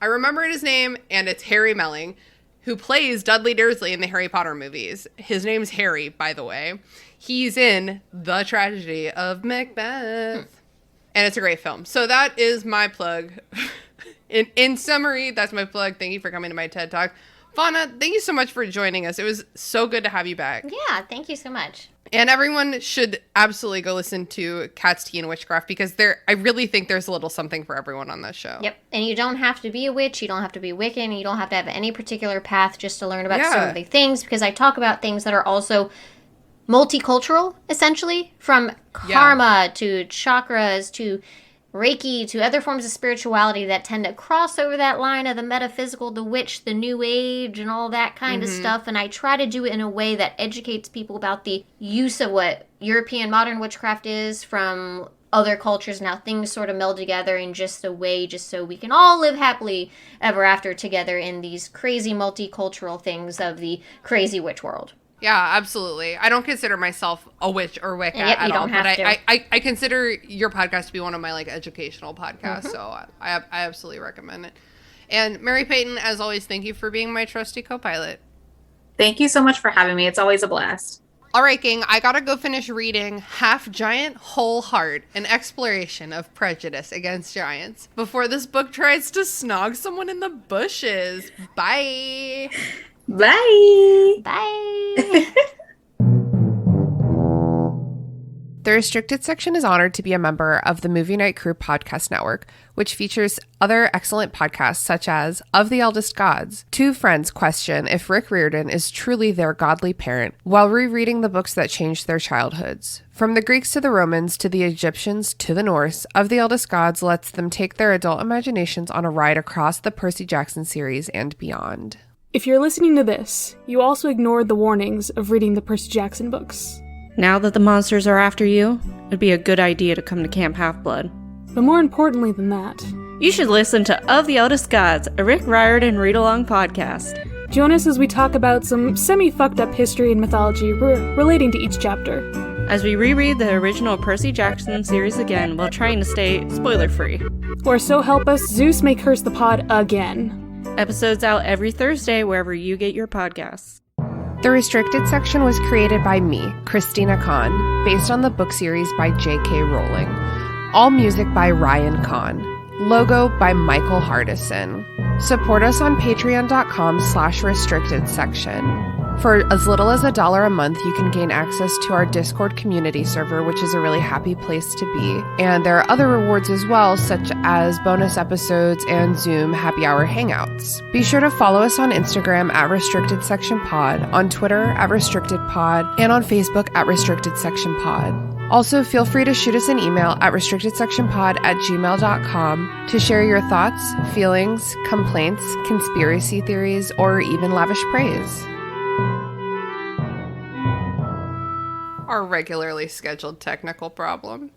I remembered his name, and it's Harry Melling, who plays Dudley Dursley in the Harry Potter movies. His name's Harry, by the way. He's in The Tragedy of Macbeth. And it's a great film. So that is my plug. In summary, that's my plug. Thank you for coming to my TED Talk. Fawna, thank you so much for joining us. It was so good to have you back. Yeah, thank you so much. And everyone should absolutely go listen to Cat's Tea and Witchcraft, because I really think there's a little something for everyone on this show. Yep. And you don't have to be a witch. You don't have to be Wiccan. You don't have to have any particular path just to learn about so many things, because I talk about things that are also multicultural, essentially, from karma to chakras to Reiki to other forms of spirituality that tend to cross over that line of the metaphysical, the witch, the new age, and all that kind of stuff. And I try to do it in a way that educates people about the use of what European modern witchcraft is from other cultures and how things sort of meld together in just a way, just so we can all live happily ever after together in these crazy multicultural things of the crazy witch world. Yeah, absolutely. I don't consider myself a witch or Wicca at all, but I consider your podcast to be one of my, like, educational podcasts, so I absolutely recommend it. And Mary-Peyton, as always, thank you for being my trusty co-pilot. Thank you so much for having me. It's always a blast. All right, gang, I gotta go finish reading Half Giant, Whole Heart, an exploration of prejudice against giants, before this book tries to snog someone in the bushes. Bye! Bye! Bye! The Restricted section is honored to be a member of the Movie Night Crew podcast network, which features other excellent podcasts such as Of the Eldest Gods. Two friends question if Rick Riordan is truly their godly parent while rereading the books that changed their childhoods. From the Greeks to the Romans to the Egyptians to the Norse, Of the Eldest Gods lets them take their adult imaginations on a ride across the Percy Jackson series and beyond. If you're listening to this, you also ignored the warnings of reading the Percy Jackson books. Now that the monsters are after you, it'd be a good idea to come to Camp Half-Blood. But more importantly than that, you should listen to Of the Eldest Gods, a Rick Riordan read-along podcast. Join us as we talk about some semi-fucked-up history and mythology relating to each chapter. As we reread the original Percy Jackson series again while trying to stay spoiler-free. Or so help us, Zeus may curse the pod again. Episodes out every Thursday wherever you get your podcasts. The Restricted section was created by me, Christina Kahn, based on the book series by J.K. Rowling. All music by Ryan Kahn. Logo by Michael Hardison. Support us on patreon.com/restricted section. For as little as $1 a month, you can gain access to our Discord community server, which is a really happy place to be. And there are other rewards as well, such as bonus episodes and Zoom happy hour hangouts. Be sure to follow us on Instagram at Restricted Section Pod, on Twitter at Restricted Pod, and on Facebook at Restricted Section Pod. Also, feel free to shoot us an email at restrictedsectionpod@gmail.com to share your thoughts, feelings, complaints, conspiracy theories, or even lavish praise. Our regularly scheduled technical problem.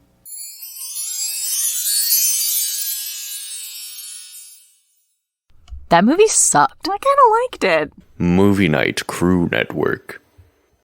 That movie sucked. I kind of liked it. Movie Night Crew Network.